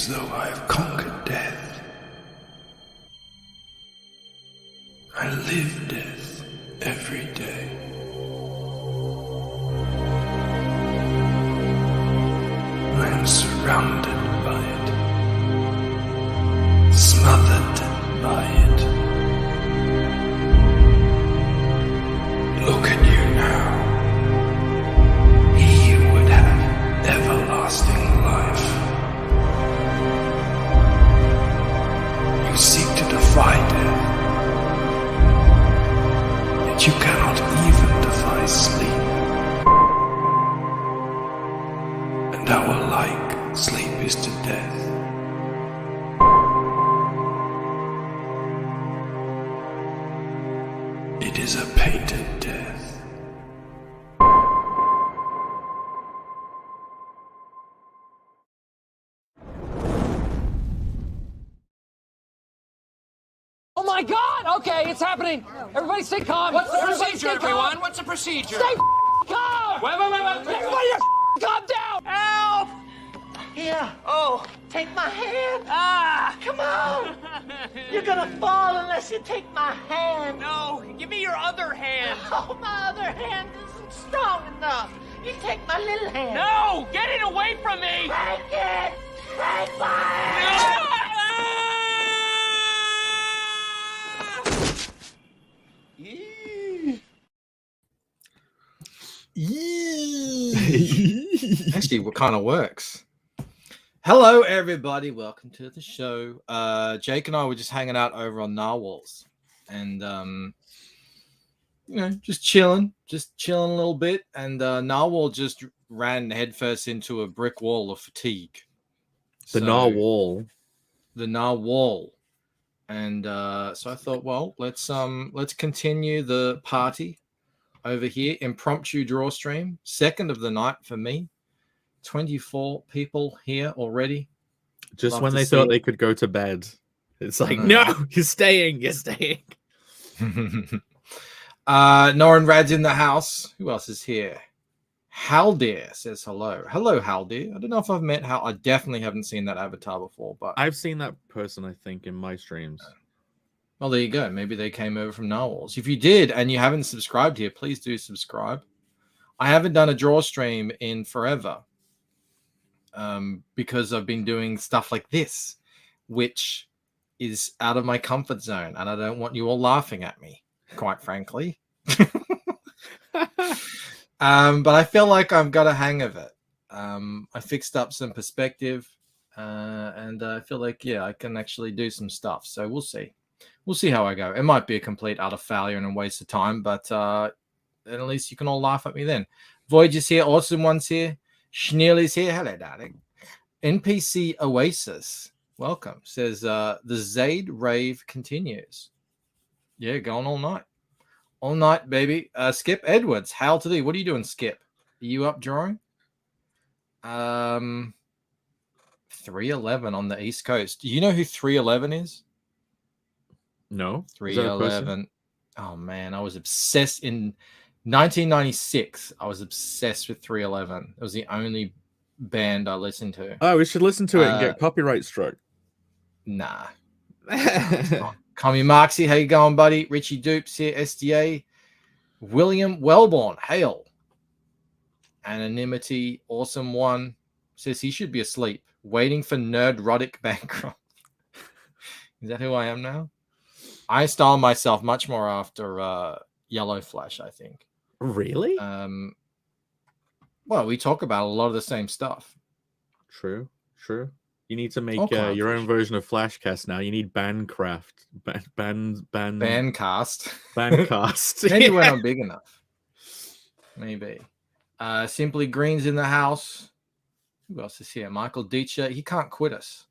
as though I have conquered death. I live death every day. I am surrounded by it, smothered by it. Look at you now. He would have everlasting life. You seek to defy death, yet you cannot even defy sleep. And our like sleep is to death. It is a painted death. Oh my God! Okay, it's happening. Everybody stay calm. What's the Everybody procedure, stay calm. everyone? What's the procedure? Stay calm! Wait. Everybody just calm down! Help! Here, Oh, take my hand. ah! Come on. You're gonna fall unless you take my hand. No, give me your other hand. Oh, my other hand isn't strong enough. You take my little hand. No, get it away from me! Take it. Take my hand. Actually, what kind of works? Hello, everybody. Welcome to the show. Jake and I were just hanging out over on Narwhals, and just chilling a little bit. And Narwhal just ran headfirst into a brick wall of fatigue. The Narwhal. And so I thought, well, let's continue the party over here. Impromptu draw stream, second of the night for me. 24 people here already. Just Love when to they see thought it. they could go to bed. It's like, no, you're staying. Norin Rad's in the house. Who else is here? Haldir says hello. Hello, Haldir. I don't know if I've met Hal. I definitely haven't seen that avatar before, but I've seen that person, I think, in my streams. well, there you go. Maybe they came over from Narwhals. If you did and you haven't subscribed here, please do subscribe. I haven't done a draw stream in forever. Because I've been doing stuff like this, which is out of my comfort zone, and I don't want you all laughing at me, quite frankly. But I feel like I've got a hang of it. I fixed up some perspective, and I feel like, yeah, I can actually do some stuff. So we'll see. We'll see how I go. It might be a complete utter failure and a waste of time, but at least you can all laugh at me then. Voyager's here. Awesome One's here. Schneerl is here. Hello, darling. NPC Oasis, welcome. Says the Zaid rave continues. Yeah, going all night. All night, baby. Skip Edwards, hail to thee. What are you doing, Skip? Are you up drawing? 311 on the East Coast. Do you know who 311 is? No. 311. Oh, man. I was obsessed in 1996. I was obsessed with 311. It was the only band I listened to. Oh, we should listen to it and get copyright struck. Nah. Commie Marksy, how you going, buddy? Richie Dupes here, SDA. William Wellborn, hail. Anonymity, awesome one. Says he should be asleep, waiting for Nerdrotic bankrupt. Is that who I am now? I style myself much more after Yellow Flash, I think. Really? Well, we talk about a lot of the same stuff. True. You need to make Okay. your own version of Flashcast now. You need Bandcraft. Bandcast. Bandcast. Maybe when I'm big enough. Maybe. Simply Green's in the house. Who else is here? Michael Deitcher. He can't quit us.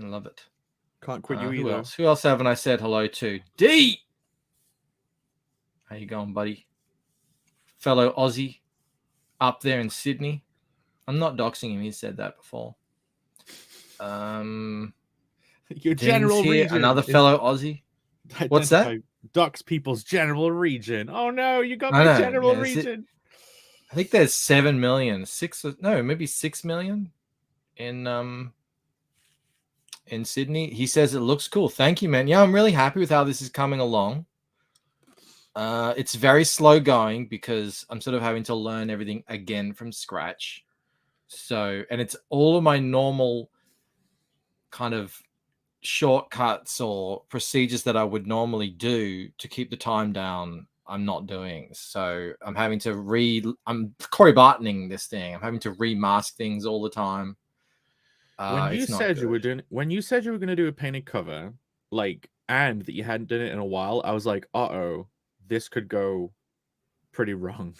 I love it. Can't quit you Who either. else? Who else haven't I said hello to? D! How you going, buddy? Fellow Aussie up there in Sydney. I'm not doxing him. He said that before. Your general here, region. another fellow Aussie. What's that? Identify Ducks people's general region. Oh no, you got I my know, general yeah, region. I think there's 7 million. Maybe 6 million in Sydney. He says it looks cool. Thank you, man. Yeah, I'm really happy with how this is coming along. It's very slow going because I'm sort of having to learn everything again from scratch. So, and it's all of my normal kind of shortcuts or procedures that I would normally do to keep the time down. I'm not doing. So I'm having to I'm Corey Bartoning this thing. I'm having to remask things all the time. When you It's not said you were good. doing, when you said you were going to do a painted cover, like, and that you hadn't done it in a while, I was like, uh-oh, this could go pretty wrong.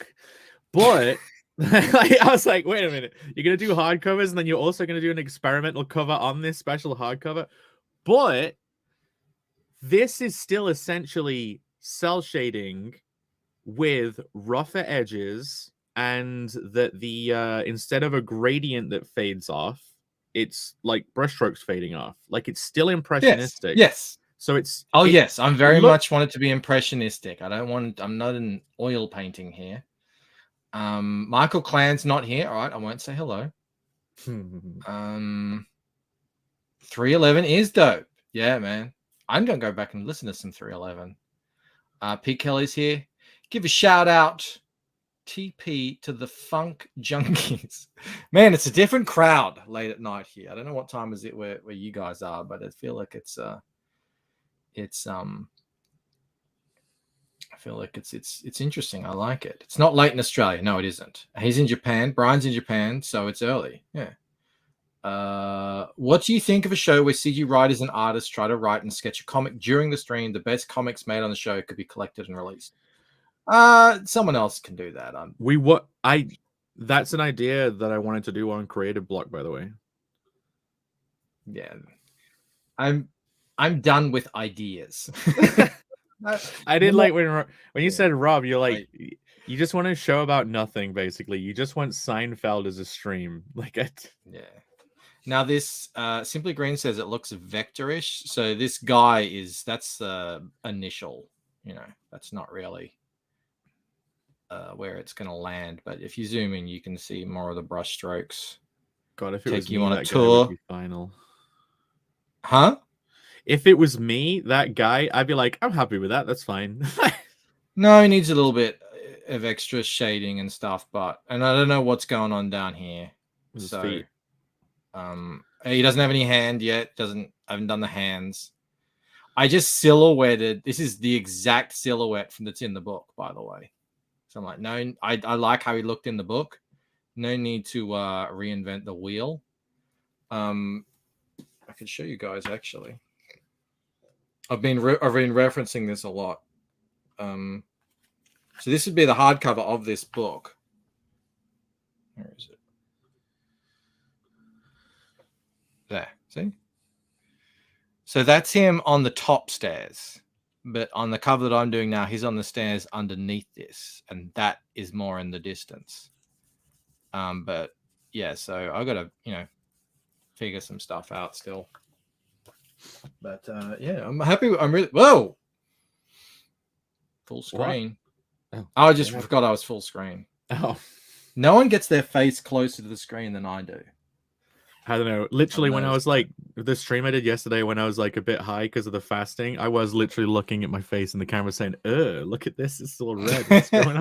But like, I was like, wait a minute, you're going to do hardcovers and then you're also going to do an experimental cover on this special hardcover. But this is still essentially cell shading with rougher edges, and that the instead of a gradient that fades off, it's like brushstrokes fading off. Like, it's still impressionistic. Yes. So it's yes, I'm very much want it to be impressionistic. I'm not an oil painting here. Michael Clan's not here. All right, I won't say hello. 311 is dope. Yeah, man. I'm gonna go back and listen to some 311. Pete Kelly's here. Give a shout out, TP, to the Funk Junkies. Man, it's a different crowd late at night here. I don't know what time is it where you guys are, but I feel like it's interesting. I like it. It's not late in Australia. No, it isn't. He's in Japan. Brian's in Japan, so it's early. Yeah. What do you think of a show where CG writers and artists try to write and sketch a comic during the stream? The best comics made on the show could be collected and released. Someone else can do that. That's an idea that I wanted to do on Creative Block, by the way. Yeah. I'm done with ideas. I did like when you said Rob, you're like, you just want a show about nothing, basically. You just want Seinfeld as a stream. Like it. Yeah. Now this Simply Green says it looks vectorish. So this guy that's the initial, that's not really where it's going to land. But if you zoom in, you can see more of the brush strokes. God, if it was you on a tour, final. Huh? If it was me, that guy, I'd be like, I'm happy with that. That's fine. No, he needs a little bit of extra shading and stuff, and I don't know what's going on down here. His so, feet. He doesn't have any hand yet. I haven't done the hands. I just silhouetted. This is the exact silhouette that's in the book, by the way. So I'm like, no, I like how he looked in the book. No need to reinvent the wheel. I could show you guys actually. I've been referencing this a lot. So this would be the hardcover of this book. Where is it? There, see? So that's him on the top stairs. But on the cover that I'm doing now, he's on the stairs underneath this. And that is more in the distance. But yeah, so I got to, figure some stuff out still. But yeah, I'm happy. I'm really, whoa! Full screen. Oh, I just forgot I was full screen. Oh. No one gets their face closer to the screen than I do. I don't know. Literally, when I was like, the stream I did yesterday, when I was like a bit high because of the fasting, I was literally looking at my face in the camera saying, look at this. It's all red. What's going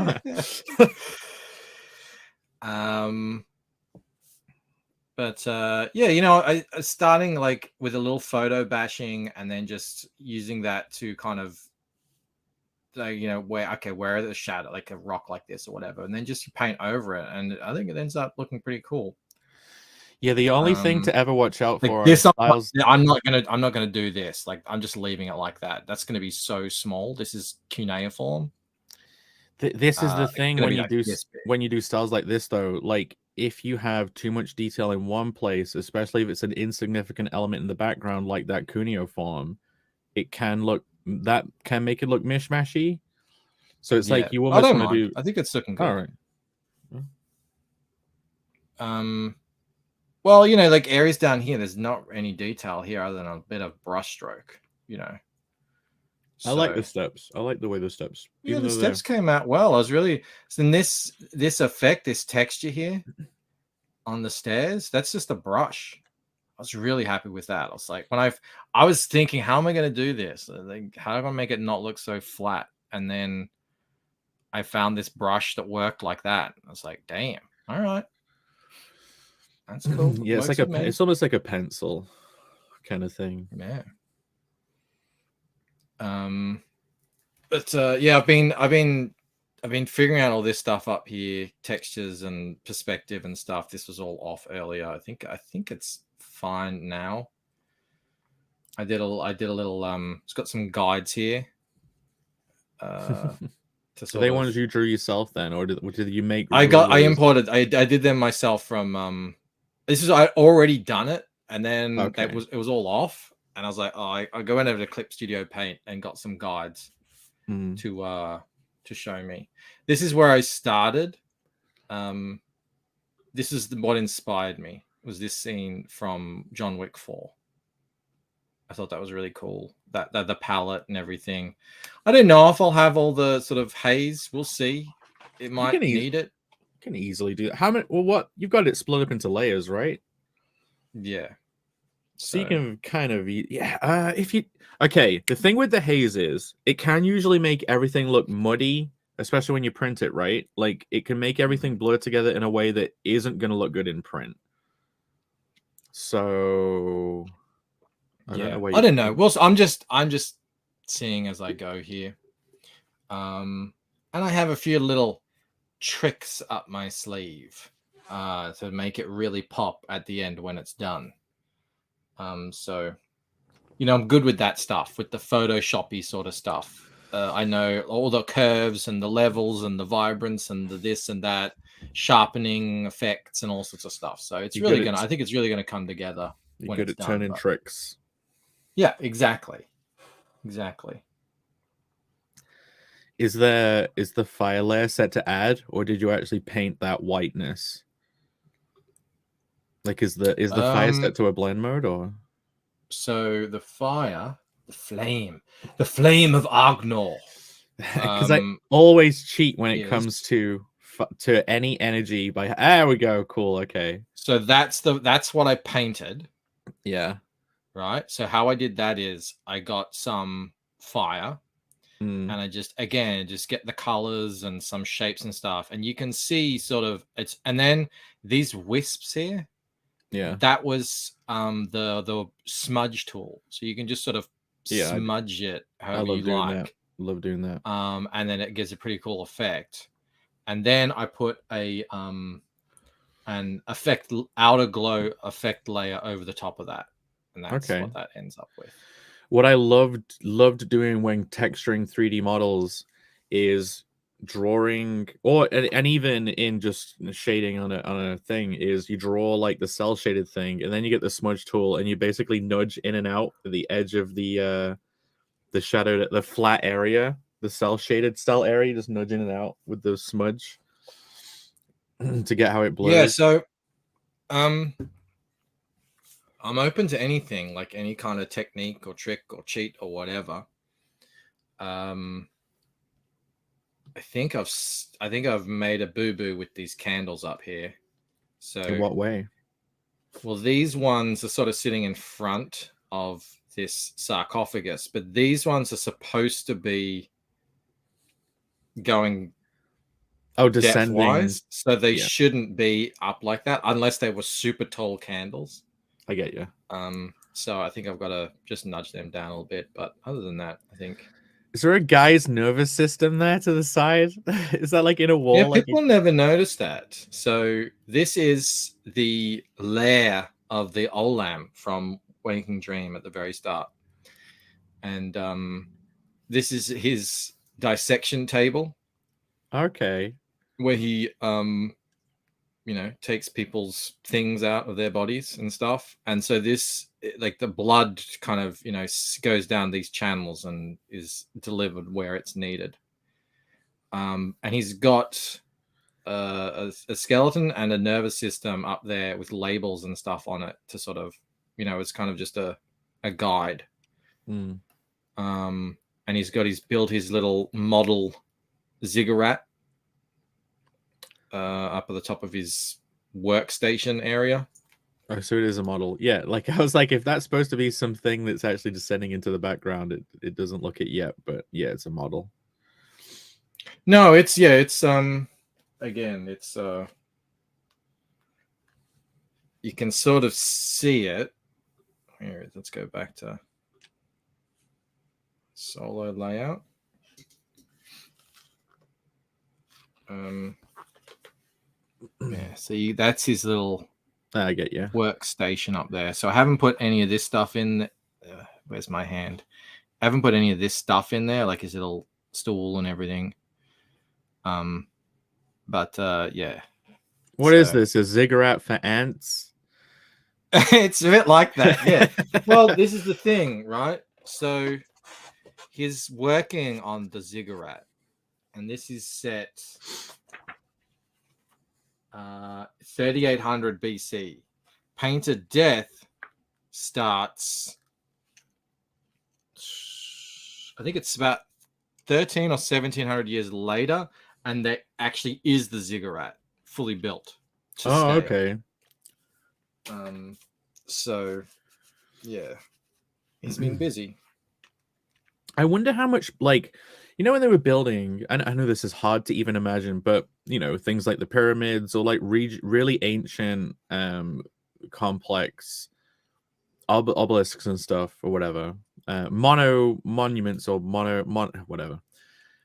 on? But yeah, I starting like with a little photo bashing and then just using that to kind of, where are the shadow, like a rock like this or whatever, and then just paint over it, and I think it ends up looking pretty cool. Yeah, the only thing to ever watch out for this, I'm not gonna do this. Like, I'm just leaving it like that. That's gonna be so small. This is cuneiform. This is the thing when you do styles like this, though. Like, if you have too much detail in one place, especially if it's an insignificant element in the background, like that cuneiform, it can make it look mishmashy. So it's like you almost want to do. I think it's looking good. All right. Well, like areas down here, there's not any detail here other than a bit of brush stroke. I like the steps. I like the way the steps. Yeah, the steps came out well. I was really in this effect, this texture here on the stairs, that's just a brush. I was really happy with that. I was like, I was thinking, how am I going to do this? Like, how am I make it not look so flat? And then I found this brush that worked like that. I was like, damn, all right, that's cool. Yeah, it's like it's almost like a pencil kind of thing. Yeah. But yeah, I've been figuring out all this stuff up here, textures and perspective and stuff. This was all off earlier. I think it's fine now. I did a little it's got some guides here. So they ones you drew yourself then, or did you make? I imported. I did them myself from I already done it, and then it was all off, and I was like, oh, I go over to Clip Studio Paint and got some guides to show me. This is where I started. This is what inspired me. Was this scene from John Wick 4? I thought that was really cool. That the palette and everything. I don't know if I'll have all the sort of haze. We'll see. It might need it. You can easily do that. How many? Well, what you've got it split up into layers, right? Yeah. So you can kind of if you the thing with the haze is it can usually make everything look muddy, especially when you print it, right? Like it can make everything blur together in a way that isn't going to look good in print. So I don't know. Well, I'm just seeing as I go here. And I have a few little tricks up my sleeve to make it really pop at the end when it's done. So I'm good with that stuff, with the Photoshoppy sort of stuff. I know all the curves and the levels and the vibrance and the this and that, sharpening effects and all sorts of stuff. So it's I think it's really gonna come together. You're good at turning tricks. Yeah, exactly. Is the fire layer set to add, or did you actually paint that whiteness? Like, is the fire set to a blend mode, or? So the flame of Agnor. Because I always cheat when it comes to any energy. There we go. Cool. Okay. So that's what I painted. Yeah. Right. So how I did that is I got some fire. And I just get the colors and some shapes and stuff, and you can see sort of and then these wisps here, that was the smudge tool, so you can just sort of smudge it however you like. Love doing that. And then it gives a pretty cool effect. And then I put an outer glow effect layer over the top of that, and that's what that ends up with. What I loved doing when texturing 3D models is drawing, and even in just shading on a thing, is you draw like the cell shaded thing, and then you get the smudge tool, and you basically nudge in and out the edge of the shadow, the flat area, the cell shaded cell area, just nudge in and out with the smudge to get how it blurs. Yeah, so I'm open to anything, like any kind of technique or trick or cheat or whatever. I think I've made a boo-boo with these candles up here. So in what way? Well, these ones are sort of sitting in front of this sarcophagus, but these ones are supposed to be going descending, depth-wise, so they shouldn't be up like that unless they were super tall candles. I get you. So I think I've got to just nudge them down a little bit, but other than that, I think. Is there a guy's nervous system there to the side? Is that like in a wall? Yeah, people never notice that. So this is the lair of the Olam from Waking Dream at the very start, and this is his dissection table. Okay. Where he takes people's things out of their bodies and stuff. And so this, like the blood kind of, goes down these channels and is delivered where it's needed. And he's got a skeleton and a nervous system up there with labels and stuff on it to sort of, it's kind of just a guide. And he's built his little model ziggurat up at the top of his workstation area. Oh, so it is a model. Yeah, like I was like, if that's supposed to be something that's actually descending into the background, it doesn't look it yet, but yeah, it's a model. No, it's again, it's you can sort of see it. Here, let's go back to solo layout. Yeah, see, that's his little I get you. workstation up there. So I haven't put any of this stuff in. Where's my hand? I haven't put any of this stuff in there, like his little stool and everything. But yeah. What is this? A ziggurat for ants? It's a bit like that, yeah. Well, this is the thing, right? So he's working on the ziggurat, and this is set 3800 BC. Painted Death starts, I think it's about 13 or 1700 years later, and that actually is the ziggurat fully built. Oh, okay. So yeah, he's been busy. I wonder how much, like, you know, when they were building, and I know this is hard to even imagine, but you know, things like the pyramids or like really ancient, complex obelisks and stuff or whatever, monuments or whatever.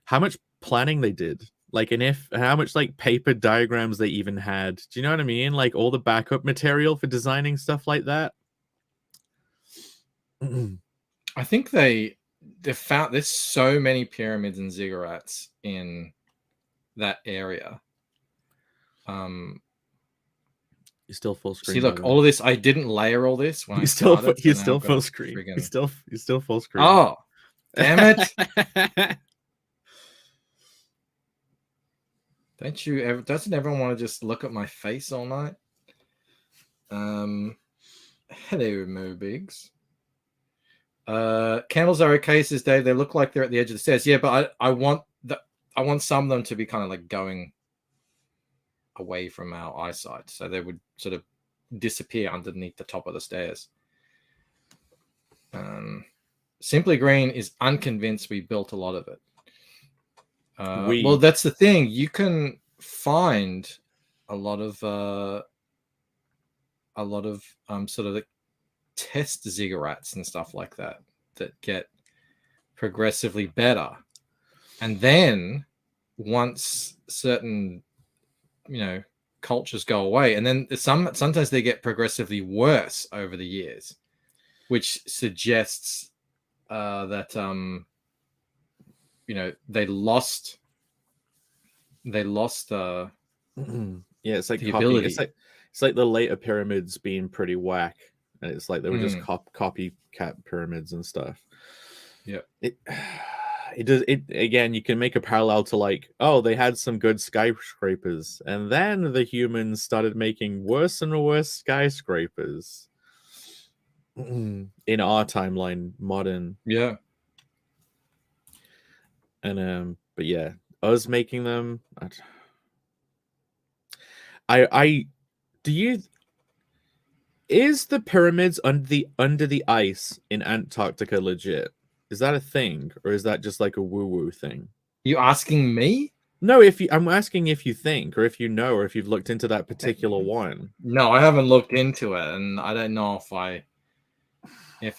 How much planning they did, like, and how much like paper diagrams they even had. Do you know what I mean? Like all the backup material for designing stuff like that. I think they found there's so many pyramids and ziggurats in that area. You're still full screen. See, look, all of this. I didn't layer all this when you're I started. You're still full screen. You're still full screen. Oh, damn it! Doesn't everyone want to just look at my face all night? Hello, Mo Biggs. Candles are okay, says Dave. They look like they're at the edge of the stairs. Yeah, but I want some of them to be kind of like going away from our eyesight, so they would sort of disappear underneath the top of the stairs. Simply Green is unconvinced we built a lot of it. Well, that's the thing. You can find a lot of sort of the test ziggurats and stuff like that get progressively better, and then once certain cultures go away, and then sometimes they get progressively worse over the years, which suggests that they lost yeah, it's like the ability. It's like the later pyramids being pretty whack, and it's like they were just copycat pyramids and stuff. Yeah, it does it again. You can make a parallel to like, oh, they had some good skyscrapers, and then the humans started making worse and worse skyscrapers in our timeline, modern. Yeah. And but yeah, us making them. I do you. Is the pyramids under the ice in Antarctica legit? Is that a thing, or is that just like a woo-woo thing? You asking me? No, I'm asking if you think, or if you know, or if you've looked into that particular one. No, I haven't looked into it, and I don't know if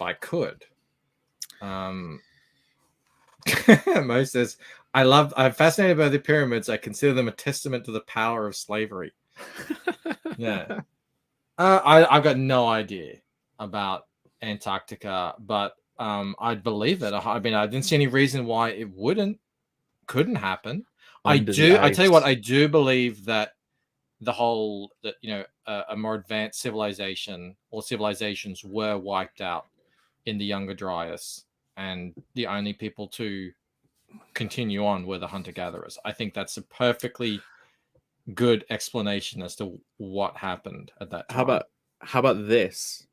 I could. Mo says, I'm fascinated by the pyramids. I consider them a testament to the power of slavery. Yeah. I've got no idea about Antarctica, but I'd believe it. I mean, I didn't see any reason why it couldn't happen. I tell you what, I do believe that a more advanced civilization or civilizations were wiped out in the Younger Dryas, and the only people to continue on were the hunter-gatherers. I think that's a perfectly good explanation as to what happened at that time. How about this?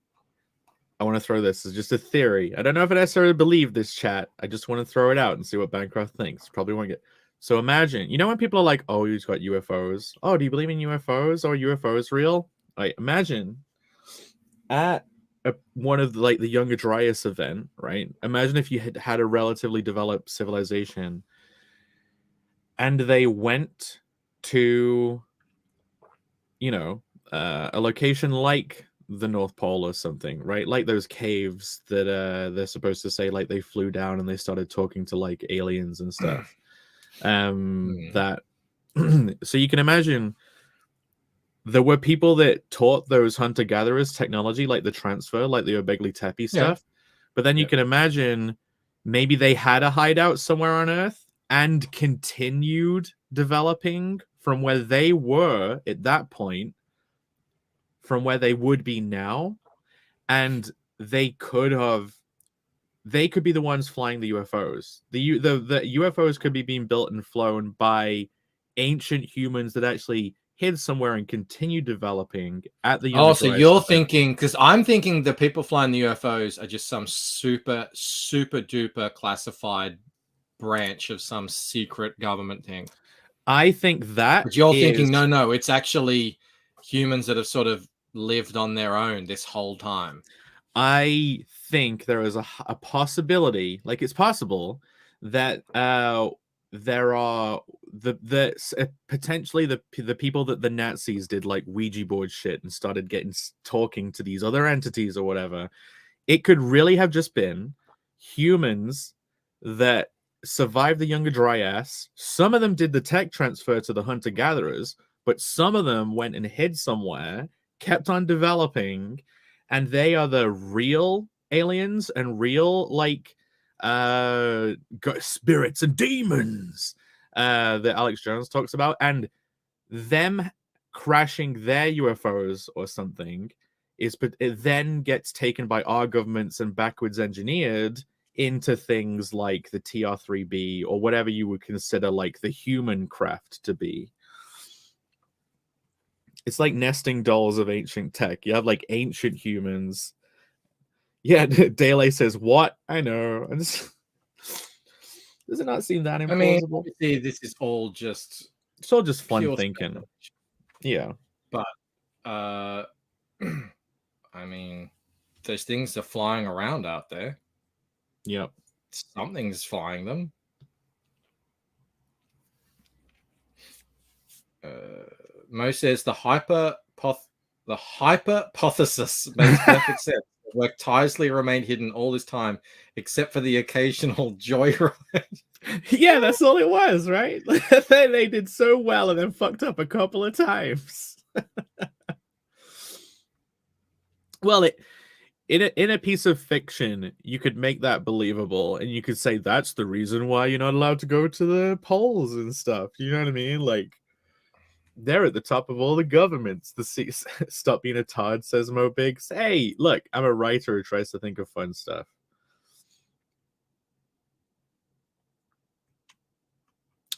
I want to throw this as just a theory. I don't know if I necessarily believe this, chat. I just want to throw it out and see what Bancroft thinks. Probably want to get. So imagine, you know, when people are like, "Oh, you've got UFOs. Oh, do you believe in UFOs? Or UFOs real?" Like, imagine at one of like the Younger Dryas event, right? Imagine if you had a relatively developed civilization, and they went to, you know, a location like the North Pole or something, right? Like those caves that they're supposed to say like they flew down and they started talking to like aliens and stuff. That so you can imagine there were people that taught those hunter-gatherers technology, like the transfer, like the Obegli Tepe stuff. But then you can imagine maybe they had a hideout somewhere on Earth and continued developing from where they were at that point, from where they would be now. And they could be the ones flying the UFOs. The UFOs could be being built and flown by ancient humans that actually hid somewhere and continued developing at the Oh, so Dryas you're event. thinking, because I'm thinking the people flying the UFOs are just some super duper classified branch of some secret government thing. I think that But you're thinking, no, it's actually humans that have sort of lived on their own this whole time. I think there is a possibility, like it's possible that there are potentially the people that the Nazis did like Ouija board shit and started talking to these other entities or whatever. It could really have just been humans that survived the Younger Dryas. Some of them did the tech transfer to the hunter-gatherers, but some of them went and hid somewhere, kept on developing, and they are the real aliens and real like spirits and demons that Alex Jones talks about, and them crashing their UFOs or something but it then gets taken by our governments and backwards engineered into things like the TR-3B or whatever you would consider like the human craft to be. It's like nesting dolls of ancient tech. You have like ancient humans. Yeah, Dele says, "What? I know." Does it not seem that implausible? I mean, obviously, this is all just it's all just fun thinking. Yeah, but I mean, those things are flying around out there. Yep, something's flying them. Mo says the hypothesis makes perfect sense. The work tirelessly remained hidden all this time, except for the occasional joyride. Yeah, that's all it was, right? They did so well and then fucked up a couple of times. Well, in a piece of fiction, you could make that believable, and you could say that's the reason why you're not allowed to go to the polls and stuff. You know what I mean? Like, they're at the top of all the governments. Stop being a Todd, says Mo Biggs. Hey, look, I'm a writer who tries to think of fun stuff.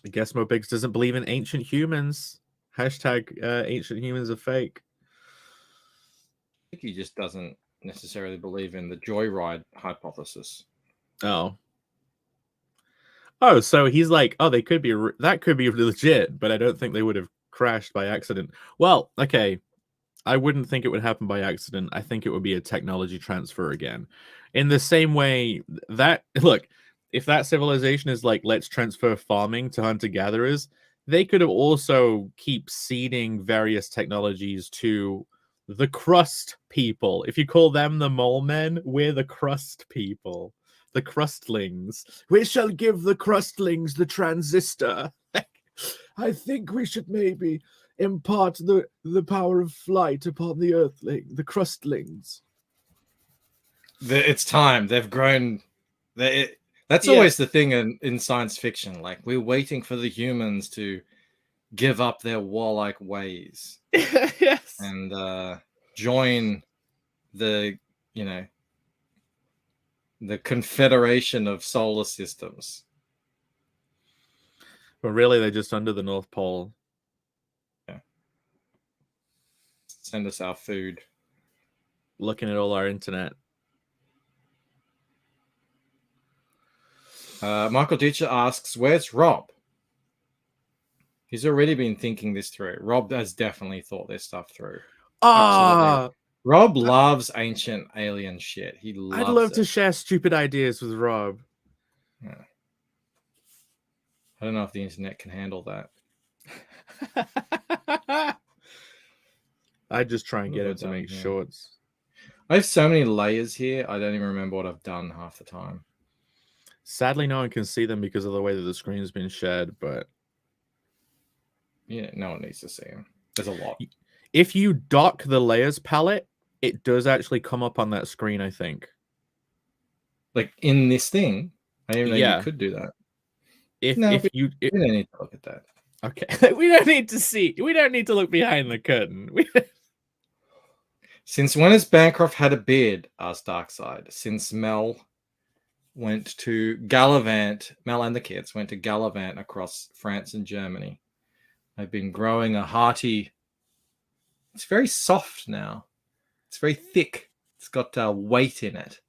I guess Mo Biggs doesn't believe in ancient humans. Hashtag ancient humans are fake. I think he just doesn't necessarily believe in the joyride hypothesis. Oh, so he's like, oh, that could be legit, but I don't think they would have crashed by accident. Well, okay, I wouldn't think it would happen by accident. I think it would be a technology transfer again, in the same way that look, if that civilization is like, let's transfer farming to hunter-gatherers, they could have also keep seeding various technologies to the crust people. If you call them the mole men, we're the crust people, the crustlings. We shall give the crustlings the transistor. I think we should maybe impart the power of flight upon the earthling, the crustlings. It's time. They've grown. That's always the thing in science fiction. Like, we're waiting for the humans to give up their warlike ways. Yes. And join the confederation of solar systems. But really, they're just under the North Pole. Yeah. Send us our food. Looking at all our internet. Michael Ditcher asks, where's Rob? He's already been thinking this through. Rob has definitely thought this stuff through. Ah, Rob loves ancient alien shit. He loves I'd love it. to share stupid ideas with Rob. Yeah. I don't know if the internet can handle that. I'd just try and What get have him I to done make here? shorts. I have so many layers here. I don't even remember what I've done half the time. Sadly, no one can see them because of the way that the screen's been shared, but Yeah, no one needs to see them. There's a lot. if you dock the layers palette, it does actually come up on that screen, I think. Like in this thing, I didn't even know Yeah. you could do that. If No, if you We don't need to look at that. okay, we don't need to see. We don't need to look behind the curtain. Since when has Bancroft had a beard? Asked Darkseid. Since Mel went to gallivant, Mel and the kids went to gallivant across France and Germany. I've been growing a hearty. It's very soft now. It's very thick. It's got weight in it.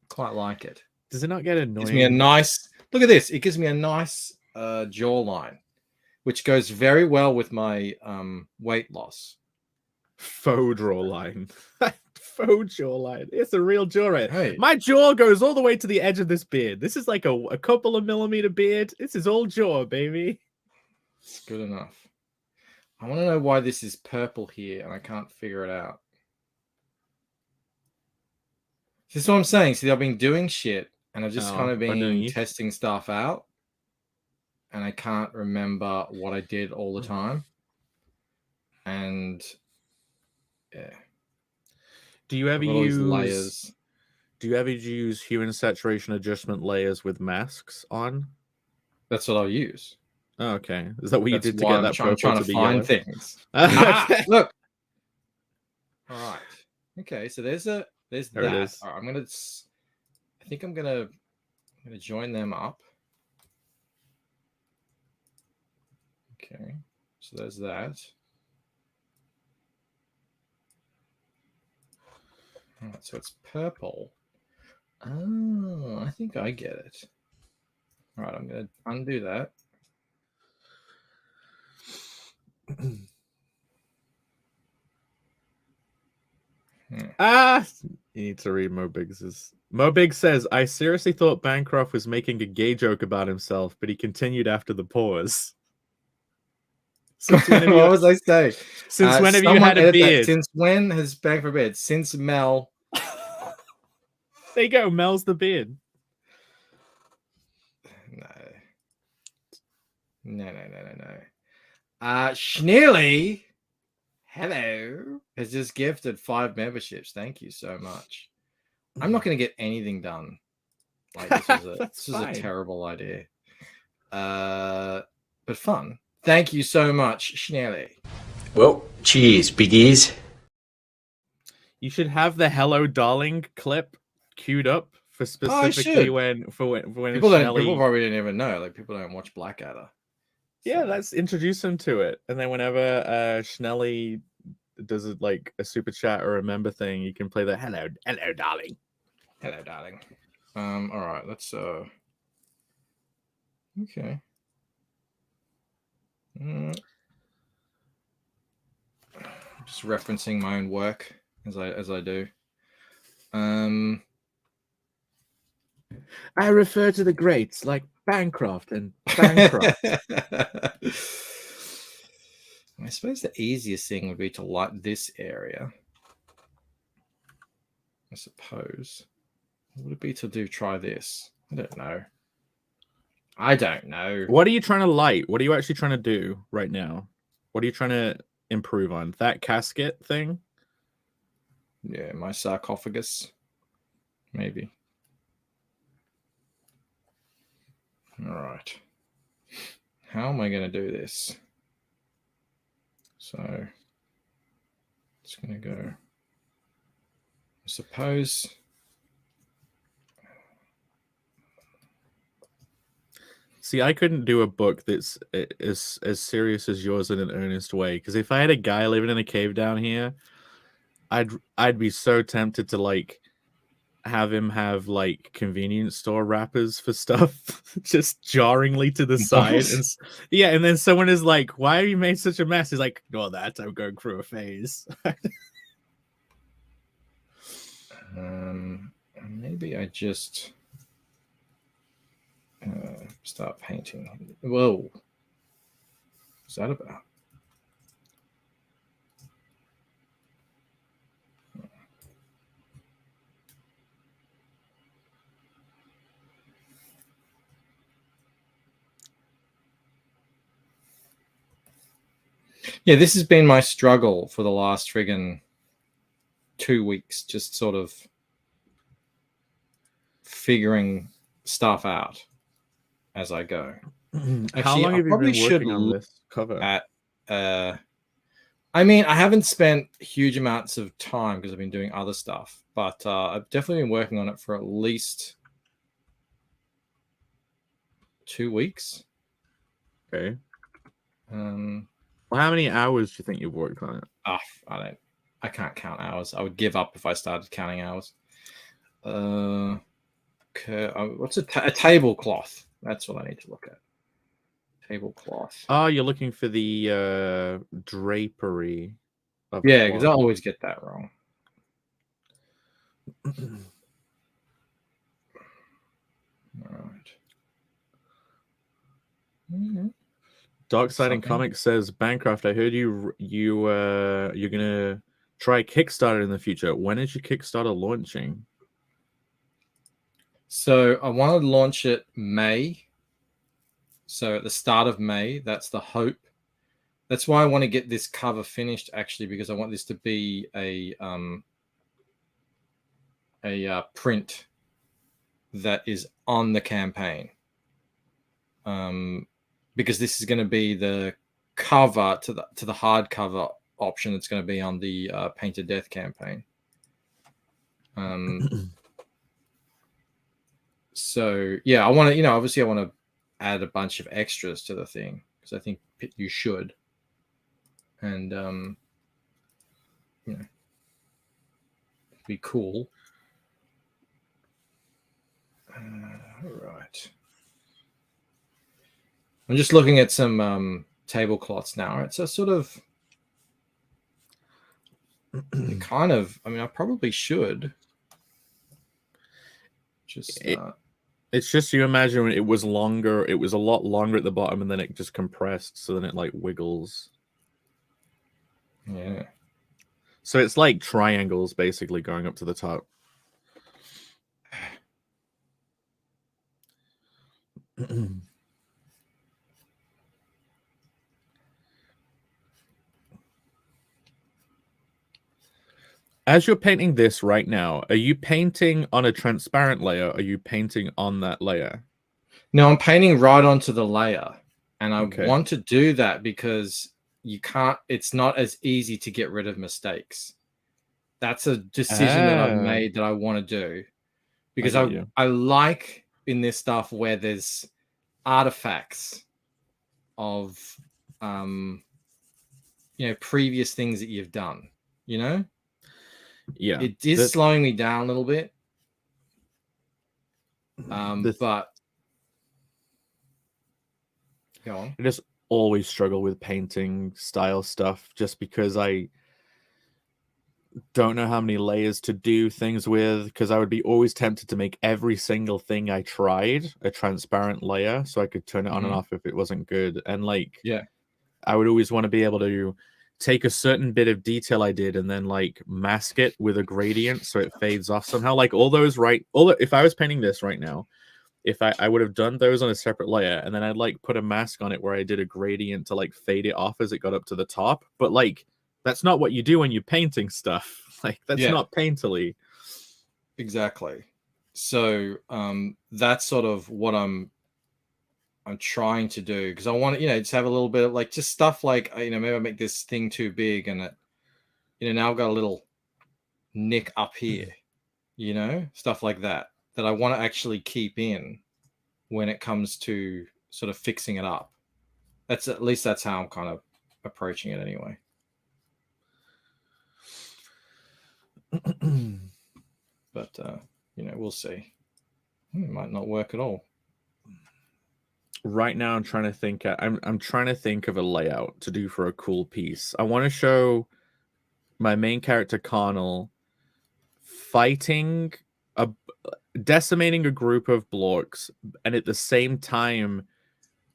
Quite like it. Does it not get annoying? Gives me a nice look at this. It gives me a nice jawline, which goes very well with my weight loss. Faux draw line. Faux jaw line. It's a real jaw right. Hey. My jaw goes all the way to the edge of this beard. This is like a couple of millimeter beard. This is all jaw, baby. It's good enough. I want to know why this is purple here, and I can't figure it out. This is what I'm saying. See, I've been doing shit, and I've just kind of been underneath. testing stuff out, and I can't remember what I did all the time. And yeah. Do you ever I've got all these use layers? Do you ever use hue and saturation adjustment layers with masks on? That's what I'll use. Oh, okay. Is that what you That's did to why get I'm that trying purple to be find yellow? things. Okay. Look. All right. Okay. So there's There that. it is. All right, I think I'm gonna join them up. Okay. So there's that. All right, so it's purple. Oh, I think I get it. All right, I'm gonna undo that. Ah, you need to read Mobiggs's. Mobig says, I seriously thought Bancroft was making a gay joke about himself, but he continued after the pause. Since when have you, What was I saying? since when have you Someone had a edit that. beard? Since when has Bancroft beard? Since Mel. There you go, Mel's the beard. No. Schneely, hello, has just gifted 5 memberships. Thank you so much. I'm not going to get anything done. Like this was a terrible idea. But fun. Thank you so much, Schneely. Well, cheers, biggies. You should have the "Hello, Darling" clip queued up for specifically should. when People probably didn't even know. Like people don't watch Blackadder. Yeah, So- let's introduce them to it, and then whenever Schnelly does it like a super chat or a member thing, you can play the "Hello, darling." Hello, darling. All right, let's okay. Just referencing my own work as I do. I refer to the greats like Bancroft and Bancroft. I suppose the easiest thing would be to light this area. I suppose. What would it be to try this? I don't know. What are you trying to light? What are you actually trying to do right now? What are you trying to improve on? That casket thing? Yeah, my sarcophagus. Maybe. All right. How am I going to do this? So, it's going to go. I suppose. See, I couldn't do a book that's as serious as yours in an earnest way. Because if I had a guy living in a cave down here, I'd be so tempted to like have him have like convenience store wrappers for stuff just jarringly to the side. And yeah, and then someone is like, why have you made such a mess? He's like, no, that's I'm going through a phase. Maybe I just start painting. Whoa. What's that about? Yeah, this has been my struggle for the last friggin' 2 weeks, just sort of figuring stuff out as I go. Actually, How long have you been working on look this cover? At, I mean, I haven't spent huge amounts of time because I've been doing other stuff, but I've definitely been working on it for at least 2 weeks. Okay. Well, how many hours do you think you've worked on it? I can't count hours. I would give up if I started counting hours. What's a tablecloth? That's what I need to look at. Tablecloth. Oh, you're looking for the drapery. Yeah, because I always get that wrong. All right. Mm-hmm. Dark Side and Comics says, Bancroft, I heard you're gonna try Kickstarter in the future. When is your Kickstarter launching? So I want to launch it May. So at the start of May, that's the hope. That's why I want to get this cover finished, actually, because I want this to be a print that is on the campaign. Because this is going to be the cover to the hardcover option that's going to be on the Paint to Death campaign. So yeah, I want to, obviously I want to add a bunch of extras to the thing because I think you should, and it'd be cool. All right. I'm just looking at some tablecloths now. It's a sort of kind of. I mean, I probably should. It's just you imagine when it was longer. It was a lot longer at the bottom, and then it just compressed, so then it like wiggles. Yeah. So it's like triangles basically going up to the top. As you're painting this right now, are you painting on a transparent layer? Or are you painting on that layer? No, I'm painting right onto the layer. And I want to do that because it's not as easy to get rid of mistakes. That's a decision that I've made that I want to do. Because I like in this stuff where there's artifacts of previous things that you've done, Yeah, it is slowing me down a little bit, but go on. I just always struggle with painting style stuff just because I don't know how many layers to do things with, because I would be always tempted to make every single thing I tried a transparent layer so I could turn it on and off if it wasn't good. And I would always want to be able to take a certain bit of detail I did and then like mask it with a gradient so it fades off somehow. Like if I was painting this right now, if I would have done those on a separate layer and then I'd like put a mask on it where I did a gradient to like fade it off as it got up to the top. But like that's not what you do when you're painting stuff. Like that's not painterly. Exactly. So that's sort of what I'm trying to do, because I want to, just have a little bit of like just stuff like, maybe I make this thing too big and it, now I've got a little nick up here, stuff like that I want to actually keep in when it comes to sort of fixing it up. That's how I'm kind of approaching it anyway. But we'll see. It might not work at all. Right now I'm trying to think I'm trying to think of a layout to do for a cool piece. I want to show my main character Carnal fighting decimating a group of blorks, and at the same time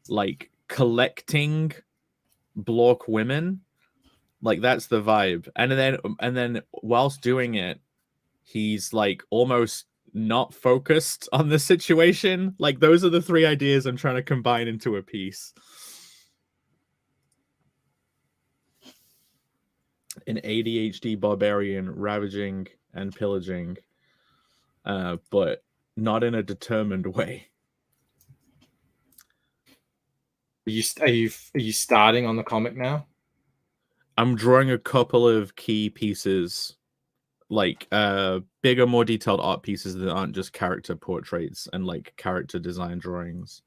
like collecting blork women. Like that's the vibe. And then whilst doing it, he's like almost not focused on the situation. Like those are the three ideas I'm trying to combine into a piece. An ADHD barbarian ravaging and pillaging, but not in a determined way. Are you starting on the comic now? I'm drawing a couple of key pieces, like bigger, more detailed art pieces that aren't just character portraits and like character design drawings,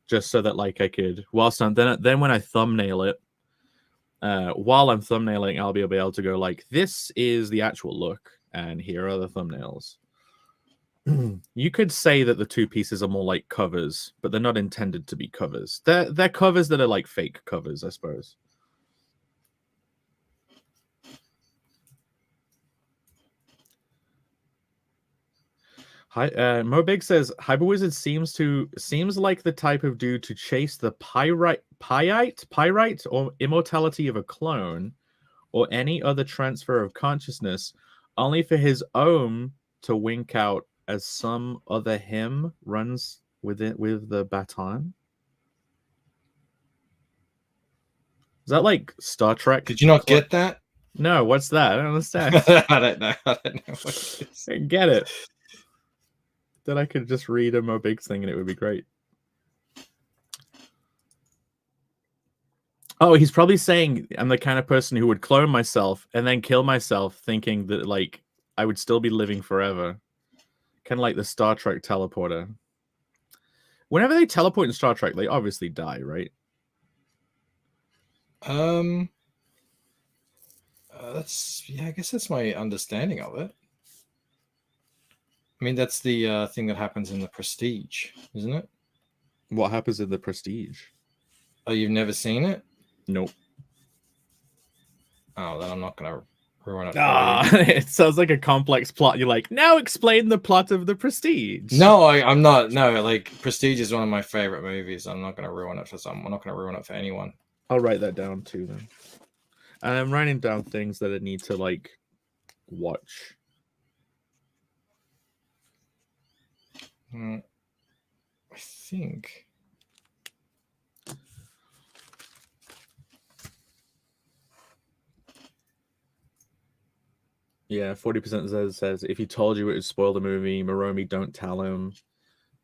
just so that like I could, whilst I'm then when I thumbnail it, while I'm thumbnailing, I'll be able to go like, this is the actual look, and here are the thumbnails. You could say that the two pieces are more like covers, but they're not intended to be covers. They're covers that are like fake covers, I suppose. Hi, Mobig says Hyperwizard seems like the type of dude to chase the pyrite or immortality of a clone, or any other transfer of consciousness, only for his own to wink out as some other him runs with it with the baton. Is that like Star Trek? Did you not get that? No, what's that? I don't understand. I don't know what it is. I get it. Then I could just read a Mobig's thing and it would be great. Oh, he's probably saying I'm the kind of person who would clone myself and then kill myself, thinking that like I would still be living forever. Kind of like the Star Trek teleporter. Whenever they teleport in Star Trek, they obviously die, right? I guess that's my understanding of it. I mean, that's the thing that happens in the Prestige, isn't it? What happens in the Prestige? Oh, you've never seen it? Nope. Oh, then I'm not going to ruin it. It sounds like a complex plot. You're like, now explain the plot of the Prestige. No, I'm not. No, like Prestige is one of my favorite movies. I'm not going to ruin it for someone. I'm not going to ruin it for anyone. I'll write that down too then. And I'm writing down things that I need to like watch. I think. Yeah, 40% says if he told you it would spoil the movie, Moromi, don't tell him.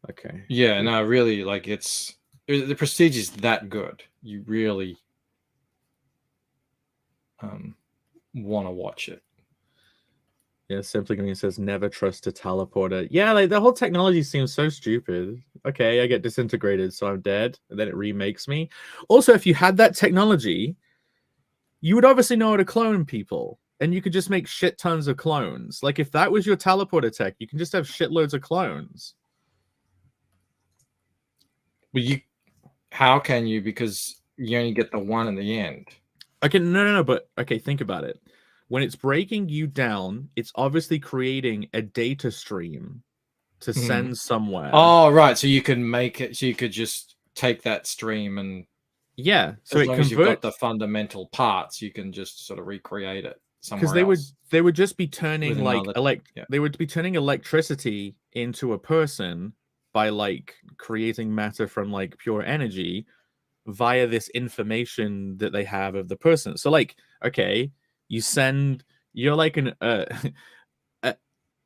Okay. Yeah, no, really, like the Prestige is that good. You really want to watch it. Yeah, Simply Green says never trust a teleporter. Yeah, like the whole technology seems so stupid. Okay, I get disintegrated, so I'm dead, and then it remakes me. Also, if you had that technology, you would obviously know how to clone people, and you could just make shit tons of clones. Like if that was your teleporter tech, you can just have shitloads of clones. Well, how can you? Because you only get the one in the end. Okay, no, but okay, think about it. When it's breaking you down, it's obviously creating a data stream to send somewhere. Oh, right. So you can make it. So you could just take that stream and so as long as you've got the fundamental parts, you can just sort of recreate it somewhere. Because they would just be turning they would be turning electricity into a person by like creating matter from like pure energy via this information that they have of the person. So like, okay, you're like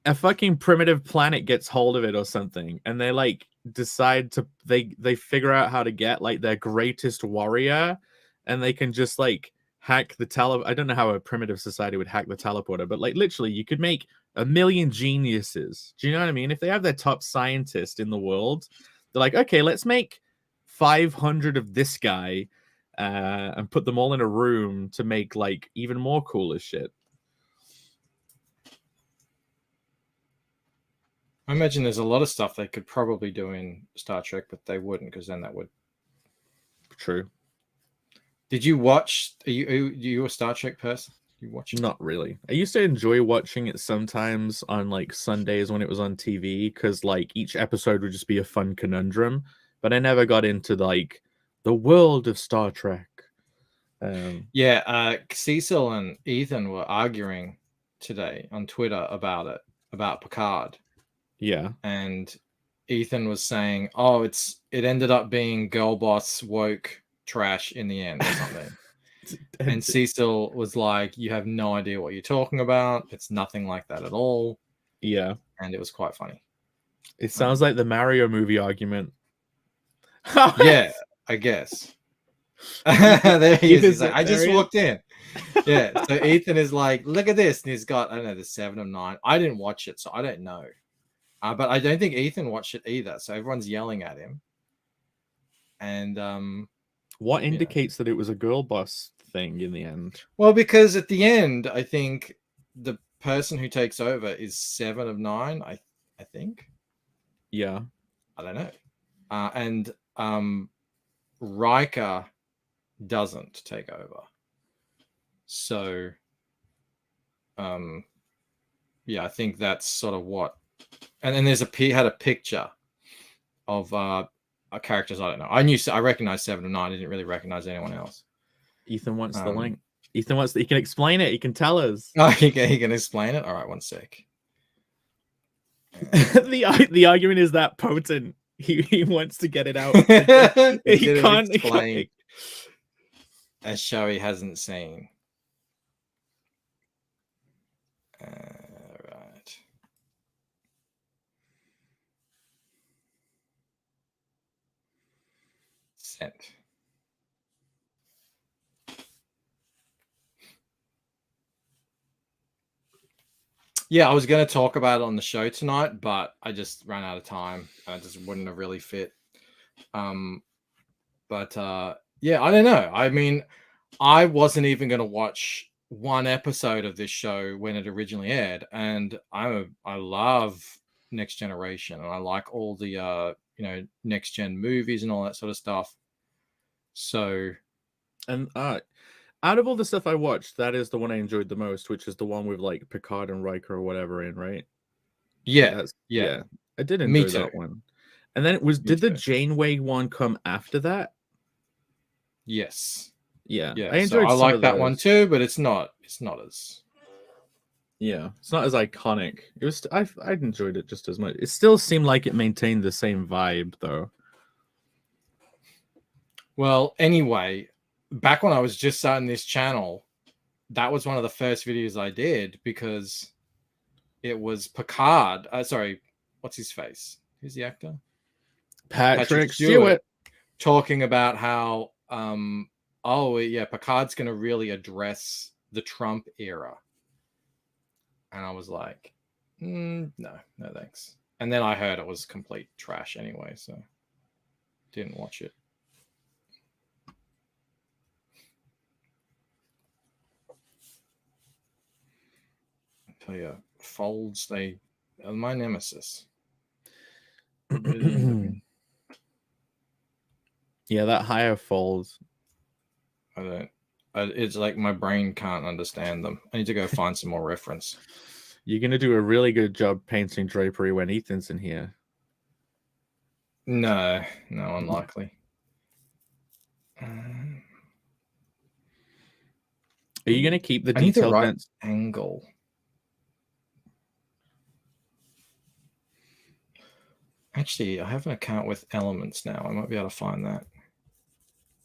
a fucking primitive planet gets hold of it or something, and they like decide to they figure out how to get like their greatest warrior, and they can just like hack the I don't know how a primitive society would hack the teleporter, but like literally you could make 1 million geniuses. Do you know what I mean? If they have their top scientist in the world, they're like, okay, let's make 500 of this guy and put them all in a room to make like even more cooler shit. I imagine there's a lot of stuff they could probably do in Star Trek, but they wouldn't, because then that would. True. Did you watch? Are you a Star Trek person? You watch it? Not really. I used to enjoy watching it sometimes on like Sundays when it was on TV, because like each episode would just be a fun conundrum. But I never got into like the world of Star Trek. Yeah, Cecil and Ethan were arguing today on Twitter about it, about Picard. Yeah. And Ethan was saying, "Oh, it ended up being girl boss woke trash in the end or something." And Cecil was like, "You have no idea what you're talking about. It's nothing like that at all." Yeah. And it was quite funny. It sounds like the Mario movie argument. Yeah, I guess. There he is. He's like, I just walked in. Yeah. So Ethan is like, look at this. And he's got, I don't know, the 7 of 9. I didn't watch it, so I don't know. But I don't think Ethan watched it either. So everyone's yelling at him. And what indicates that it was a girl boss thing in the end? Well, because at the end, I think the person who takes over is 7 of 9, I think. Yeah. I don't know. And Riker doesn't take over. So yeah, I think that's sort of what. And then had a picture of characters I don't know. I recognized 7 of 9. I didn't really recognize anyone else. Ethan wants the link. Ethan wants he can explain it. He can tell us. Oh, he can explain it. All right, one sec. The argument is that potent. He wants to get it out. he can't explain. A show he hasn't seen. Right. Sent. Yeah, I was going to talk about it on the show tonight, but I just ran out of time. I just wouldn't have really fit. But yeah, I don't know. I mean, I wasn't even going to watch one episode of this show when it originally aired, and I love Next Generation, and I like all the next gen movies and all that sort of stuff. So, and out of all the stuff I watched, that is the one I enjoyed the most, which is the one with like Picard and Riker or whatever in, right? Yeah, yeah. I did enjoy that one. And then did the Janeway one come after that? Yes. Yeah. I enjoyed. I like that one too, but it's not as. Yeah, it's not as iconic. It was. I enjoyed it just as much. It still seemed like it maintained the same vibe, though. Well, anyway, back when I was just starting this channel, that was one of the first videos I did because it was Picard. Sorry, what's his face? Who's the actor? Patrick Stewart. Talking about how, Picard's going to really address the Trump era. And I was like, no thanks. And then I heard it was complete trash anyway, so didn't watch it. I tell you, folds, they are my nemesis. Yeah, that higher folds. It's like my brain can't understand them. I need to go find some more reference. You're going to do a really good job painting drapery when Ethan's in here. No, unlikely. Are you going to keep the I need the detailed right angle? Actually, I have an account with Elements now. I might be able to find that.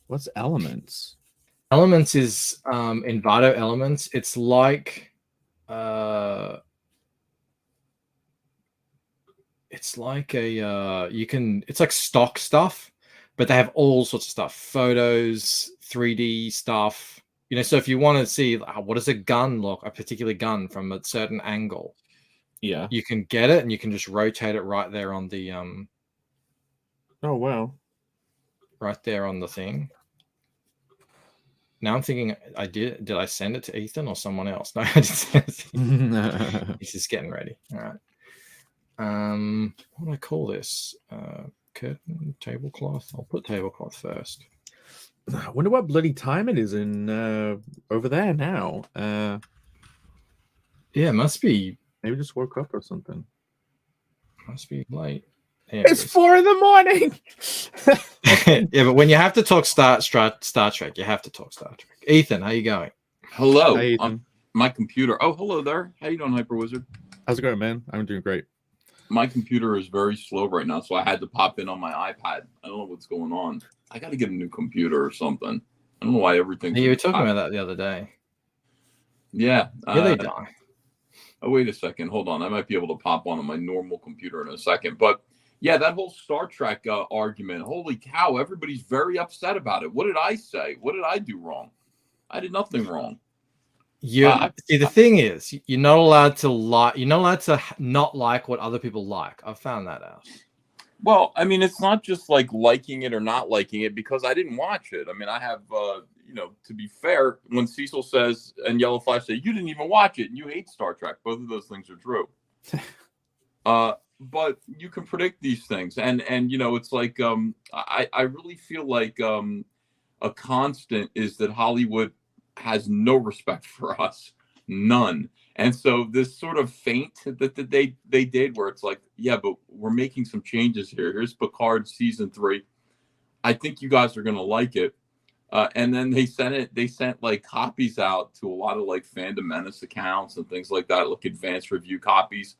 What's Elements? Elements is Envato Elements. It's like it's like it's like stock stuff, but they have all sorts of stuff, photos, 3D stuff. So if you want to see what does a gun look, a particular gun from a certain angle, yeah, you can get it and you can just rotate it right there on the Oh wow. Right there on the thing. Now I'm thinking did I send it to Ethan or someone else? No, I didn't send it to Ethan. He's just getting ready. All What do I call this? Curtain, tablecloth. I'll put tablecloth first. I wonder what bloody time it is in over there now. Yeah, must be Maybe just woke up or something. late. There It's 4 a.m. Yeah, but when you have to talk Star Trek, you have to talk Star Trek. Ethan, how you going? Hello. Hi, Ethan. My computer. Oh, hello there. How you doing, Hyper Wizard? How's it going, man? I'm doing great. My computer is very slow right now, so I had to pop in on my iPad. I don't know what's going on. I got to get a new computer or something. I don't know why everything. You were talking about that the other day. Yeah. Yeah, they die. Oh, wait a second. Hold on. I might be able to pop on my normal computer in a second. But yeah, that whole Star Trek argument. Holy cow! Everybody's very upset about it. What did I say? What did I do wrong? I did nothing wrong. See, the thing is, you're not allowed to like. You're not allowed to not like what other people like. I've found that out. Well, I mean, it's not just like liking it or not liking it because I didn't watch it. I mean, I have, to be fair, when Cecil says and Yellow Flash say you didn't even watch it and you hate Star Trek, both of those things are true. But you can predict these things, and it's like I really feel like a constant is that Hollywood has no respect for us, none. And so this sort of feint that they did, where it's like, yeah, but we're making some changes here. Here's Picard season 3. I think you guys are gonna like it. And then they sent like copies out to a lot of like Fandom Menace accounts and things like that, like advanced review copies.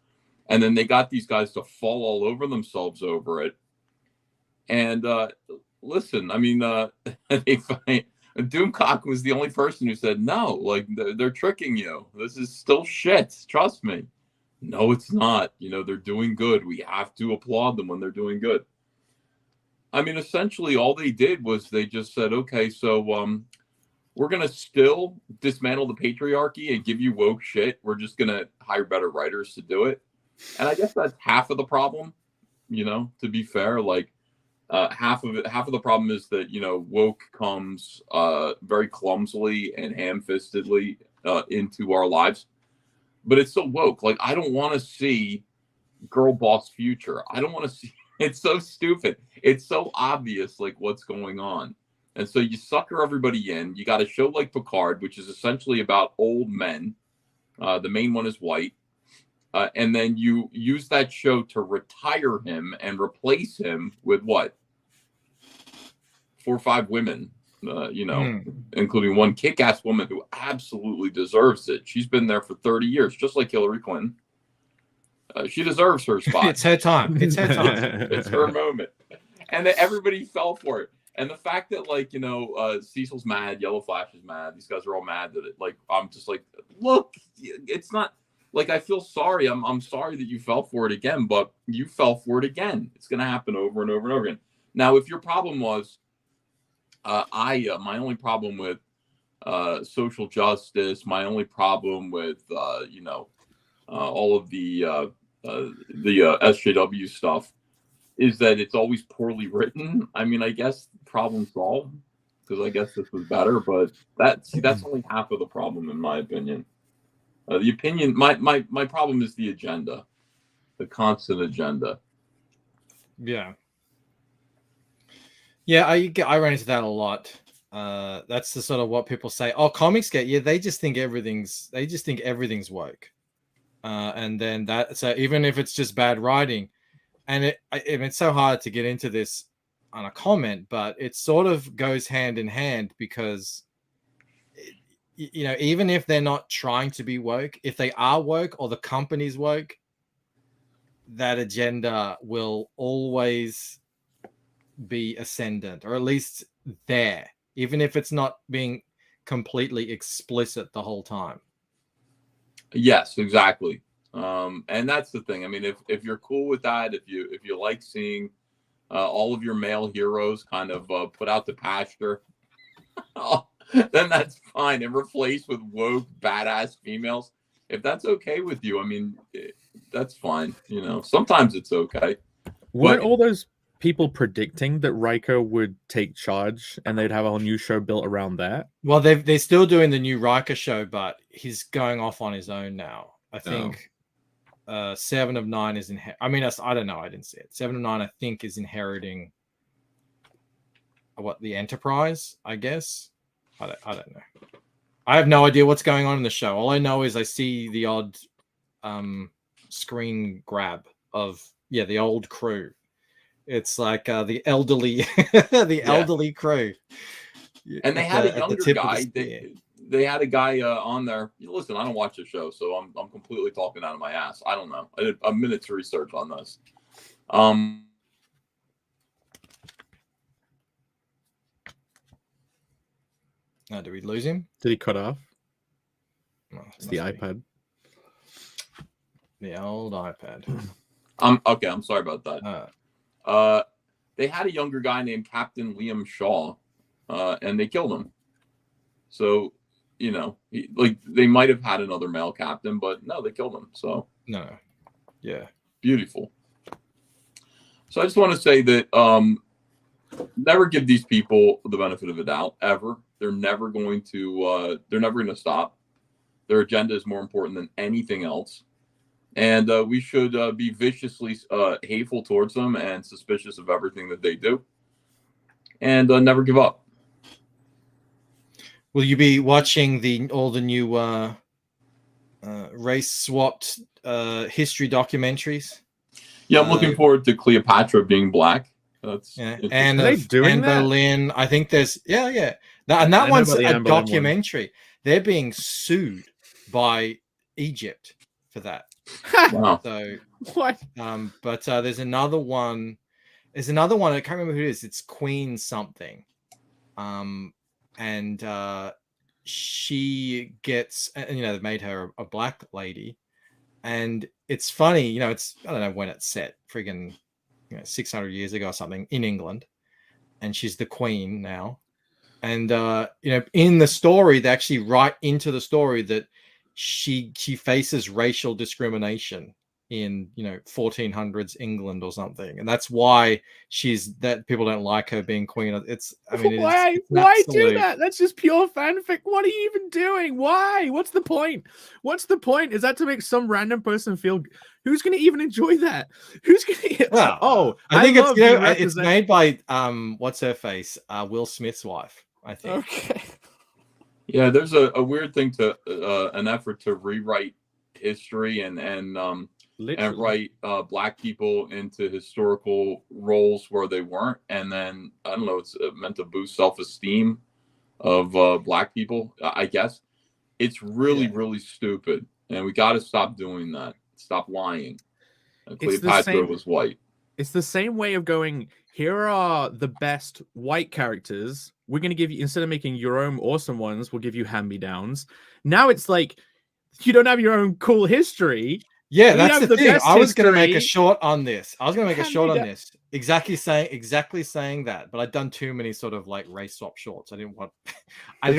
And then they got these guys to fall all over themselves over it. And listen, I mean, Doomcock was the only person who said, no, like they're tricking you. This is still shit. Trust me. No, it's not. They're doing good. We have to applaud them when they're doing good. I mean, essentially all they did was they just said, okay, so we're going to still dismantle the patriarchy and give you woke shit. We're just going to hire better writers to do it. And I guess that's half of the problem, to be fair. Like, half of the problem is that woke comes very clumsily and ham-fistedly into our lives, but it's so woke. Like, I don't want to see girl boss future. I don't want to see. It's so stupid. It's so obvious, like what's going on, and so you sucker everybody in. You got a show like Picard, which is essentially about old men. The main one is white. And then you use that show to retire him and replace him with what? 4 or 5 women, including one kick-ass woman who absolutely deserves it. She's been there for 30 years, just like Hillary Clinton. She deserves her spot. It's her time. It's her time. It's her moment. And then everybody fell for it. And the fact that, Cecil's mad, Yellow Flash is mad, these guys are all mad that I'm just like, look, it's not... Like, I feel sorry. I'm sorry that you fell for it again, but you fell for it again. It's going to happen over and over and over again. Now, if your problem was, my only problem with social justice, my only problem with, all of the SJW stuff is that it's always poorly written. I mean, I guess problem solved because I guess this was better, but that's only half of the problem in my opinion. The opinion, my problem is the agenda, the constant agenda. Yeah. Yeah, I run into that a lot. That's the sort of what people say. Oh, comics get, they just think everything's woke. And then so even if it's just bad writing, and it's so hard to get into this on a comment, but it sort of goes hand in hand because even if they're not trying to be woke, if they are woke or the company's woke, that agenda will always be ascendant, or at least there, even if it's not being completely explicit the whole time. Yes, exactly. And that's the thing. I mean, if you're cool with that, if you like seeing all of your male heroes kind of put out to pasture, then that's fine, and replaced with woke badass females. If that's okay with you, I mean, that's fine. Sometimes it's okay. Weren't all those people predicting that Riker would take charge and they'd have a whole new show built around that? Well, they're still doing the new Riker show, but he's going off on his own now. I think Seven of Nine is I mean, I don't know. I didn't see it. Seven of Nine, I think, is inheriting the Enterprise, I guess. I don't know. I have no idea what's going on in the show. All I know is I see the odd screen grab of the old crew. It's like the elderly elderly crew. And they had a younger guy. They had a guy on there. Listen, I don't watch the show, so I'm completely talking out of my ass. I don't know. I did a minute's research on this. Did we lose him? Did he cut off? No, it's the iPad. The old iPad. Okay. I'm sorry about that. They had a younger guy named Captain Liam Shaw, and they killed him. So, they might have had another male captain, but no, they killed him. So no, yeah, beautiful. So I just want to say that never give these people the benefit of a doubt ever. They're never going to stop. Their agenda is more important than anything else. And we should be viciously hateful towards them and suspicious of everything that they do. And never give up. Will you be watching all the new race-swapped history documentaries? Yeah, I'm looking forward to Cleopatra being black. That's and are they doing Anne that? Boleyn. I think there's and that one's a documentary. They're being sued by Egypt for that. Wow. So what? But there's another one. There's another one. I can't remember who it is. It's Queen something. And she gets, they made her a black lady, and it's funny, it's, I don't know when it's set, friggin' 600 years ago or something in England, and she's the queen now. And in the story, they actually write into the story that she faces racial discrimination in 1400s England or something, and that's why people don't like her being queen. Why do that? That's just pure fanfic. What are you even doing? Why? What's the point? Is that to make some random person feel? Who's going to even enjoy that? Who's going to? I think it's made by what's her face, Will Smith's wife, I think. Okay. Yeah, there's a weird thing to an effort to rewrite history and write black people into historical roles where they weren't, and then I don't know, it's meant to boost self-esteem of black people. I guess it's really stupid, and we got to stop doing that. Stop lying. Cleopatra was white. It's the same way of going, here are the best white characters. We're going to give you, instead of making your own awesome ones, we'll give you hand-me-downs. Now it's like, you don't have your own cool history. Yeah, that's the thing. I was going to make a short on this. Exactly saying that, but I'd done too many sort of like race swap shorts. I didn't want to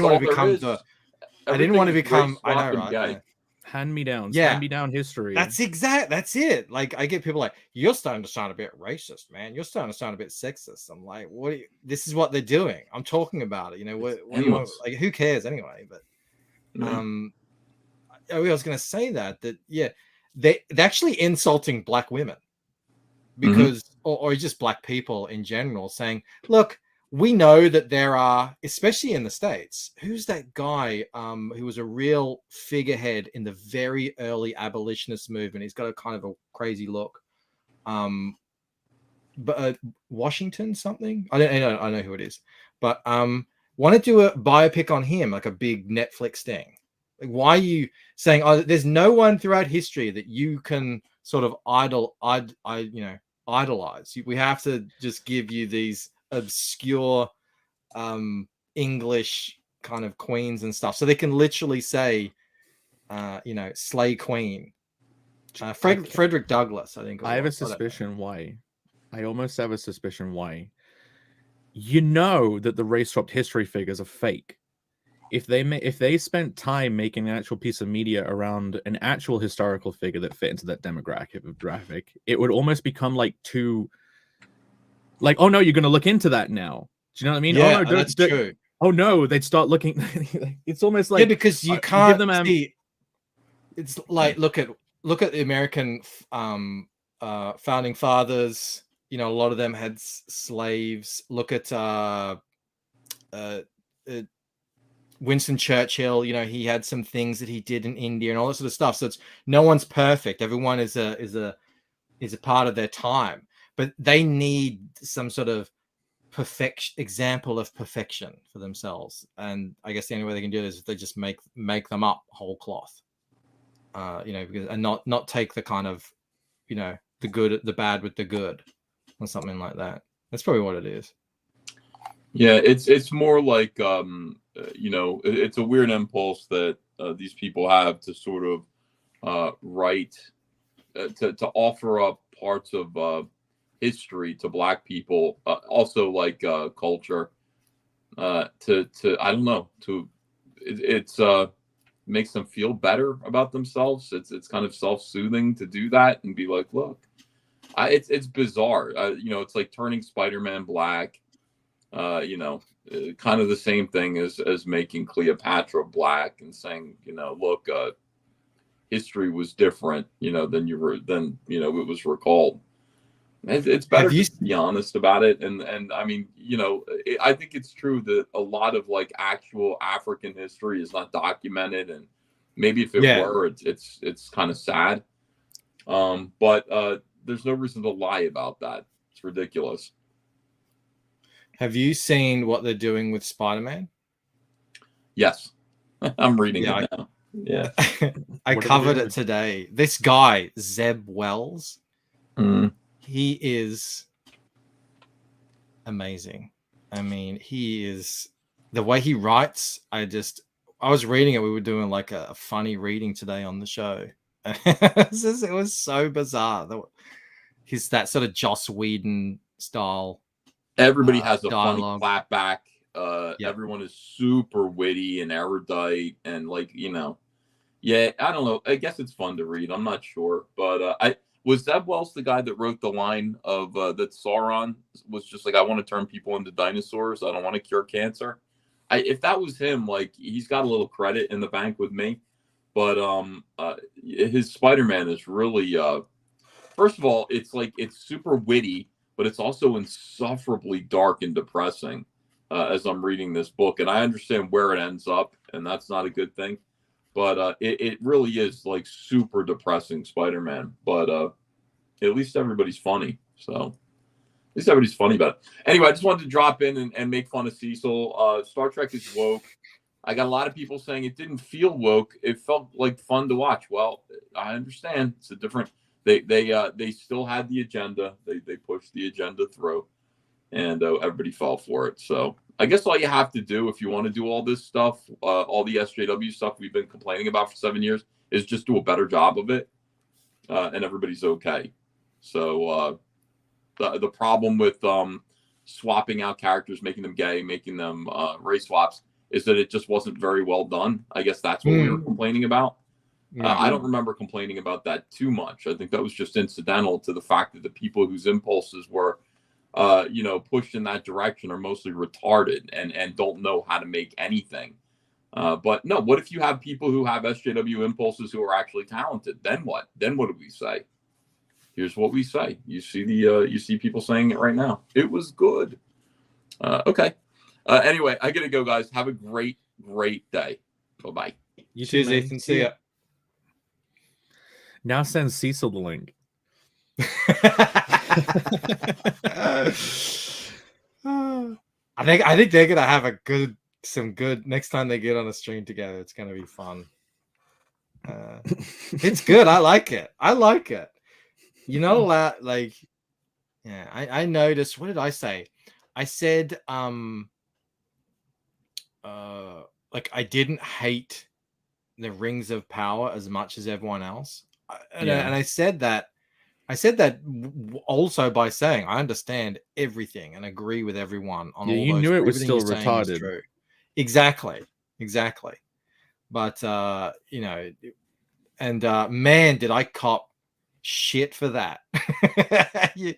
become I know, right? Yeah. Hand-me-downs, hand-me-down history. That's it. Like, I get people like, you're starting to sound a bit racist, man. You're starting to sound a bit sexist. I'm like, this is what they're doing. I'm talking about it. What do you want? Like, who cares anyway? But I was going to say that they're actually insulting black women because, or just black people in general, saying, look, we know that there are, especially in the States, who's that guy who was a real figurehead in the very early abolitionist movement? He's got a kind of a crazy look. But Washington something? I know who it is. But want to do a biopic on him, like a big Netflix thing. Like, why are you saying, there's no one throughout history that you can sort of idolize? We have to just give you these obscure English kind of queens and stuff, so they can literally say slay queen. Frederick Douglass, I think. I have a suspicion why. I almost have a suspicion why. That the race swapped history figures are fake. If they spent time making an actual piece of media around an actual historical figure that fit into that demographic, it would almost become like too, like, oh no, you're going to look into that now. Do you know what I mean? Yeah, oh, no, that's true. Oh no, they'd start looking. It's almost like, because you can't give them see. It's like, look at look at the American founding fathers. You know, a lot of them had slaves. Look at Winston Churchill. You know, he had some things that he did in India and all that sort of stuff. So it's no one's perfect. Everyone is a part of their time, but they need some sort of example of perfection for themselves. And I guess the only way they can do it is if they just make them up whole cloth. You know, because, and not take the kind of, you know, the bad with the good or something like that. That's probably what it is. Yeah, it's more like you know, it's a weird impulse that these people have to sort of write to offer up parts of history to Black people, also like culture, to I don't know, to it's makes them feel better about themselves. It's kind of self-soothing to do that and be like, look, it's bizarre. You know, it's like turning Spider-Man black. You know, kind of the same thing as making Cleopatra black and saying, you know, look, history was different, you know, than you know, it was recalled. It's better to be honest about it. And I mean, you know, I think it's true that a lot of like actual African history is not documented, and maybe if it were, it's kind of sad. But there's no reason to lie about that. It's ridiculous. Have you seen what they're doing with Spider-Man? Yes. I'm reading it now. Yeah. I covered it today. This guy, Zeb Wells, he is amazing. I mean, he is, the way he writes, I was reading it. We were doing like a funny reading today on the show. It was so bizarre. He's that sort of Joss Whedon style. Everybody has a dialogue. funny clapback. Everyone is super witty and erudite, and like, you know, yeah, I don't know. I guess it's fun to read. I'm not sure, but was Zeb Wells the guy that wrote the line of that Sauron was just like, I want to turn people into dinosaurs. I don't want to cure cancer. If that was him, like, he's got a little credit in the bank with me. But his Spider-Man is really, first of all, it's like, it's super witty, but it's also insufferably dark and depressing as I'm reading this book. And I understand where it ends up, and that's not a good thing. But it really is like super depressing Spider-Man. But at least everybody's funny. So at least everybody's funny about it. Anyway, I just wanted to drop in and make fun of Cecil. Star Trek is woke. I got a lot of people saying it didn't feel woke. It felt like fun to watch. Well, I understand. It's a different. They still had the agenda. They pushed the agenda through, and everybody fell for it. So I guess all you have to do if you want to do all this stuff, all the SJW stuff we've been complaining about for 7 years, is just do a better job of it, and everybody's okay. So the problem with swapping out characters, making them gay, making them race swaps, is that it just wasn't very well done. I guess that's what we were complaining about. I don't remember complaining about that too much. I think that was just incidental to the fact that the people whose impulses were, you know, pushed in that direction are mostly retarded and don't know how to make anything. But no, what if you have people who have SJW impulses who are actually talented? Then what? Then what do we say? Here's what we say. You see people saying it right now. It was good. Okay. Anyway, I gotta go, guys. Have a great day. Bye-bye. You too, Cheers, Ethan. See ya. Now send Cecil the link. I think they're gonna have some good next time they get on a stream together. It's gonna be fun. It's good. I like it. You know, like, yeah. I noticed. What did I say? I said, like, I didn't hate the Rings of Power as much as everyone else, and I said that. I said that also by saying I understand everything and agree with everyone on all you those. Knew it was still retarded. True. Exactly. But you know, and man, did I cop shit for that. You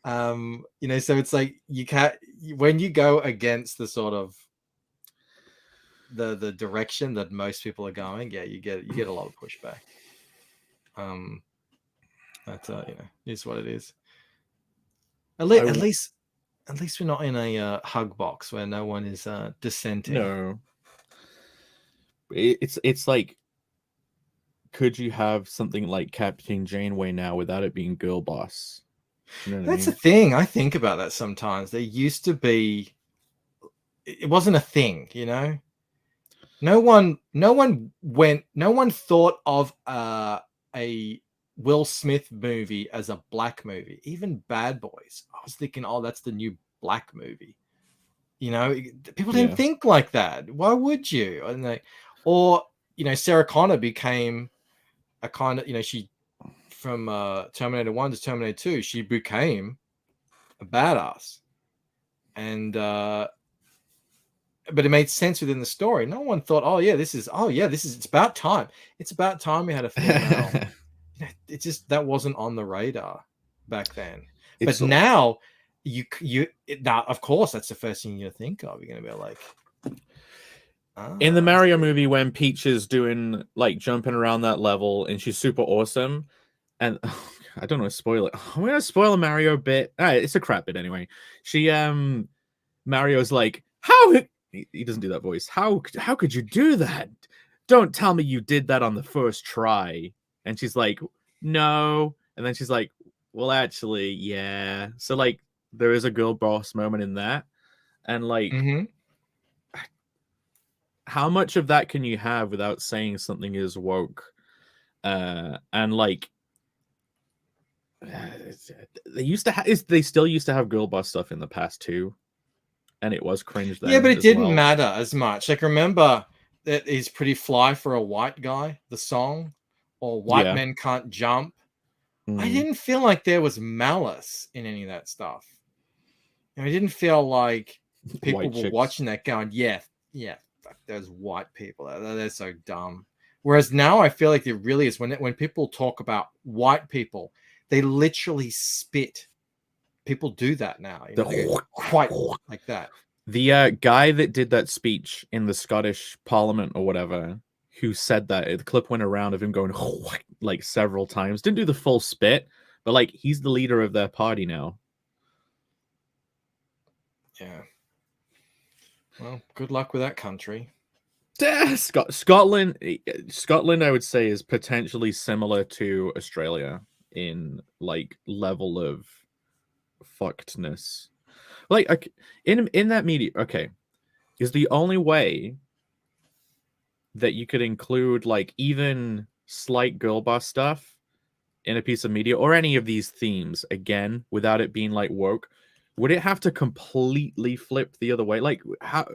know, so it's like you can't, when you go against the sort of the direction that most people are going, you get a lot of pushback. That is what it is. At least we're not in a hug box where no one is dissenting. No, it's like, could you have something like Captain Janeway now without it being girl boss? You know what That's I the mean? thing. I think about that sometimes. There used to be. It wasn't a thing, you know. No one thought of a Will Smith movie as a black movie. Even Bad Boys. I was thinking, oh, that's the new black movie. You know, people didn't think like that. Why would you? And Sarah Connor became a kind of, she from Terminator 1 to Terminator 2, she became a badass. And but it made sense within the story. No one thought, it's about time. It's about time we had a female. It just, that wasn't on the radar back then. But now now, of course, that's the first thing you think of. You're gonna be like, in the Mario movie, when Peach is doing like jumping around that level and she's super awesome, and I don't want to spoil it. I'm gonna spoil a Mario bit. It's a crap bit anyway. She Mario's like, how he doesn't do that voice. How could you do that? Don't tell me you did that on the first try. And she's like, no. And then she's like, well, actually, yeah. So like, there is a girl boss moment in that, and like, how much of that can you have without saying something is woke? And like, they still used to have girl boss stuff in the past too, and it was cringe then. Yeah, but it didn't matter as much. Like, remember that is Pretty Fly for a White Guy, the song, or White Men Can't Jump. I didn't feel like there was malice in any of that stuff. I didn't feel like people were watching that going, yeah, fuck those white people. They're so dumb. Whereas now I feel like there really is, when people talk about white people, they literally spit. People do that now. Quite like that. The guy that did that speech in the Scottish Parliament or whatever, who said that, the clip went around of him going like several times. Didn't do the full spit, but like, he's the leader of their party now. Yeah. Well, good luck with that country. Scotland, I would say, is potentially similar to Australia in like level of fuckedness. Like in that media, okay, is the only way that you could include like even slight girl boss stuff in a piece of media or any of these themes again without it being like woke. Would it have to completely flip the other way? Like, how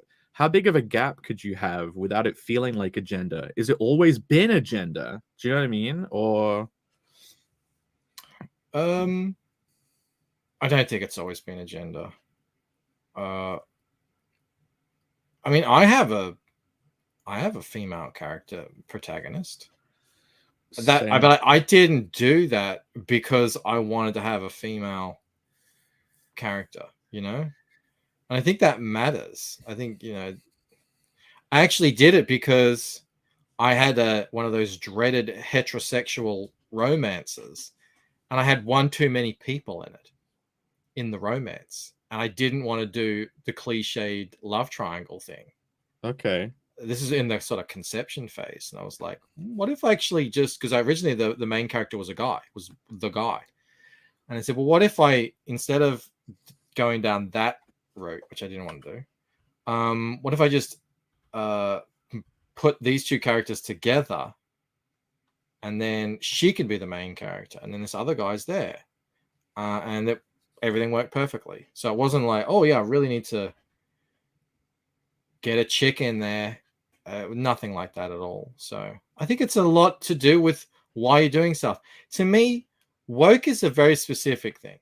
big of a gap could you have without it feeling like agenda? Is it always been agenda? Do you know what I mean? Or I don't think it's always been agenda. I mean, I have a female character protagonist. But I didn't do that because I wanted to have a female character, and I think that matters. I think, I actually did it because I had one of those dreaded heterosexual romances, and I had one too many people in the romance, and I didn't want to do the cliched love triangle thing. Okay. This is in the sort of conception phase, and I was like, what if I actually just, because originally the main character was the guy, and I said, well, what if I, instead of going down that route, which I didn't want to do, what if I just put these two characters together, and then she can be the main character, and then this other guy's there, and everything worked perfectly. So it wasn't like, oh yeah, I really need to get a chick in there. Nothing like that at all. So I think it's a lot to do with why you're doing stuff. To me, woke is a very specific thing.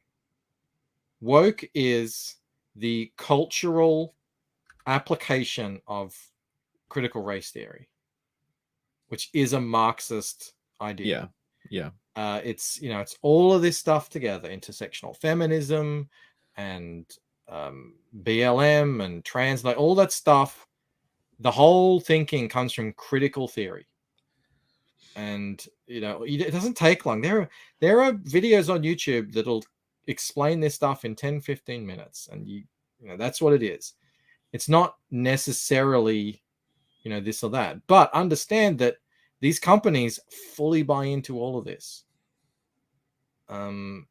Woke is the cultural application of critical race theory, which is a Marxist idea. Yeah. It's it's all of this stuff together: intersectional feminism and BLM and trans, like all that stuff. The whole thinking comes from critical theory. And it doesn't take long. There are videos on YouTube that'll explain this stuff in 10-15 minutes, and that's what it is. It's not necessarily this or that, but understand that these companies fully buy into all of this, and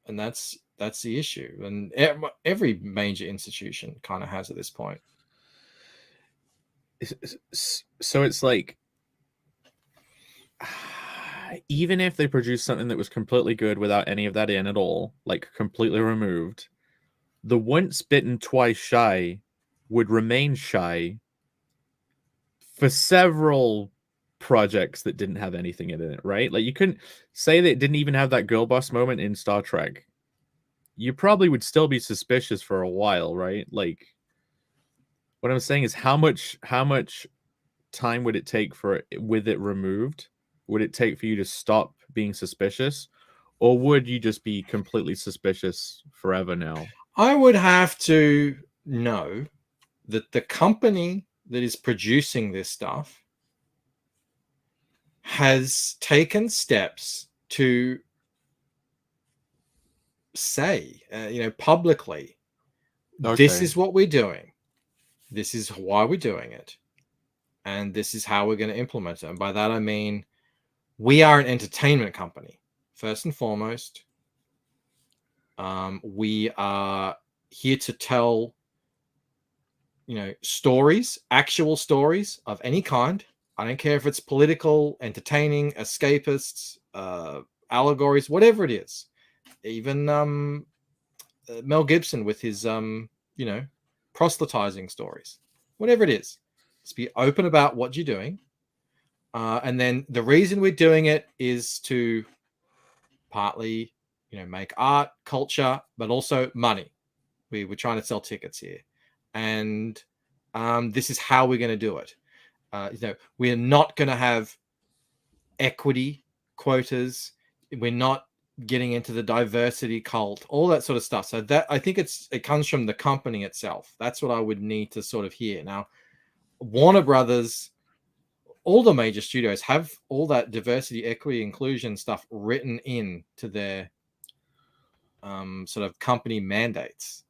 that's the issue, and every major institution kind of has at this point. So it's like, even if they produced something that was completely good without any of that in at all, like completely removed, the once bitten twice shy would remain shy for several projects that didn't have anything in it, right? Like, you couldn't say that it didn't even have that girl boss moment in Star Trek. You probably would still be suspicious for a while, right? Like, what I'm saying is, how much time would it take with it removed? Would it take for you to stop being suspicious, or would you just be completely suspicious forever now? I would have to know that the company that is producing this stuff has taken steps to say, publicly, this is what we're doing. This is why we're doing it. And this is how we're going to implement it. And by that, I mean, we are an entertainment company, first and foremost. We are here to tell, stories, actual stories of any kind. I don't care if it's political, entertaining, escapists, allegories, whatever it is. Even Mel Gibson with his, proselytizing stories, whatever it is. Just be open about what you're doing. And then the reason we're doing it is to partly, make art, culture, but also money. We're trying to sell tickets here. And this is how we're going to do it. We're not going to have equity quotas. We're not getting into the diversity cult, all that sort of stuff. So that, I think it comes from the company itself. That's what I would need to sort of hear. Now, Warner Brothers, all the major studios have all that diversity, equity, inclusion stuff written in to their sort of company mandates.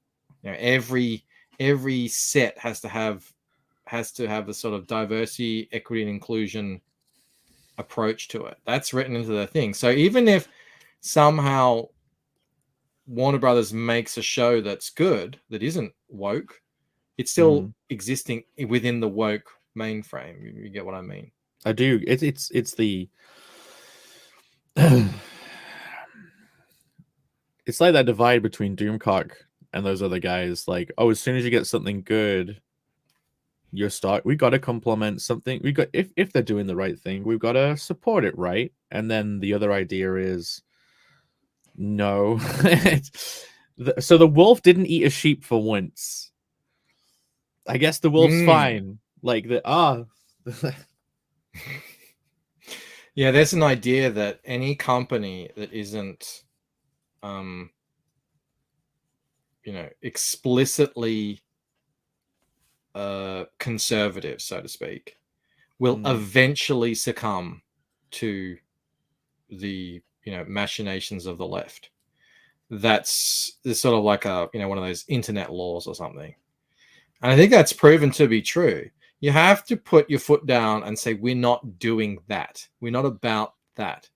Every set has to have a sort of diversity, equity, and inclusion approach to it. That's written into the thing. So even if somehow Warner Brothers makes a show that's good, that isn't woke, it's still existing within the woke mainframe. You get what I mean? I do. It's the it's like that divide between Doomcock and those other guys. Like, oh, as soon as you get something good, we got to compliment something. We got, if they're doing the right thing, we've got to support it, right? And then the other idea is, no. So the wolf didn't eat a sheep for once. I guess the wolf's fine. Like yeah, there's an idea that any company that isn't explicitly conservative, so to speak, will eventually succumb to the machinations of the left. That's sort of like one of those internet laws or something. And I think that's proven to be true. You have to put your foot down and say, we're not doing that. We're not about that.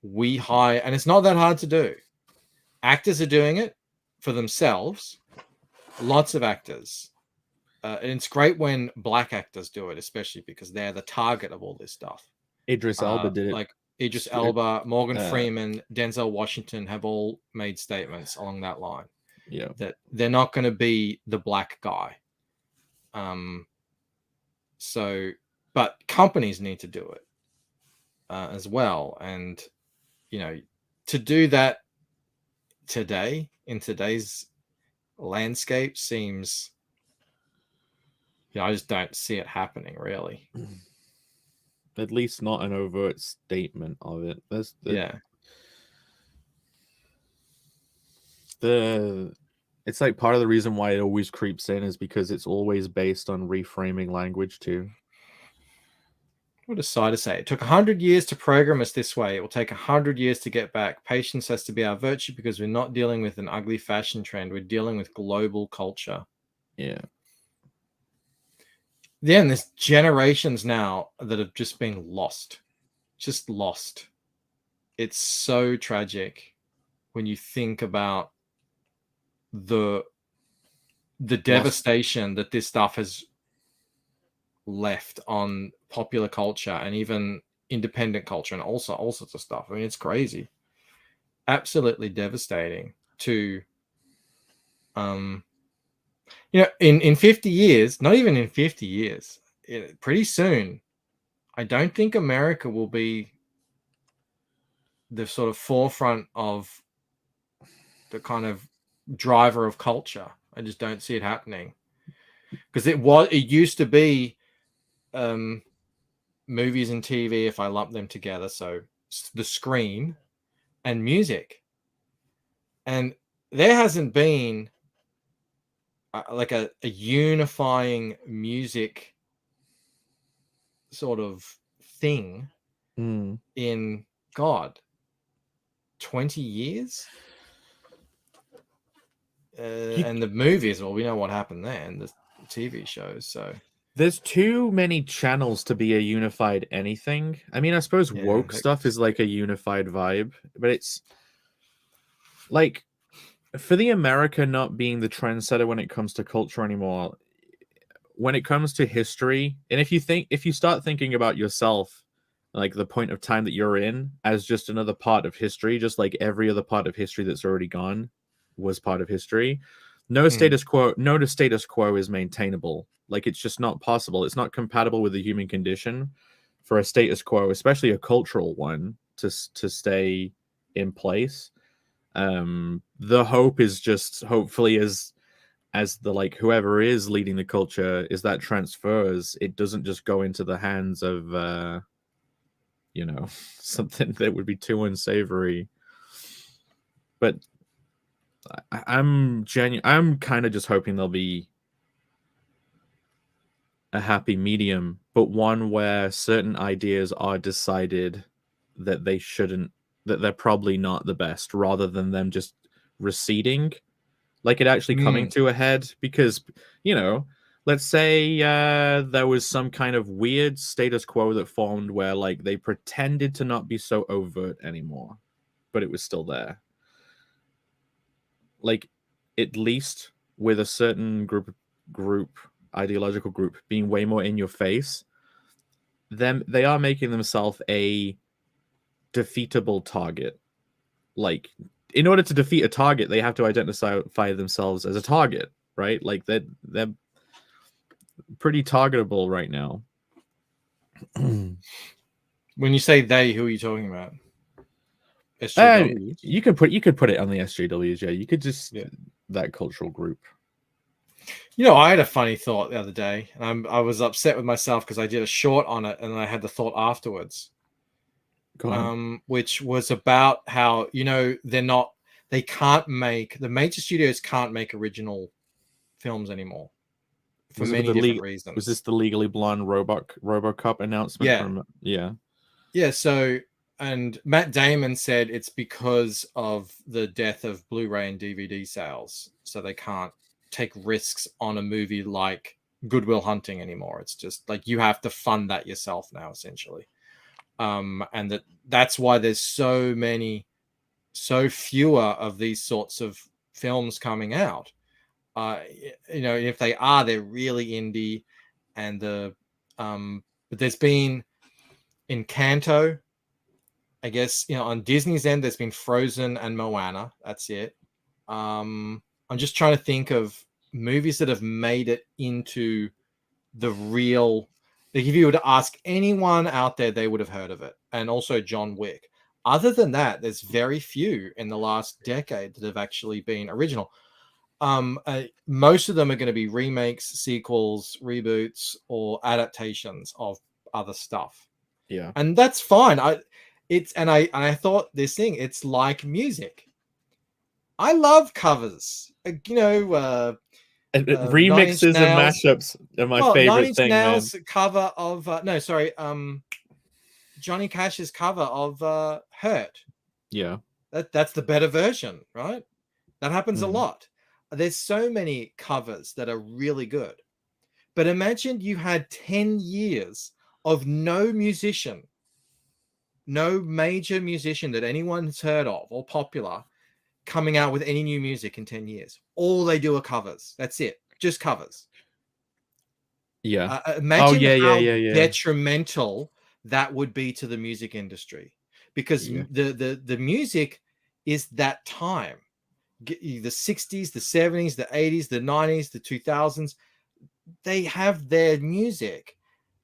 We hire, and it's not that hard to do. Actors are doing it for themselves. Lots of actors. And it's great when black actors do it, especially because they're the target of all this stuff. Idris Elba did it. Like Idris Elba, Morgan Freeman, Denzel Washington have all made statements along that line. Yeah, that they're not going to be the black guy. So, but companies need to do it as well. And, to do that today, in today's landscape, seems, I just don't see it happening, really. At least not an overt statement of it. It's like part of the reason why it always creeps in is because it's always based on reframing language too. What does Cider say? It took 100 years to program us this way. It will take 100 years to get back. Patience has to be our virtue because we're not dealing with an ugly fashion trend. We're dealing with global culture. Yeah. Then there's generations now that have just been lost. Just lost. It's so tragic when you think about the devastation that this stuff has left on popular culture and even independent culture and also all sorts of stuff. I mean, it's crazy. Absolutely devastating to in 50 years, not even in 50 years, pretty soon, I don't think America will be the sort of forefront of the kind of driver of culture. I just don't see it happening because it used to be movies and TV, if I lump them together, so the screen and music, and there hasn't been like a unifying music sort of thing in 20 years. And the movies, well, we know what happened there, and the TV shows. So there's too many channels to be a unified anything. I mean, I suppose woke stuff is like a unified vibe, but it's like for the America not being the trendsetter when it comes to culture anymore, when it comes to history, and if you start thinking about yourself, like the point of time that you're in as just another part of history, just like every other part of history that's already gone was part of history. No status quo is maintainable. Like, it's just not possible. It's not compatible with the human condition for a status quo, especially a cultural one, to stay in place. The hope is just hopefully as the like whoever is leading the culture is that transfers, it doesn't just go into the hands of something that would be too unsavory. But I'm kind of just hoping there'll be a happy medium, but one where certain ideas are decided that they're probably not the best, rather than them just receding, like it actually coming to a head. Because, let's say there was some kind of weird status quo that formed where like they pretended to not be so overt anymore, but it was still there. Like, at least with a certain ideological group being way more in your face, they are making themselves a defeatable target. Like, in order to defeat a target, they have to identify themselves as a target, right? Like, they're pretty targetable right now. When you say they, who are you talking about? You could put it on the SJWs. Yeah, you could just that cultural group. I had a funny thought the other day, and I was upset with myself because I did a short on it, and I had the thought afterwards, which was about how the major studios can't make original films anymore for many different reasons. Was this the Legally Blonde RoboCop announcement? Yeah. So. And Matt Damon said it's because of the death of Blu-ray and DVD sales. So they can't take risks on a movie like Good Will Hunting anymore. It's just like you have to fund that yourself now, essentially. And that's why there's so fewer of these sorts of films coming out. If they are, they're really indie. And but there's been Encanto. I guess, on Disney's end, there's been Frozen and Moana. That's it. I'm just trying to think of movies that have made it into the real. Like, if you were to ask anyone out there, they would have heard of it. And also John Wick. Other than that, there's very few in the last decade that have actually been original. Most of them are going to be remakes, sequels, reboots, or adaptations of other stuff. Yeah. And that's fine. I thought this thing, it's like music. I love covers. Remixes and mashups are my favorite thing, man. Cover of Johnny Cash's cover of Hurt. Yeah. That's the better version, right? That happens a Mhm. lot. There's so many covers that are really good. But imagine you had 10 years of no musician, no major musician that anyone's heard of or popular coming out with any new music in 10 years. All they do are covers. That's it. Just covers. Yeah. Imagine how yeah. detrimental that would be to the music industry, because Yeah. the music is that time. The 60s, the 70s, the 80s, the 90s, the 2000s, they have their music.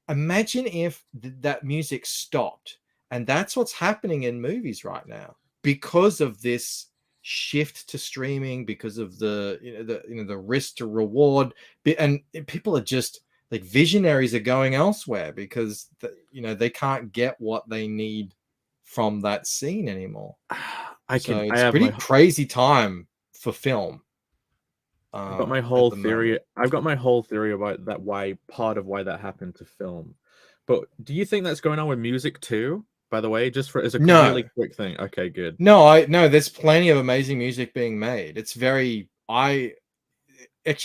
Imagine if that music stopped. And that's what's happening in movies right now because of this shift to streaming, because of the risk to reward, and people are just like, visionaries are going elsewhere because they can't get what they need from that scene anymore. It's a pretty crazy time for film. I've got my whole theory. I've got my whole theory about that. Why part of why that happened to film. But do you think that's going on with music too? By the way, just as a really quick thing. Okay, good. No, there's plenty of amazing music being made. It's actually,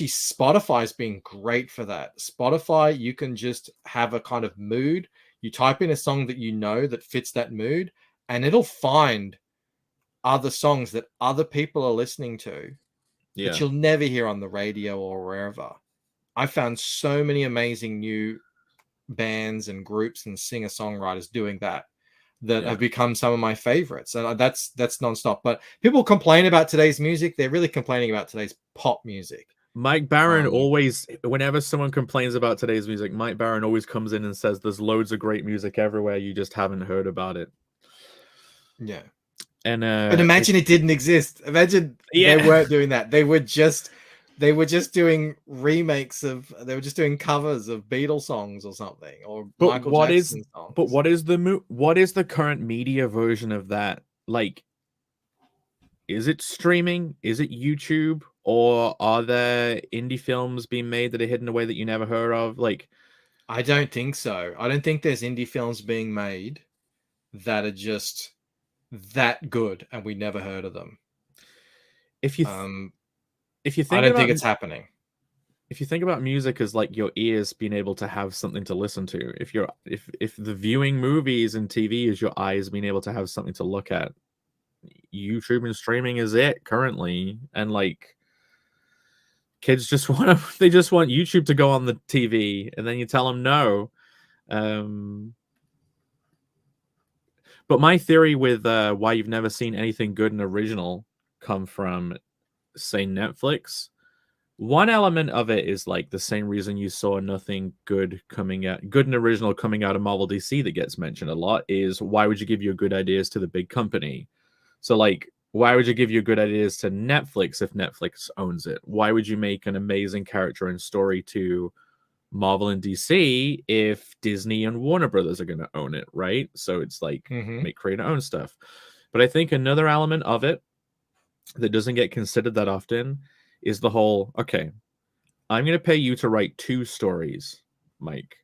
Spotify's been great for that. Spotify, you can just have a kind of mood. You type in a song that fits that mood, and it'll find other songs that other people are listening to that you'll never hear on the radio or wherever. I found so many amazing new bands and groups and singer-songwriters doing that have become some of my favorites, and that's nonstop. But people complain about today's music. They're really complaining about today's pop music. Mike Barron always, whenever someone complains about today's music, Mike Barron always comes in and says there's loads of great music everywhere, you just haven't heard about it. Yeah. And but imagine it didn't exist. Imagine they weren't doing that. They were just doing remakes of, they were just doing covers of Beatles songs or something, or Michael Jackson songs. But what is the current media version of that? Like, is it streaming? Is it YouTube? Or are there indie films being made that are hidden away that you never heard of? Like, I don't think so. I don't think there's indie films being made that are just that good and we never heard of them. If you think, I don't think it's happening. If you think about music as like your ears being able to have something to listen to, if the viewing movies and TV is your eyes being able to have something to look at, YouTube and streaming is it currently. And like, kids just want YouTube to go on the TV, and then you tell them no. But my theory with why you've never seen anything good and original come from, say, Netflix. One element of it is like the same reason you saw nothing good and original coming out of Marvel DC that gets mentioned a lot is, why would you give your good ideas to the big company? So like, why would you give your good ideas to Netflix if Netflix owns it? Why would you make an amazing character and story to Marvel and DC if Disney and Warner Brothers are going to own it, right? So it's like, create your own stuff. But I think another element of it that doesn't get considered that often is the whole, okay, I'm going to pay you to write 2 stories, Mike.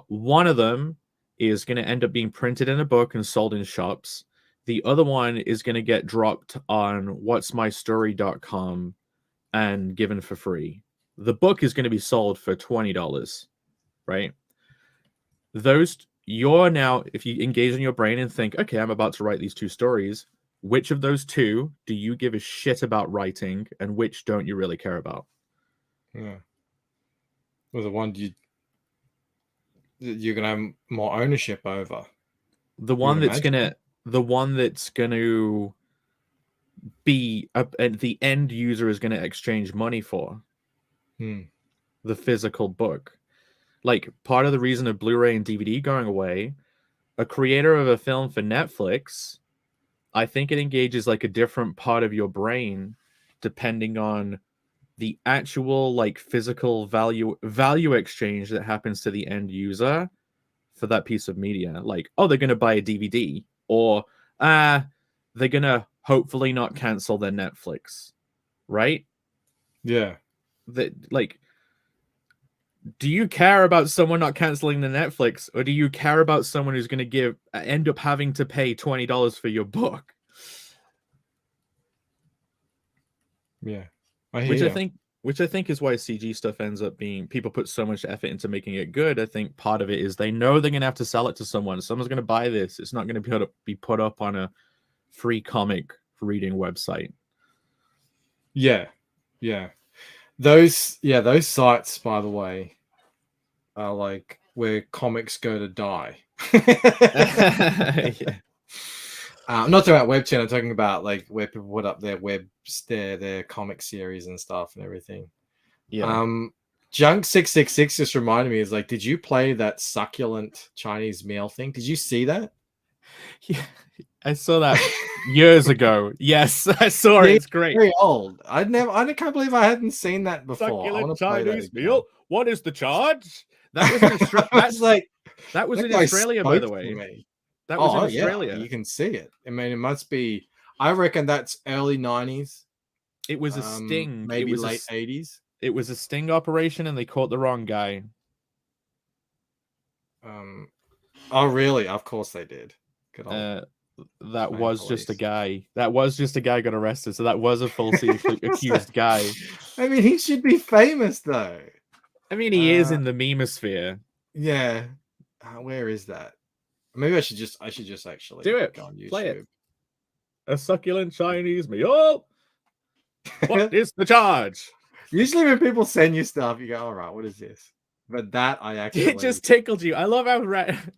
One of them is going to end up being printed in a book and sold in shops. The other one is going to get dropped on whatsmystory.com and given for free. The book is going to be sold for $20, right? You're now, if you engage in your brain and think, okay, I'm about to write these 2 stories, which of those 2 do you give a shit about writing, and which don't you really care about? Yeah. Well, the one you're going to have more ownership over. The one that's going to be the end user is going to exchange money for. The physical book. Like, part of the reason of Blu-ray and DVD going away, a creator of a film for Netflix, I think it engages like a different part of your brain depending on the actual like physical value exchange that happens to the end user for that piece of media. Like, oh, they're going to buy a DVD, or they're going to hopefully not cancel their Netflix, right? Yeah. That, like, Do you care about someone not canceling the Netflix, or do you care about someone who's going to end up having to pay $20 for your book? Yeah, Which I think is why CG stuff ends up being, people put so much effort into making it good. I think part of it is they know they're going to have to sell it to someone. Someone's going to buy this. It's not going to be put up on a free comic reading website. Yeah. Those sites, by the way, are like where comics go to die. Yeah. I'm not talking about Webtoon. I'm talking about like where people put up their their comic series and stuff and everything. Yeah. Junk 666 just reminded me, is like, did you play that Succulent Chinese meal thing? Did you see that? Yeah, I saw that years ago. Yes, I saw it. It's great. Very old. I can't believe I hadn't seen that before. Succulent Chinese meal. What is the charge? That was in Australia, by the way. That was in Australia. Yeah, you can see it. I mean, it must be. I reckon that's early 90s. It was a sting. Maybe late 80s. It was a sting operation, and they caught the wrong guy. Oh, really? Of course they did. Good old that was police. Just a guy. That was just a guy got arrested. So that was a falsely accused guy. I mean, he should be famous, though. I mean, he is in the memosphere. Yeah. Where is that? Maybe I should just actually do it. Go on YouTube. Play it. A succulent Chinese meal. What is the charge? Usually when people send you stuff, you go, all right, what is this? But that I actually... It just tickled you. I love how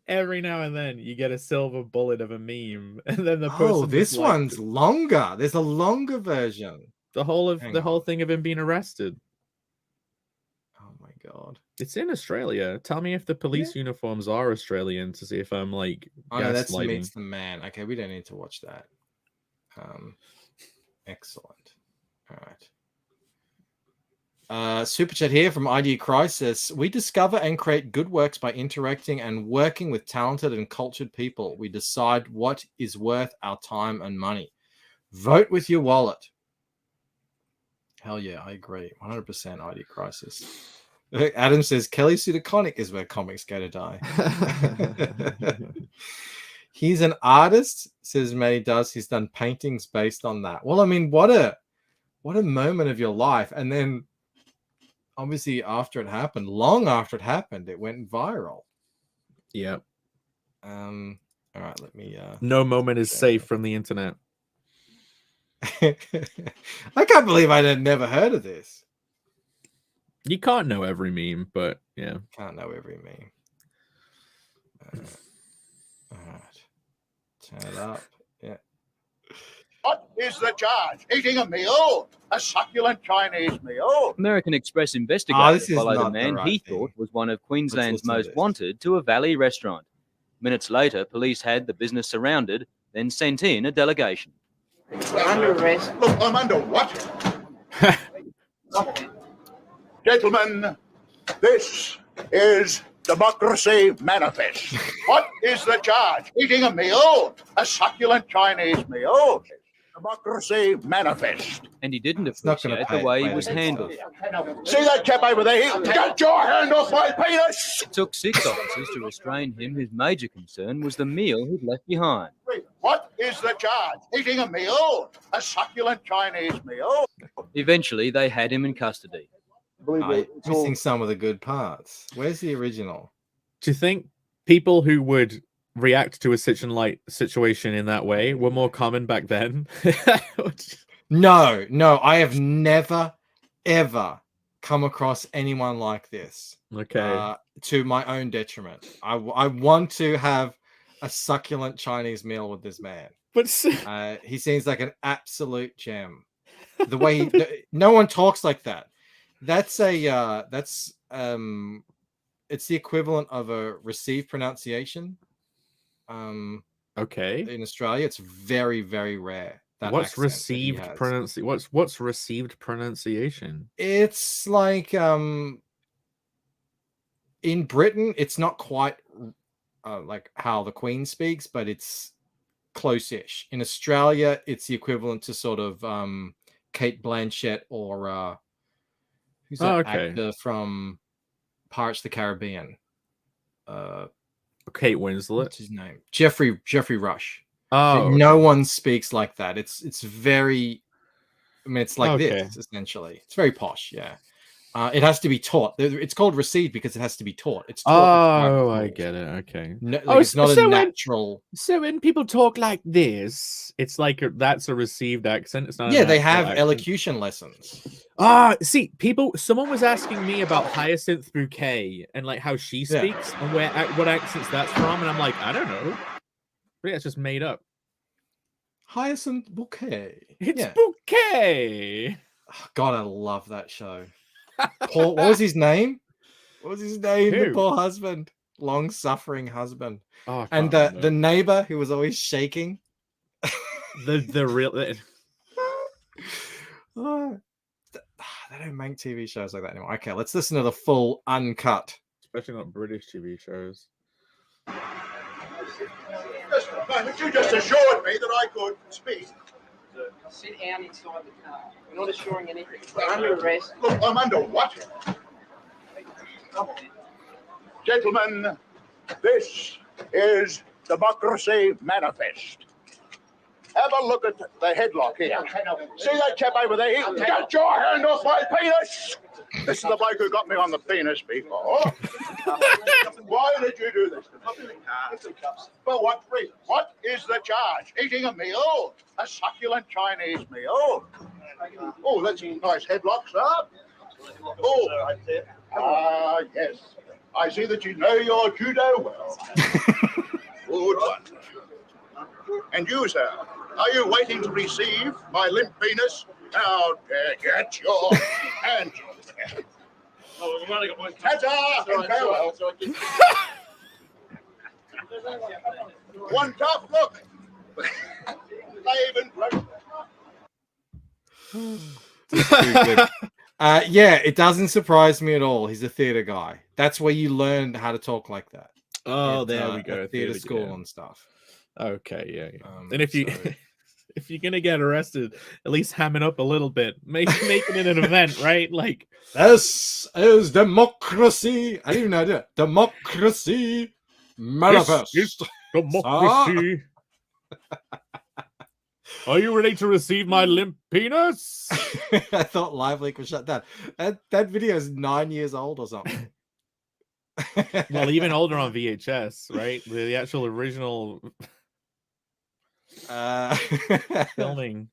every now and then you get a silver bullet of a meme. And then the person... Oh, this one's longer. There's a longer version. The whole thing of him being arrested. Oh my God. It's in Australia. Tell me if the police uniforms are Australian to see if I'm like... Oh, no, that's Meets the Man. Okay, we don't need to watch that. Excellent. All right. Super chat here from ID Crisis. We discover and create good works by interacting and working with talented and cultured people. We decide what is worth our time and money. Vote with your wallet. Hell yeah, I agree. 100% ID Crisis. Adam says Kelly Pseudoconic is where comics go to die. He's an artist, says Matty does. He's done paintings based on that. Well, I mean, what a moment of your life. And then obviously after it happened, long after it happened, it went viral. Yeah. All right, let me no moment is safe from the internet. I can't believe I had never heard of this. You can't know every meme, but yeah. Can't know every meme. All right. Turn it up. Yeah. What is the charge? Eating a meal? A succulent Chinese meal? American Express investigators followed a man he thing. thought was one of Queensland's most wanted to a Valley restaurant. Minutes later, police had the business surrounded, then sent in a delegation. Under arrest. Look, I'm under what? Gentlemen, this is Democracy Manifest. What is the charge? Eating a meal? A succulent Chinese meal? Democracy Manifest. And he didn't appreciate the way he was handled. See that chap over there? Get your hand off my penis! It took 6 officers to restrain him, whose major concern was the meal he'd left behind. What is the charge? Eating a meal? A succulent Chinese meal? Eventually, they had him in custody. Missing some of the good parts. Where's the original? Do you think people who would react to a situation in that way were more common back then? No, I have never, ever come across anyone like this. Okay. To my own detriment. I want to have a succulent Chinese meal with this man. But he seems like an absolute gem. The way no one talks like that. It's the equivalent of a received pronunciation. Okay. In Australia, it's very, very rare. What's received pronunciation? What's received pronunciation? It's like in Britain, it's not quite like how the Queen speaks, but it's close-ish. In Australia, it's the equivalent to sort of Kate Blanchett or who's that actor from Pirates of the Caribbean. Kate Winslet. What's his name? Jeffrey Rush. Oh, no one speaks like that. It's very. I mean, it's like Okay. this essentially. It's very posh. Yeah. It has to be taught. It's called received because it has to be taught. It's taught. Oh, I get it. Okay. No, like, it's not a natural. So when people talk like this, it's like that's a received accent. It's not. Yeah, they have accent. elocution lessons. See, someone was asking me about Hyacinth Bouquet and like how she speaks and what accents that's from, and I'm like, I don't know. I think that's just made up. Hyacinth Bouquet. It's Bouquet. Oh, God, I love that show. Paul, what was his name? What was his name? Who? The poor husband, long-suffering husband, oh, and the neighbor who was always shaking. the real. Oh, they don't make TV shows like that anymore. Okay, let's listen to the full uncut. Especially not British TV shows. But you just assured me that I could speak. Sit down inside the car. We're not assuring anything. We're under arrest. Look, I'm under what? Gentlemen, this is Democracy Manifest. Have a look at the headlock here. See that chap over there? Get your hand off my penis! This is the bloke who got me on the penis before. Why did you do this to me? For what reason? What is the charge? Eating a meal? A succulent Chinese meal? Oh, that's a nice headlock, sir. Oh, yes. I see that you know your judo well. Good one. And you, sir, are you waiting to receive my limp penis? Now, get your hands off there. Ta-ta and farewell. One tough look. I even broke. Yeah, it doesn't surprise me at all. He's a theater guy. That's where you learn how to talk like that. Oh, there we go. Theater school and stuff. Okay, yeah. And if you if you're gonna get arrested, at least ham it up a little bit. Make it an event, right? Like this is democracy. I didn't even know how to do it. Democracy manifest. This is democracy. Are you ready to receive my limp penis? I thought LiveLeak was shut down. That video is 9 years old or something. Well, even older on VHS, right? The actual original filming.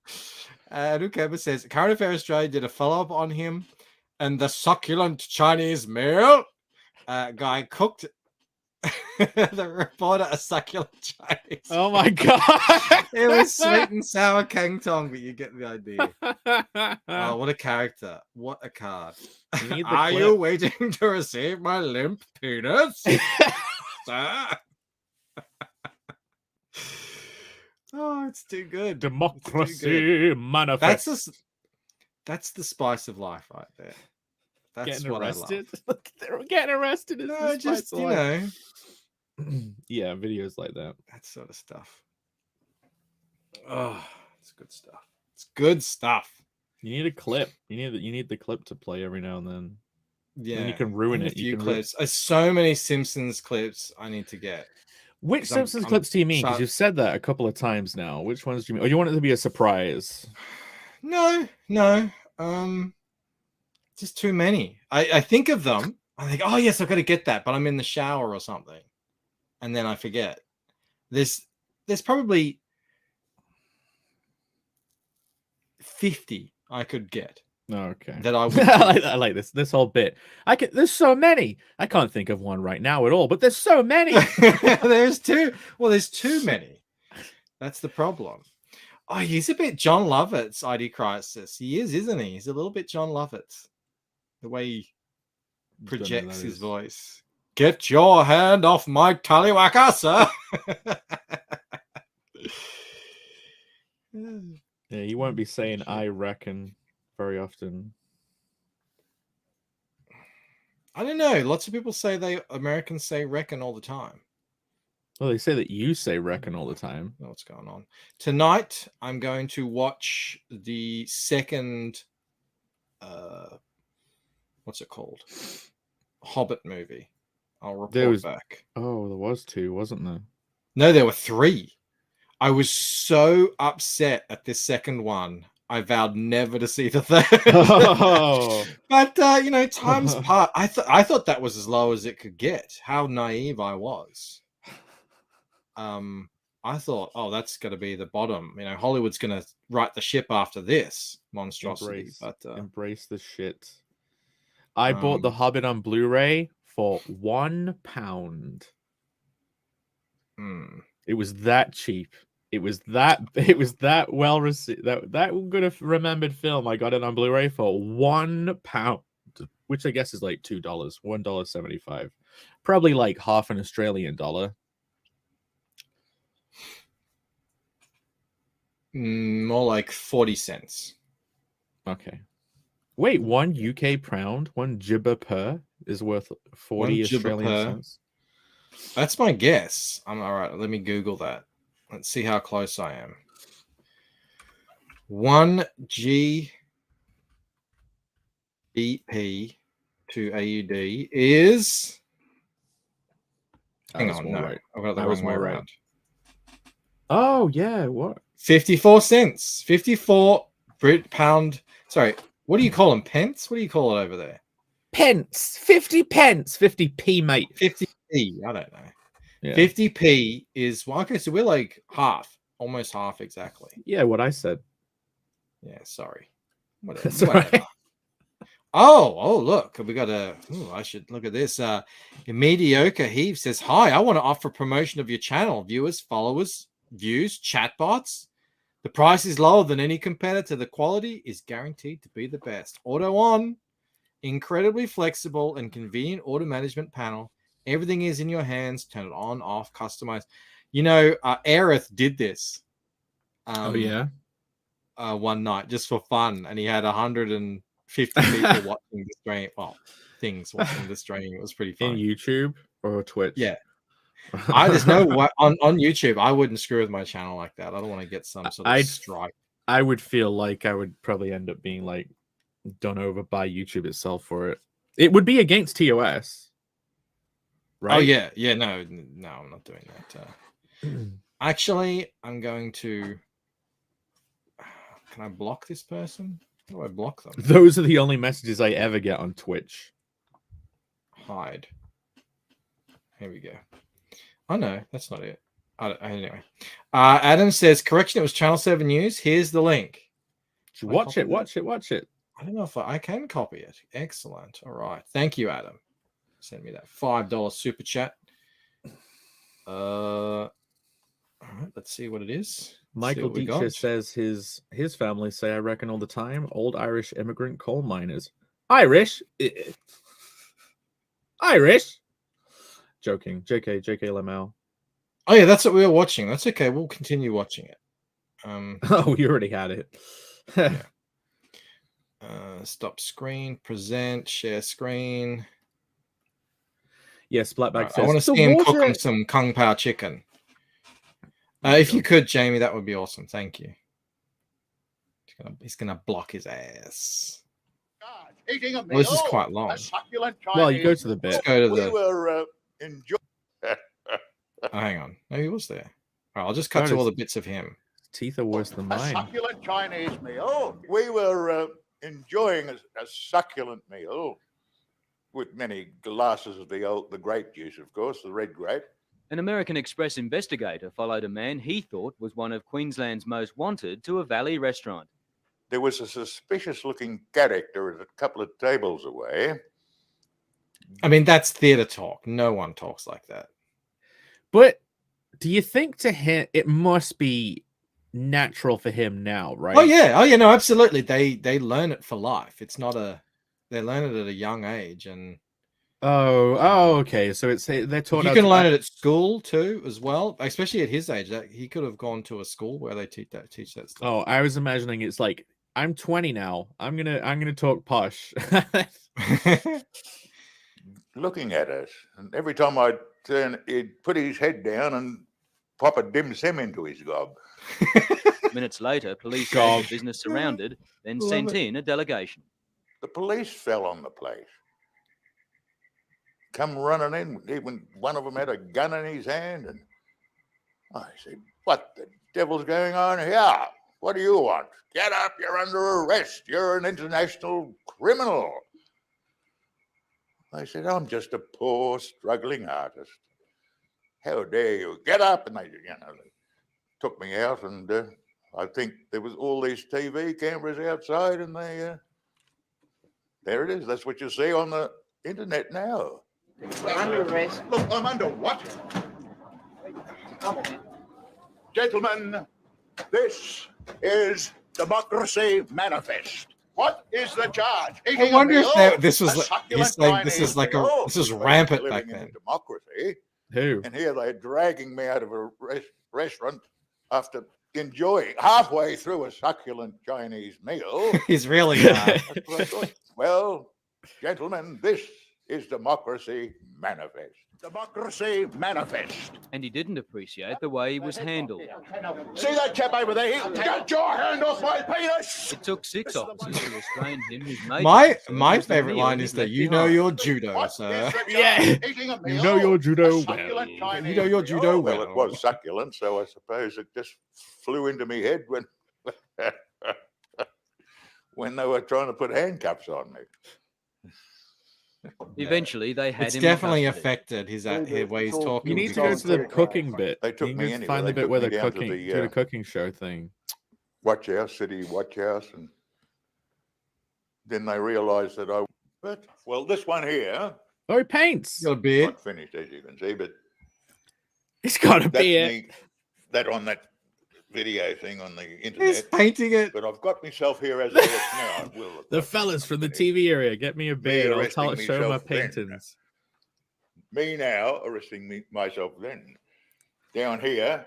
Nukeba says Current Affair Australia did a follow-up on him, and the succulent Chinese meal guy cooked the reporter a succulent Chinese. Oh my god! It was sweet and sour Kang Tong, but you get the idea. Oh, what a character! What a card! Are you waiting to receive my limp penis? Oh, it's too good. Democracy manifest. That's the spice of life right there. That's getting what arrested. I love. They're getting arrested. No, just you know. Yeah, videos like that. That sort of stuff. Oh, it's good stuff. It's good stuff. You need a clip. You need the clip to play every now and then. Yeah, and you can ruin it. A few clips. So many Simpsons clips I need to get. Which Simpsons clips do you mean? Because you've said that a couple of times now. Which ones do you mean? Or you want it to be a surprise? No. Just too many. I think of them. I think, oh yes, I've got to get that, but I'm in the shower or something, and then I forget. There's probably 50 I could get. Okay. That I would I like this whole bit. There's so many. I can't think of one right now at all, but there's so many. There's too. Well, there's too many. That's the problem. Oh, he's a bit John Lovett's ID Crisis. He is, isn't he? He's a little bit John Lovett's. The way he projects his voice. Get your hand off my tallywhacker, sir. Yeah, you won't be saying "I reckon" very often. I don't know. Lots of people say Americans say "reckon" all the time. Well, they say that you say "reckon" all the time. I know what's going on. Tonight, I'm going to watch the second. What's it called? Hobbit movie. I'll There report was- back. Oh, there was 2, wasn't there? No, there were 3. I was so upset at this second one. I vowed never to see the third. Oh. But time's part. I thought that was as low as it could get. How naive I was. I thought, oh, that's going to be the bottom. Hollywood's going to right the ship after this monstrosity. Embrace the shit. I bought The Hobbit on Blu-ray for £1. It was that cheap. It was that well received. That good of remembered film. I got it on Blu-ray for £1, which I guess is like $2, $1.75, probably like half an Australian dollar. More like 40 cents. Okay. Wait, one UK pound, one gibber per is worth 40 Australian cents. That's my guess. I'm all right. Let me Google that. Let's see how close I am. 1 GBP to AUD is. Hang on, no. Right. I've got the wrong way around. Oh, yeah. What? 54 cents. 54 Brit pound. Sorry. What do you call them? Pence? What do you call it over there? Pence. 50 pence. 50p, mate. 50p. I don't know. Yeah. 50p is, well, okay, so we're like half. Almost half exactly. Yeah, what I said. Yeah, sorry. Whatever. Oh, look. We got I should look at this. Mediocre Heave says, hi, I want to offer promotion of your channel. Viewers, followers, views, chatbots. The price is lower than any competitor. The quality is guaranteed to be the best. Auto on. Incredibly flexible and convenient auto management panel. Everything is in your hands. Turn it on, off, customize. Aerith did this. One night just for fun, and he had 150 people watching the stream. Well, things watching the stream. It was pretty fun. In YouTube or Twitch? Yeah. There's no way on YouTube. I wouldn't screw with my channel like that. I don't want to get some sort of strike. I would feel like I would probably end up being like done over by YouTube itself for it. It would be against TOS. Right? Oh yeah. No, I'm not doing that. Actually, I'm going to. Can I block this person? How do I block them? Those are the only messages I ever get on Twitch. Hide. Here we go. Oh no, that's not it. Anyway, Adam says, correction, it was Channel 7 News. Here's the link. Watch it. I don't know if I can copy it. Excellent. All right. Thank you, Adam. Send me that $5 super chat. All right, let's see what it is. Michael Deitcher says his family say, I reckon all the time, old Irish immigrant coal miners. Irish? Joking. JK Lamau. Oh yeah, that's what we were watching. That's okay. We'll continue watching it. Oh, you already had it. Yeah. Stop screen, present, share screen. Yes, Blackback says, I want to see him cooking some Kung Pao chicken. If you could, Jamie, that would be awesome. Thank you. He's gonna block his ass. Eating a meal, Well, this is quite long. a succulent Chinese. Well, you go to the bit. Let's go to We the. were enjoying. Hang on. No, he was there. All right, I'll just cut to all the bits of him. Teeth are worse than A mine. succulent Chinese meal. We were enjoying a succulent meal with many glasses of the grape juice, of course, the red grape. An American Express investigator followed a man he thought was one of Queensland's most wanted to a valley restaurant. There was a suspicious-looking character at a couple of tables away. I mean, that's theater talk. No one talks like that. But do you think to him it must be natural for him now, right? Oh yeah, no, absolutely. They learn it for life. It's not they learn it at a young age, and okay. So they're taught. You can learn it at school too, as well. Especially at his age, he could have gone to a school where they teach that stuff. Oh, I was imagining it's like, I'm 20 now. I'm gonna talk posh. Looking at us, and every time I turn, he'd put his head down and pop a dim sim into his gob. Minutes later, police had the business surrounded, then sent in a delegation. The police fell on the place. come running in. Even one of them had a gun in his hand. And I said, what the devil's going on here? What do you want? Get up, you're under arrest. You're an international criminal. I said, I'm just a poor, struggling artist. How dare you? Get up. And they took me out, and I think there was all these TV cameras outside, and there it is. That's what you see on the internet now. We're under arrest. Look, I'm under what? Gentlemen, this is Democracy Manifest. What is the charge? I wonder if this was this is rampant back then. Democracy. Who? And here they're dragging me out of a restaurant after enjoying halfway through a succulent Chinese meal. He's really Well, gentlemen, this is Democracy Manifest. Democracy Manifest. And he didn't appreciate the way he was handled. See that chap over there? Get your hand off my penis! It took 6 officers to restrain him. Whose major my concern was the favorite meal line he'd is that left you know behind. your judo, sir. Yeah. You know your judo well. You know your judo well. Well, it was succulent, so I suppose it just flew into me head when when they were trying to put handcuffs on me. Eventually, they had It's him. definitely in custody. affected his way he's talking. You need to go to the cooking bit. They took you me need to anyway. find the They bit where took the me down to cooking, the, do the cooking show thing. Watch house, city watch house, and then they realised that well, this one here, Oh, he paints. Got a beard. not finished as you can see, but He's got a that's beard. me, that on that video thing on the He's internet. painting it. But I've got myself here as I look now. I will look The like fellas that from the in a minute. TV area, get me a beard. I'll arresting show my myself then. paintings. Me now arresting myself then. Down here,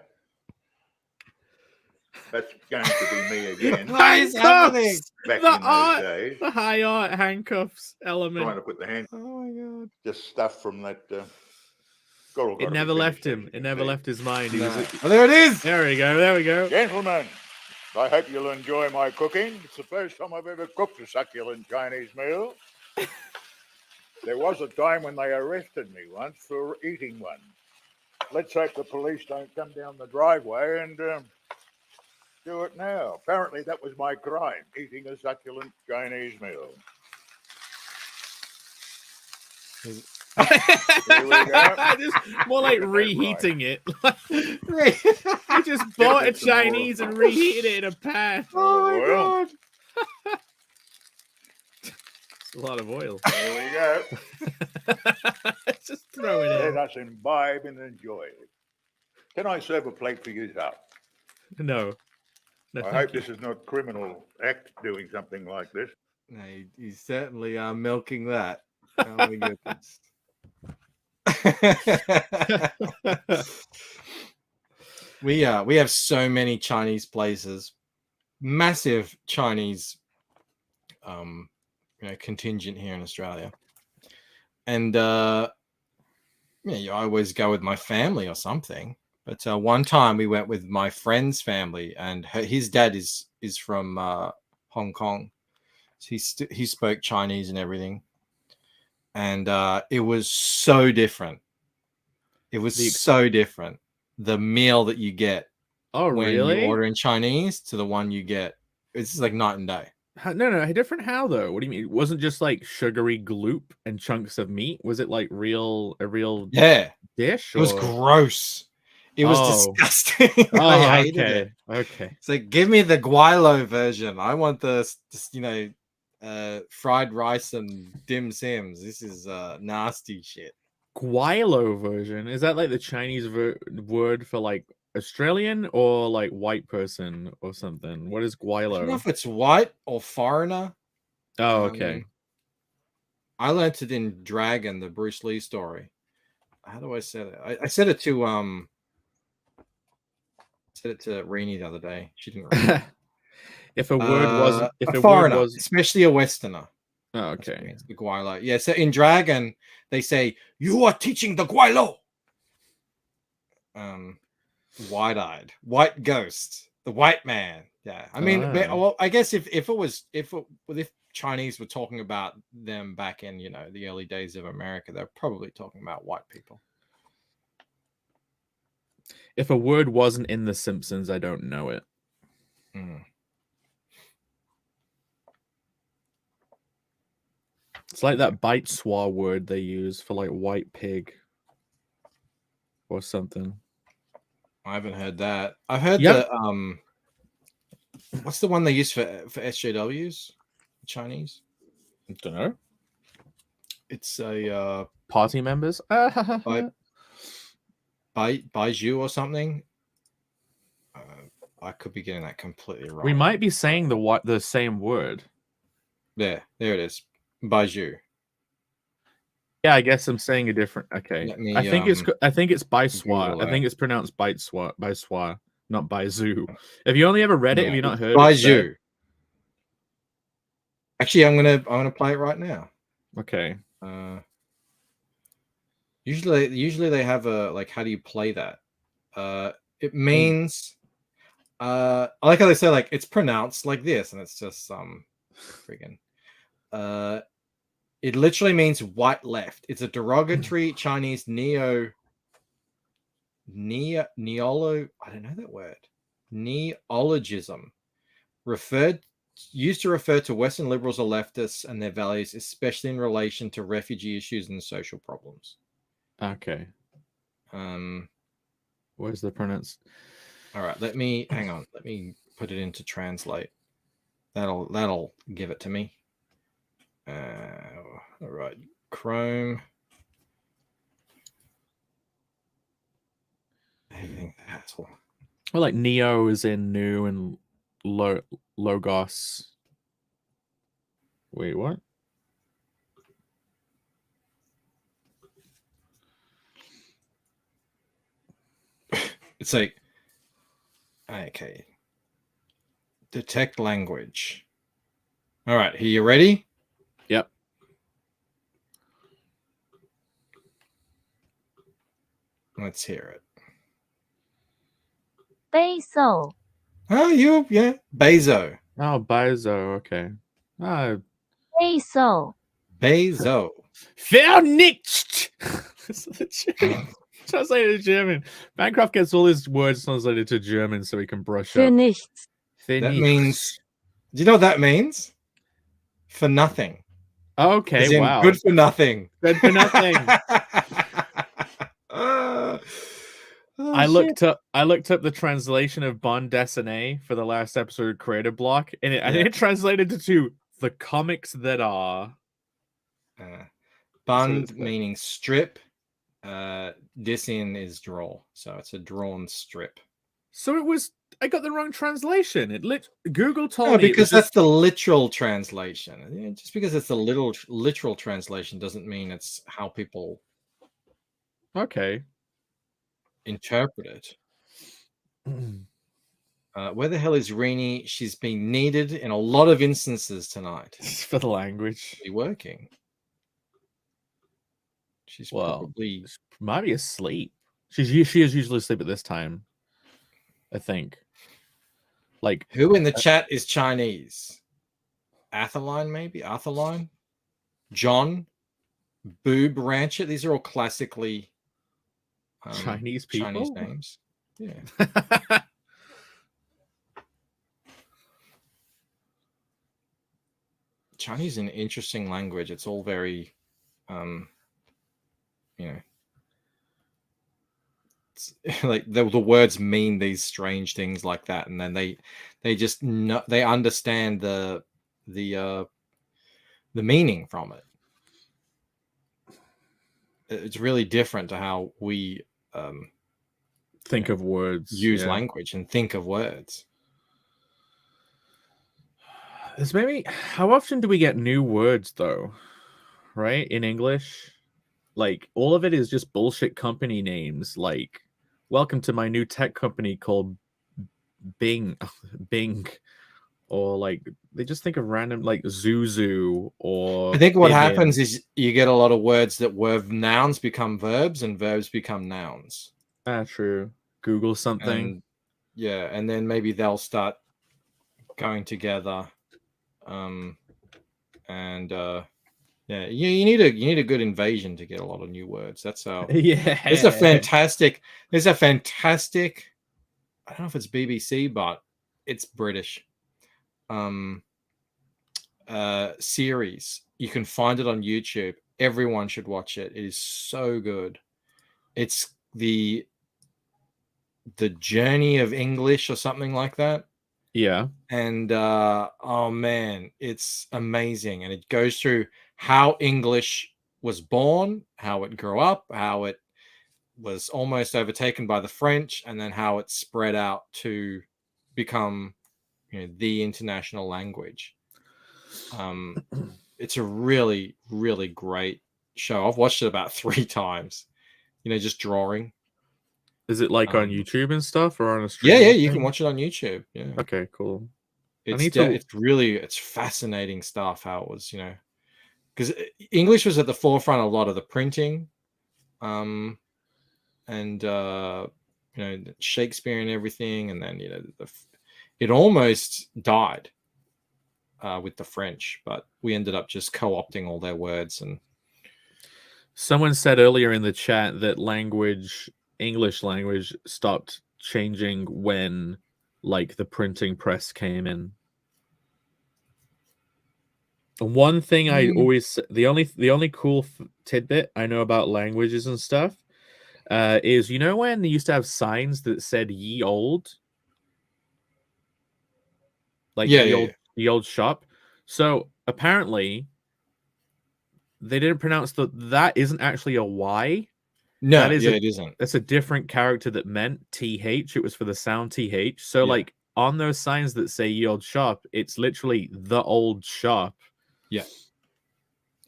that's going to be me again. What is happening? Handcuffs! Back The in those art, days, the high art handcuffs trying element. to put the hand, Oh my god. just stuff from that. It never left him. It never left his mind. He was, Oh, there it is. there we go. There we go. Gentlemen, I hope you'll enjoy my cooking. It's the first time I've ever cooked a succulent Chinese meal. There was a time when they arrested me once for eating one. Let's hope the police don't come down the driveway and do it now. Apparently that was my crime, eating a succulent Chinese meal. Here we go. Just more like reheating it. He just Get a bought a bit some more. Chinese and reheated it in a pan. Oh my Well. god. It's a lot of oil. There we go. Just throw it Let in. us imbibe and enjoy it. Can I serve a plate for you, sir? No. No, I thank hope you. this is not criminal act doing something like this. No, you certainly are milking that. Oh my goodness. we have so many Chinese places, massive Chinese contingent here in Australia. And I always go with my family or something. But one time we went with my friend's family, and his dad is from Hong Kong. So he spoke Chinese and everything. And it was so different. It was so different. The meal that you get Oh, when really? you order in Chinese to the one you get, it's like night and day. No, different how though? What do you mean? It wasn't just like sugary gloop and chunks of meat? Was it like a real Yeah, dish? it was or- gross. It was Oh. disgusting. Oh, I hated it. okay. So give me the guilo version. I want the fried rice and dim sims. This is nasty shit. Guilo version. Is that like the Chinese word for like Australian or like white person or something? What is I don't know guilo? if it's white or foreigner. Oh, okay. I learned it in Dragon, the Bruce Lee story. How do I say it? I said it to Rini the other day. She didn't read it. If a word wasn't, if a a foreigner, word was, especially a Westerner. oh, okay. It's the guilo. Yeah, so in Dragon, they say, "You are teaching the guilo." Wide-eyed, white ghost, the white man. Yeah, I mean, Ah. well, I guess if Chinese were talking about them back in, the early days of America, they're probably talking about white people. If a word wasn't in The Simpsons, I don't know it. It's like that bite swar word they use for like white pig or something. I haven't heard that. I've heard the what's the one they use for SJWs? Chinese? I don't know. It's a party members. Baiju or something. I could be getting that completely wrong. We might be saying the same word. There it is. Baiju. Yeah, I guess I'm saying a different. Okay, I think it's Baiswa. I think it's pronounced Baiswa, not Baizu. Have you only ever read it? Have you not heard Baiju? it? Actually, I'm gonna play it right now. Okay. Usually they have a like. How do you play that? It means. I like how they say like it's pronounced like this, and it's just some friggin'. It literally means white left. It's a derogatory Chinese neolo. I don't know that word. Neologism, used to refer to Western liberals or leftists and their values, especially in relation to refugee issues and social problems. Okay. Where's the pronounce? All right, hang on. Let me put it into translate. That'll give it to me. All right, Chrome. Well, like neo is in new and logos. Wait, what? It's like, okay. Detect language. All right, are you ready? Yep. Let's hear it. Bezo. Oh, yeah. Bezo. Oh, Bezo. Okay. Bezo. Bezo. Vernicht. Translated to German. Bancroft gets all his words translated to German so he can brush up. Vernicht. That means. Do you know what that means? For nothing. Okay. Wow. Good for nothing. Good for nothing. I looked up the translation of Bond Dessinée for the last episode of Creative Block, and it translated to the comics that are. Bond meaning strip. Dessin is draw, so it's a drawn strip. So it was. I got the wrong translation. Google told me because that's the literal translation. Just because it's the literal translation doesn't mean it's how people. Okay. Interpret it. Where the hell is Rini? She's been needed in a lot of instances tonight. For the language. Be working. She's probably might be asleep. She is usually asleep at this time. I think. Like who in the chat is Chinese? Athaline, maybe? Athaline? John? Boob Rancher? These are all classically Chinese people? Chinese names. Yeah. Chinese is an interesting language. It's all very it's like the words mean these strange things like that, and then they just they understand the meaning from it. It's really different to how we think of words, use language, and think of words. There's maybe how often do we get new words though, right? In English, like all of it is just bullshit company names. Like, welcome to my new tech company called Bing, or like they just think of random like Zuzu or. I think what happens is you get a lot of words that were nouns become verbs and verbs become nouns. True. Google something. And then maybe they'll start going together. And yeah, you need a good invasion to get a lot of new words. That's how. Yeah. There's a fantastic. I don't know if it's BBC, but it's British. Series. You can find it on YouTube. Everyone should watch it. It is so good. It's the journey of English or something like that. Yeah. And oh man, it's amazing. And it goes through how English was born, how it grew up, how it was almost overtaken by the French, and then how it spread out to become, the international language. It's a really, really great show. I've watched it about 3 times. Just drawing. Is it like on YouTube and stuff, or on a stream? Yeah, you can watch it on YouTube. Yeah. Okay, cool. It's fascinating stuff. How it was, because English was at the forefront of a lot of the printing, and Shakespeare and everything, and then it almost died with the French, but we ended up just co-opting all their words. And someone said earlier in the chat that English language stopped changing when like the printing press came in. One thing I always, the only cool tidbit I know about languages and stuff is, when they used to have signs that said "ye old," like the old shop. So apparently they didn't pronounce that isn't actually a Y. No, it isn't. That's a different character that meant TH. It was for the sound TH. So like on those signs that say "ye old shop," it's literally the old shop. Yeah.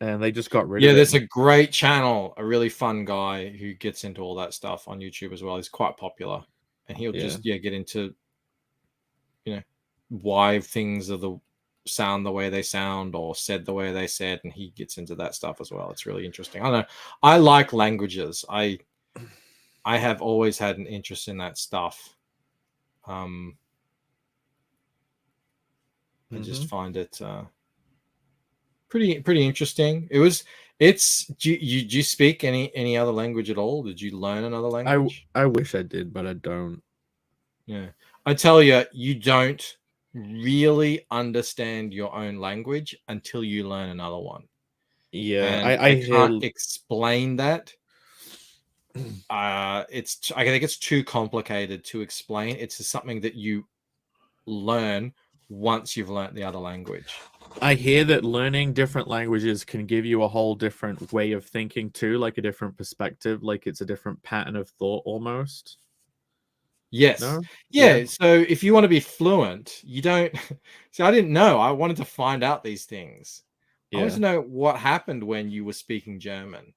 And they just got rid of it. Yeah, there's a great channel, a really fun guy who gets into all that stuff on YouTube as well. He's quite popular. And he'll just get into why things are sound the way they sound or said the way they said, and he gets into that stuff as well. It's really interesting. I don't know. I like languages. I have always had an interest in that stuff. I just find it pretty interesting. Do you speak any other language at all? Did you learn another language? I wish I did, but I don't. Yeah. I tell you, you don't really understand your own language until you learn another one. Yeah, and I can't explain that. I think it's too complicated to explain. It's just something that you learn once you've learned the other language. I hear that learning different languages can give you a whole different way of thinking too, like a different perspective, like it's a different pattern of thought almost. Yes. No? Yeah. So if you want to be fluent, you don't. See, I didn't know. I wanted to find out these things. I wanted to know what happened when you were speaking German.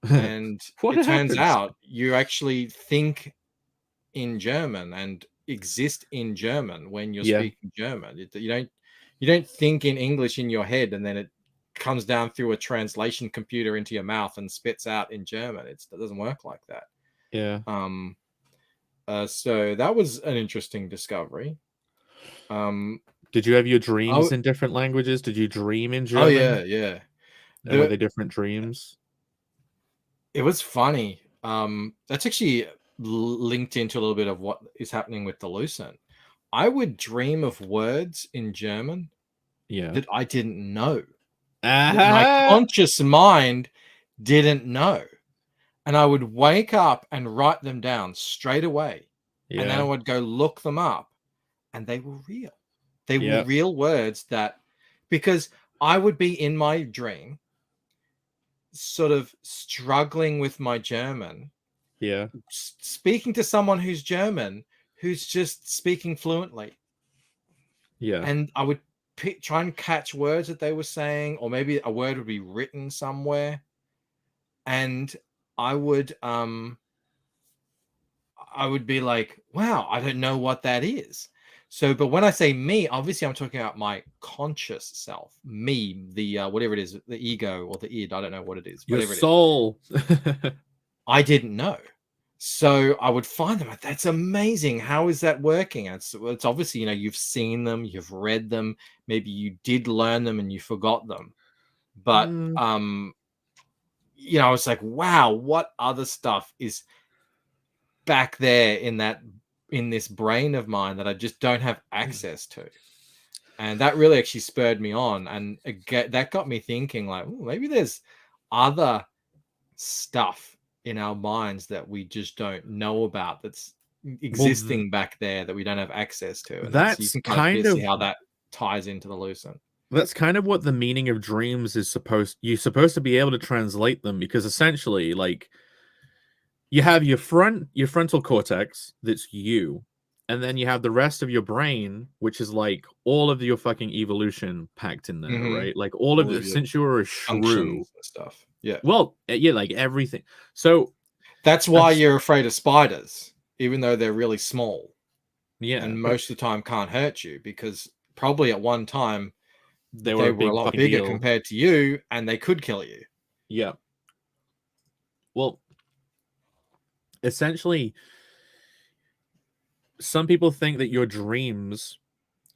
And it turns out you actually think in German and exist in German when you're speaking German. You don't think in English in your head and then it comes down through a translation computer into your mouth and spits out in German. It doesn't work like that. Yeah. So that was an interesting discovery. Did you have your dreams in different languages? Did you dream in German? Oh yeah. Were they different dreams? It was funny. That's actually linked into a little bit of what is happening with the Lucent. I would dream of words in German that I didn't know. That my conscious mind didn't know. And I would wake up and write them down straight away. Yeah. And then I would go look them up. And they were real. They were real words because I would be in my dream sort of struggling with my German. Yeah. Speaking to someone who's German, who's just speaking fluently. Yeah. And I would try and catch words that they were saying, or maybe a word would be written somewhere. And I would be like, wow, I don't know what that is. So, but when I say me, obviously I'm talking about my conscious self, me, the whatever it is, the ego or the id, I don't know what it is. Your soul. I didn't know. So I would find them. Like, that's amazing. How is that working? And it's obviously, you've seen them, you've read them, maybe you did learn them and you forgot them. But I was like, wow, what other stuff is back there in this brain of mine that I just don't have access to? And that really actually spurred me on, and that got me thinking, like, maybe there's other stuff in our minds that we just don't know about that's existing back there that we don't have access to. And that's you can kind of see how that ties into the Lucent. That's kind of what the meaning of dreams is you're supposed to be able to translate them, because essentially, like, you have your frontal cortex, that's you, and then you have the rest of your brain, which is like all of your fucking evolution packed in there, right? Like all of it, since you were a shrew and stuff. Yeah. Well, yeah, like everything. So that's why you're afraid of spiders, even though they're really small. Yeah. And most of the time can't hurt you, because probably at one time they were a lot bigger compared to you, and they could kill you. Yeah. Well, essentially, some people think that your dreams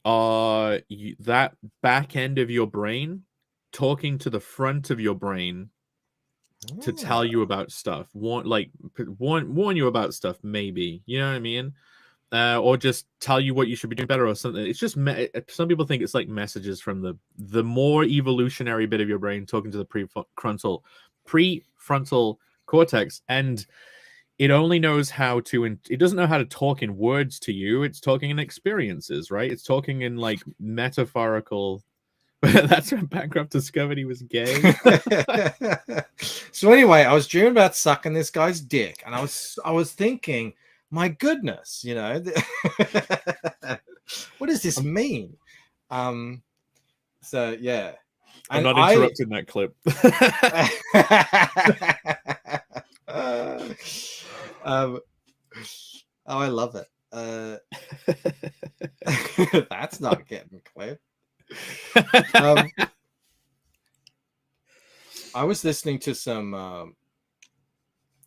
are that back end of your brain talking to the front of your brain to tell you about stuff, warn you about stuff, maybe, you know what I mean, or just tell you what you should be doing better or something. It's just some people think it's like messages from the more evolutionary bit of your brain talking to the prefrontal cortex, and it only knows how to, it doesn't know how to talk in words to you. It's talking in experiences, right? It's talking in like metaphorical. That's when Bancroft discovered he was gay. So anyway, I was dreaming about sucking this guy's dick, and I was thinking, my goodness, what does this mean? So yeah, I'm not interrupting that clip. I love it. That's not getting clipped. I was listening to some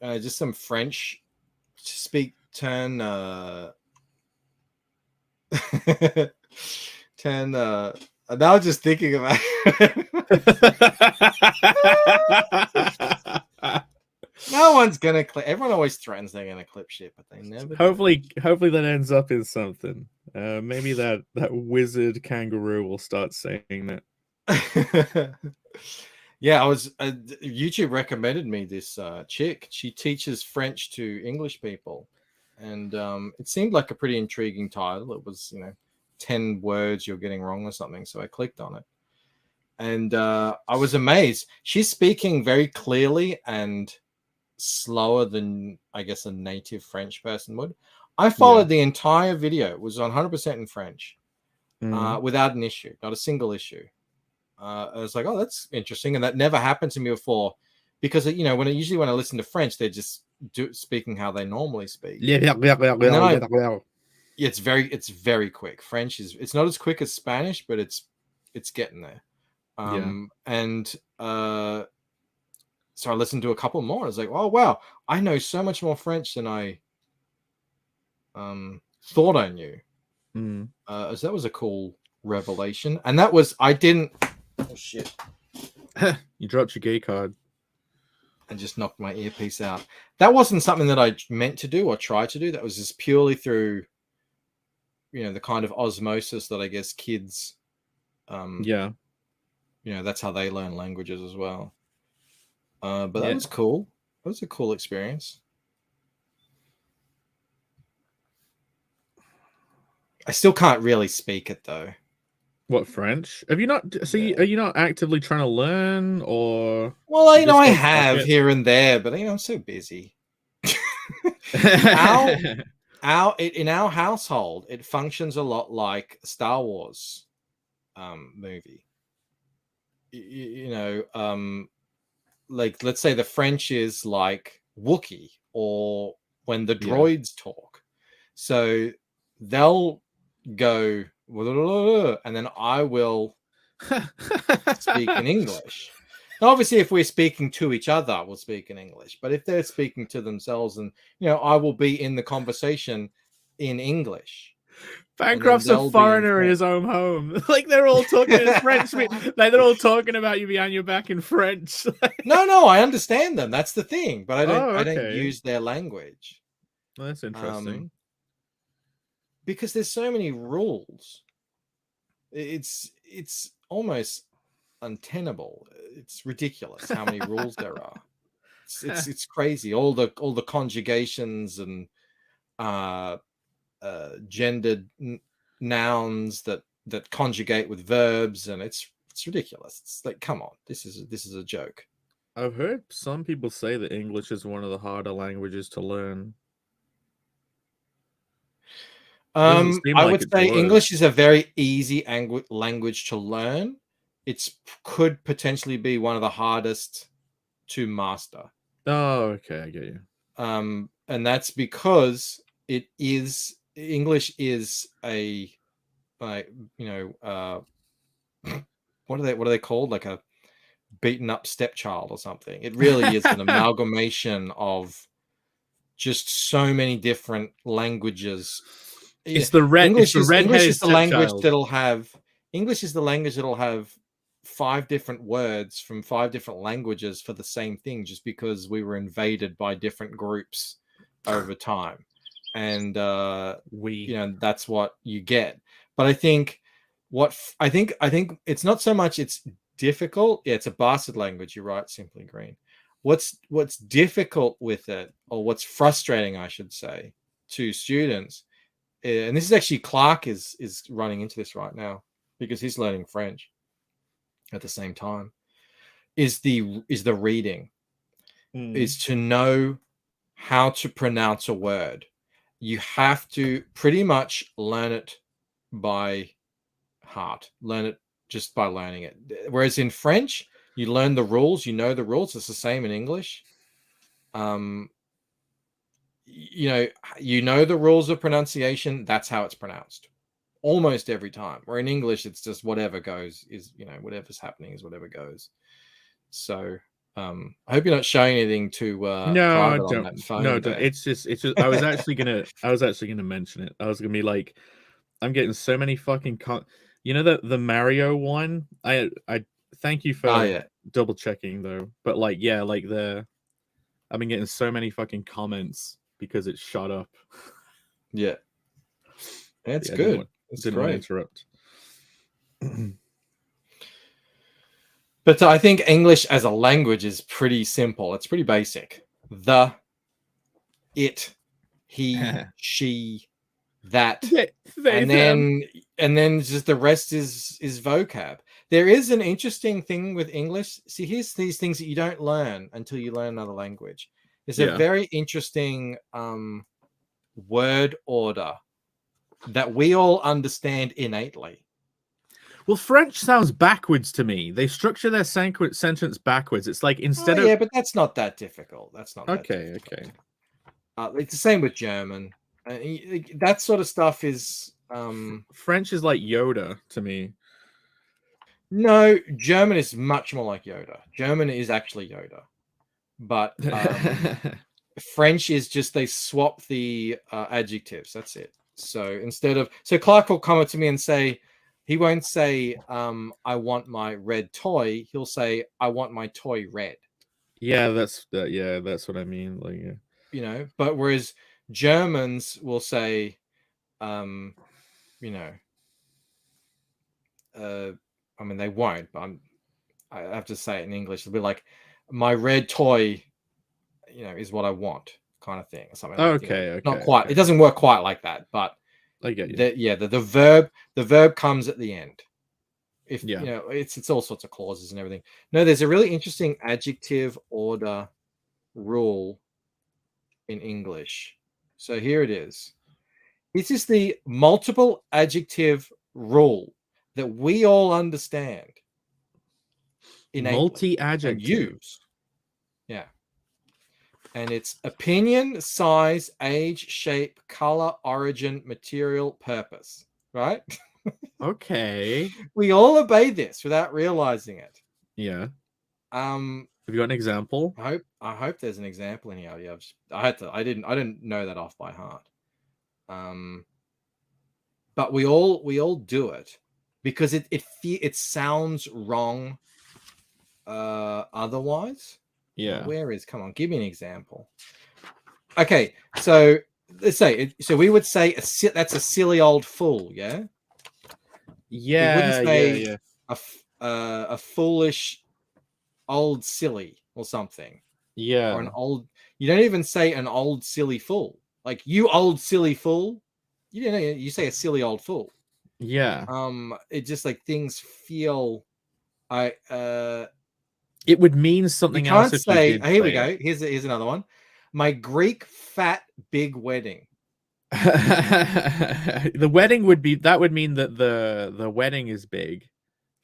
just some French turn now just thinking about no one's gonna clip. Everyone always threatens they're gonna clip shit, but they never hopefully that ends up in something. Maybe that wizard kangaroo will start saying that. Yeah, I was YouTube recommended me this chick. She teaches French to English people, and it seemed like a pretty intriguing title. It was 10 words you're getting wrong or something, so I clicked on it, and I was amazed. She's speaking very clearly and slower than I guess a native French person would. I followed the entire video. It was 100% in French, without an issue, not a single issue. I was like, oh, that's interesting, and that never happened to me before, because when I listen to French, they're just speaking how they normally speak. It's very quick. French it's not as quick as Spanish, but it's getting there. And so I listened to a couple more. I was like, oh wow, I know so much more French than I thought I knew. So that was a cool revelation. And that was, oh shit. You dropped your gay card. And just knocked my earpiece out. That wasn't something that I meant to do or tried to do. That was just purely through, the kind of osmosis that I guess kids, that's how they learn languages as well. But that was cool. That was a cool experience. I still can't really speak it though. What, French? Have you not? So are you not actively trying to learn, or? Well, I have here and there, but I'm so busy. In our household, it functions a lot like a Star Wars movie. Like, let's say the French is like Wookiee, or when the droids talk. So they'll go, and then I will speak in English. Obviously, if we're speaking to each other, we'll speak in English. But if they're speaking to themselves, and I will be in the conversation in English. Bancroft's a foreigner in his own home. Like they're all talking in French. Like they're all talking about you behind your back in French. No, I understand them. That's the thing. But I don't. Oh, I don't okay. use their language. Well, that's interesting. Because there's so many rules. It's almost untenable. It's ridiculous how many rules there are. It's crazy. All the conjugations and gendered nouns that conjugate with verbs, and it's ridiculous. It's like, come on, this is a joke. I've heard some people say that English is one of the harder languages to learn. I would say English is a very easy language to learn. It could potentially be one of the hardest to master. Oh, okay, I get you. And that's because English is a what are they called? Like a beaten up stepchild or something. It really is an amalgamation of just so many different languages. It's the red. English is the language that'll have 5 different words from 5 different languages for the same thing, just because we were invaded by different groups over time, and that's what you get. But I think it's not so much it's difficult. Yeah, it's a bastard language. You're right, Simply Green. What's difficult with it, or what's frustrating, I should say, to students. And this is actually Clark is running into this right now because he's learning French at the same time. Is the reading, is to know how to pronounce a word. You have to pretty much learn it by heart. Learn it just by learning it. Whereas in French, you learn the rules. You know the rules. It's the same in English. You know the rules of pronunciation. That's how it's pronounced almost every time. Where in English, it's just whatever goes whatever's happening is whatever goes. So I hope you're not showing anything to no, on that phone. No, it's just I was actually gonna mention it. I was gonna be like, I'm getting so many fucking the Mario one. I thank you for double checking though. But I've been getting so many fucking comments because it shut up. Yeah. That's good. Didn't want to interrupt. But I think English as a language is pretty simple. It's pretty basic. The, it, he, she, that, and then just the rest is vocab. There is an interesting thing with English. See, here's these things that you don't learn until you learn another language. There's a very interesting word order that we all understand innately. Well, French sounds backwards to me. They structure their sentence backwards. It's like instead of... Yeah, but that's not that difficult. That's not okay. It's the same with German. That sort of stuff is... French is like Yoda to me. No, German is much more like Yoda. German is actually Yoda. But French is just they swap the adjectives. That's it. So instead of... So Clark will come up to me and say... He won't say, I want my red toy. He'll say, I want my toy red. Yeah, that's what I mean. Like, but whereas Germans will say, I mean, they won't, but I have to say it in English. It'll be like, my red toy, is what I want, kind of thing, or something. Okay. Not quite. Okay. It doesn't work quite like that, but I get you. The verb comes at the end. It's all sorts of clauses and everything. No, there's a really interesting adjective order rule in English. So here it is. This is the multiple adjective rule that we all understand. Multi-adjective. Use. Yeah. And it's opinion, size, age, shape, color, origin, material, purpose. Right? Okay. We all obey this without realizing it. Yeah. Have you got an example? I hope there's an example in here. Yeah, I didn't know that off by heart. But we all do it because it sounds wrong otherwise. Yeah. Come on, give me an example. Okay, so let's say we would say that's a silly old fool, yeah? Yeah, we wouldn't say yeah. a foolish old silly or something. Yeah. Or you don't even say an old silly fool. Like, you old silly fool. You say a silly old fool. Yeah. It just like things feel it would mean something you can't else. Say, here we go. Here's another one. My Greek fat big wedding. The wedding would mean that the wedding is big.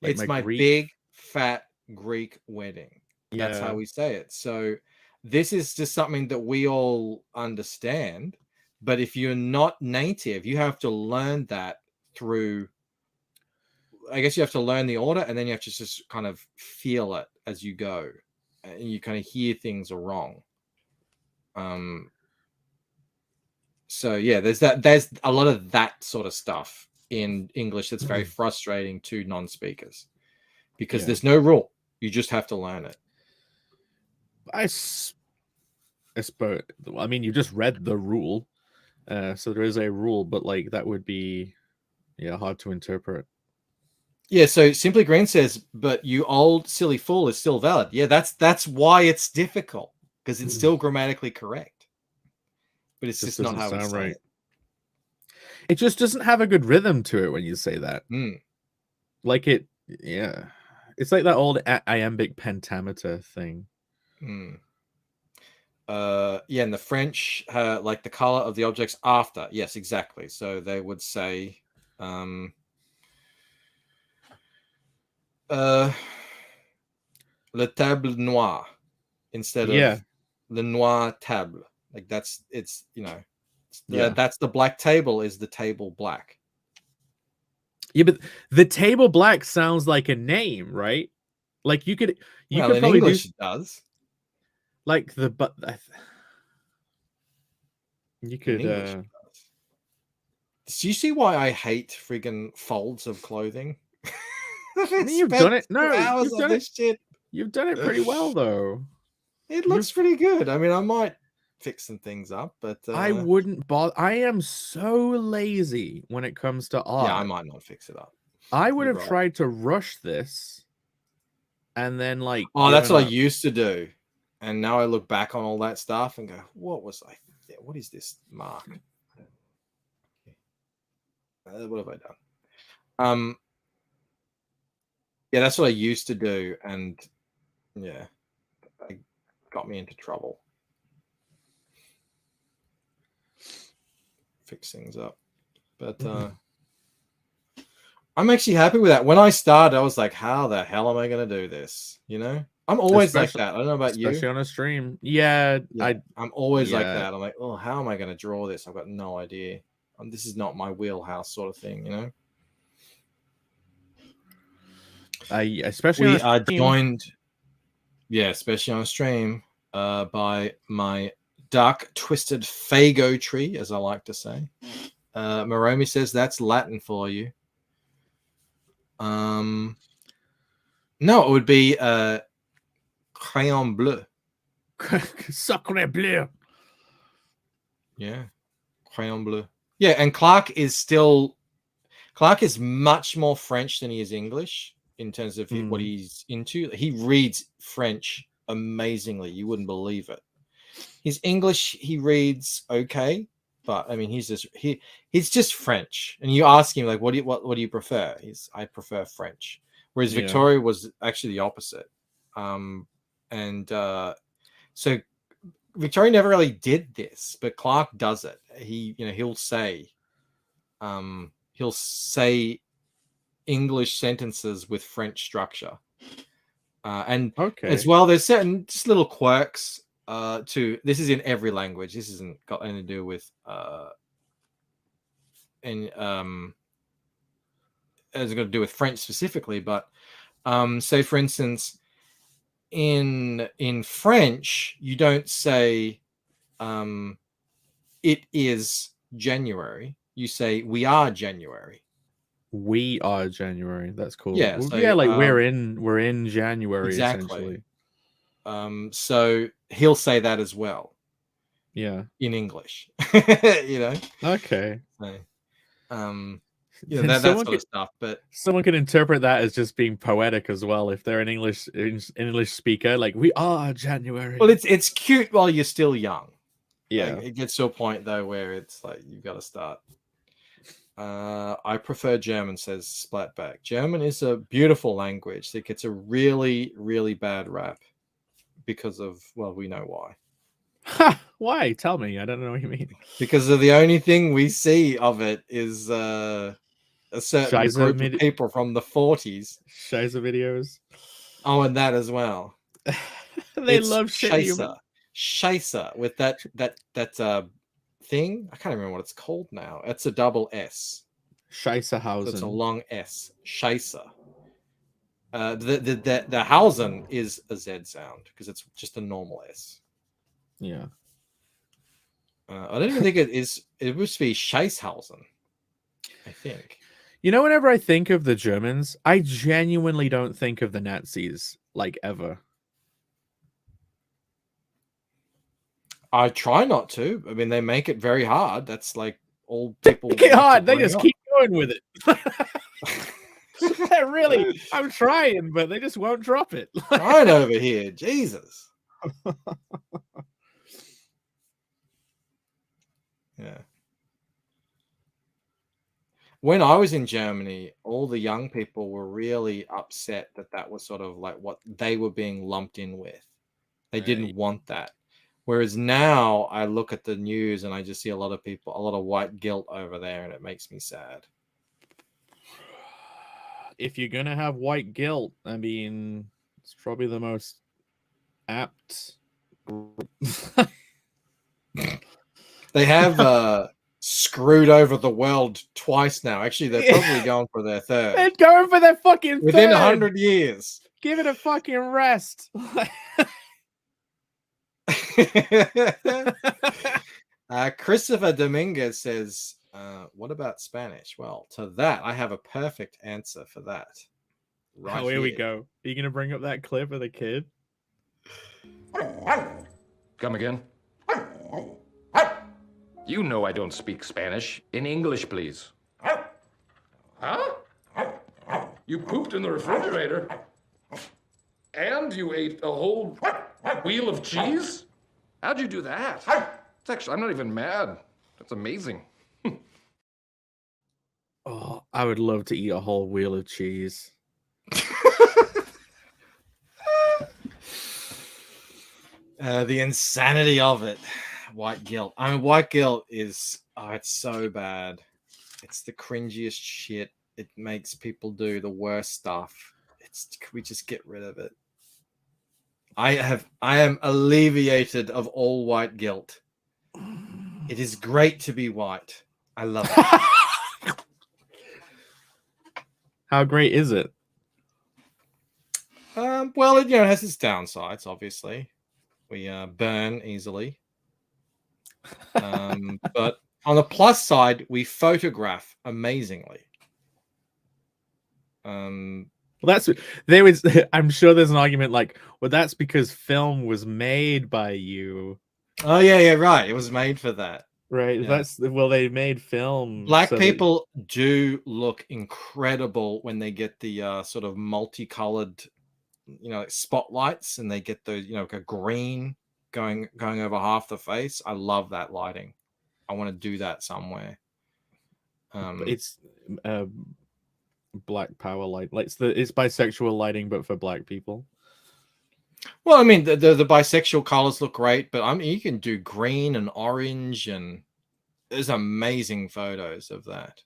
Like it's my big fat Greek wedding. That's how we say it. So this is just something that we all understand. But if you're not native, you have to learn that through. I guess you have to learn the order, and then you have to just kind of feel it as you go, and you kind of hear things are wrong. So yeah, there's a lot of that sort of stuff in English that's very frustrating to non-speakers because there's no rule. You just have to learn it. I suppose. I mean, you just read the rule, so there is a rule, but like that would be hard to interpret. Yeah, so Simply Green says, but you old silly fool is still valid. Yeah, that's why it's difficult, because it's still grammatically correct. But it's just not how we say it. It just doesn't have a good rhythm to it when you say that. Like it, yeah. It's like that old iambic pentameter thing. Yeah, and the French, like the color of the objects after. Yes, exactly. So they would say, le table noir instead of le noir table. Like that's the black table is the table black. Yeah, but the table black sounds like a name, right? Like you could in probably English it does. Like you could. Do you see why I hate friggin' folds of clothing? You've done it. No, hours you've done this shit. You've done it pretty well, though. It looks pretty good. I mean, I might fix some things up, but I wouldn't bother. I am so lazy when it comes to art. Yeah, I might not fix it up. I would have tried to rush this, and then like. Oh, that's what I used to do, and now I look back on all that stuff and go, "What was I? What is this mark? What have I done?" Yeah, that's what I used to do, and yeah, it got me into trouble. Fix things up, but I'm actually happy with that. When I started, I was like, "How the hell am I going to do this?" You know, I'm always like that. I don't know about you, especially on a stream. Yeah, I'm always like that. I'm like, "Oh, how am I going to draw this? I've got no idea. This is not my wheelhouse, sort of thing." You know. Especially we are joined, especially on a stream, by my dark twisted fago tree, as I like to say. Moromi says that's Latin for you. No, it would be crayon bleu. Sacre bleu. Yeah, crayon bleu. Yeah, and Clark is much more French than he is English. In terms of what he's into, he reads French amazingly. You wouldn't believe it. His English, he reads okay, but I mean, he's just French. And you ask him like, what do you prefer? I prefer French. Whereas Victoria was actually the opposite. So Victoria never really did this, but Clark does it. He'll say English sentences with French structure, and as well there's certain just little quirks to this. Is in every language. This isn't got anything to do with has got to do with French specifically, but say for instance in French, you don't say it is January. You say we are January. We are January. That's cool. Yeah, Well, so, yeah, like we're in January exactly. essentially. So he'll say that as well. Yeah. In English. You know? Okay. So, that sort of stuff. But someone can interpret that as just being poetic as well if they're an English speaker. Like, we are January. Well, it's cute while you're still young. Yeah. Like, it gets to a point though where it's like you've got to start. I prefer German, says Splatback. German is a beautiful language that gets a really, really bad rap because of, well, we know why. Why? Tell me. I don't know what you mean. Because of the only thing we see of it is a certain group of people from the 40s. Shiza videos. Oh, and that as well. They love Scheisse with that thing. I can't remember what it's called now. It's a double S. Scheissehausen. So it's a long S. Scheisse. The Hausen is a Z sound because it's just a normal S. Yeah. I don't even think it is. It must be Scheisshausen, I think. You know, whenever I think of the Germans, I genuinely don't think of the Nazis, like, ever. I try not to. I mean, they make it very hard. That's like all people. Make it hard. They just keep going with it. Really, I'm trying, but they just won't drop it. Trying over here, Jesus. Yeah. When I was in Germany, all the young people were really upset that was sort of like what they were being lumped in with. They didn't want that. Whereas now I look at the news and I just see a lot of white guilt over there, and it makes me sad. If you're going to have white guilt, I mean, it's probably the most apt. They have screwed over the world twice now. Actually, they're probably going for their third. They're going for their fucking within third. 100 years. Give it a fucking rest. Christopher Dominguez says, what about Spanish? Well, to that, I have a perfect answer for that. Right here we go. Are you going to bring up that clip of the kid? Come again? You know I don't speak Spanish. In English, please. Huh? You pooped in the refrigerator? And you ate a whole wheel of cheese? How'd you do that? It's actually, I'm not even mad. That's amazing. Oh, I would love to eat a whole wheel of cheese. The insanity of it. White guilt. I mean, white guilt is, it's so bad. It's the cringiest shit. It makes people do the worst stuff. Can we just get rid of it? I am alleviated of all white guilt. It is great to be white. I love it. How great is it? Well, it has its downsides, obviously. We burn easily. But on the plus side, we photograph amazingly. I'm sure there's an argument like, well, that's because film was made by you. Oh yeah, right. It was made for that. Right. Yeah. They made film. Black people do look incredible when they get the sort of multicolored, spotlights, and they get the a green going over half the face. I love that lighting. I want to do that somewhere. It's black power light. It's bisexual lighting, but for black people. Well, I mean, the bisexual colors look great, but you can do green and orange, and there's amazing photos of that.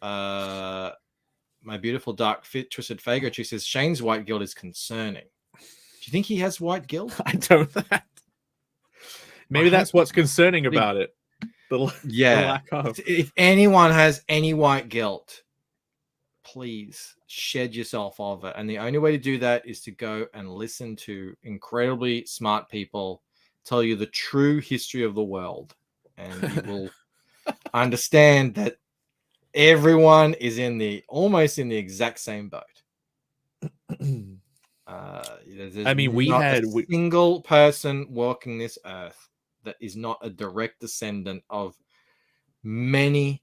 My beautiful dark fit twisted Fago, she says Shane's white guilt is concerning. Do you think he has white guilt? I don't. Maybe that's what's concerning about it. The lack of. If anyone has any white guilt, please shed yourself of it. And the only way to do that is to go and listen to incredibly smart people tell you the true history of the world. And you will understand that everyone is almost in the exact same boat. I mean, we not had a single person walking this earth that is not a direct descendant of many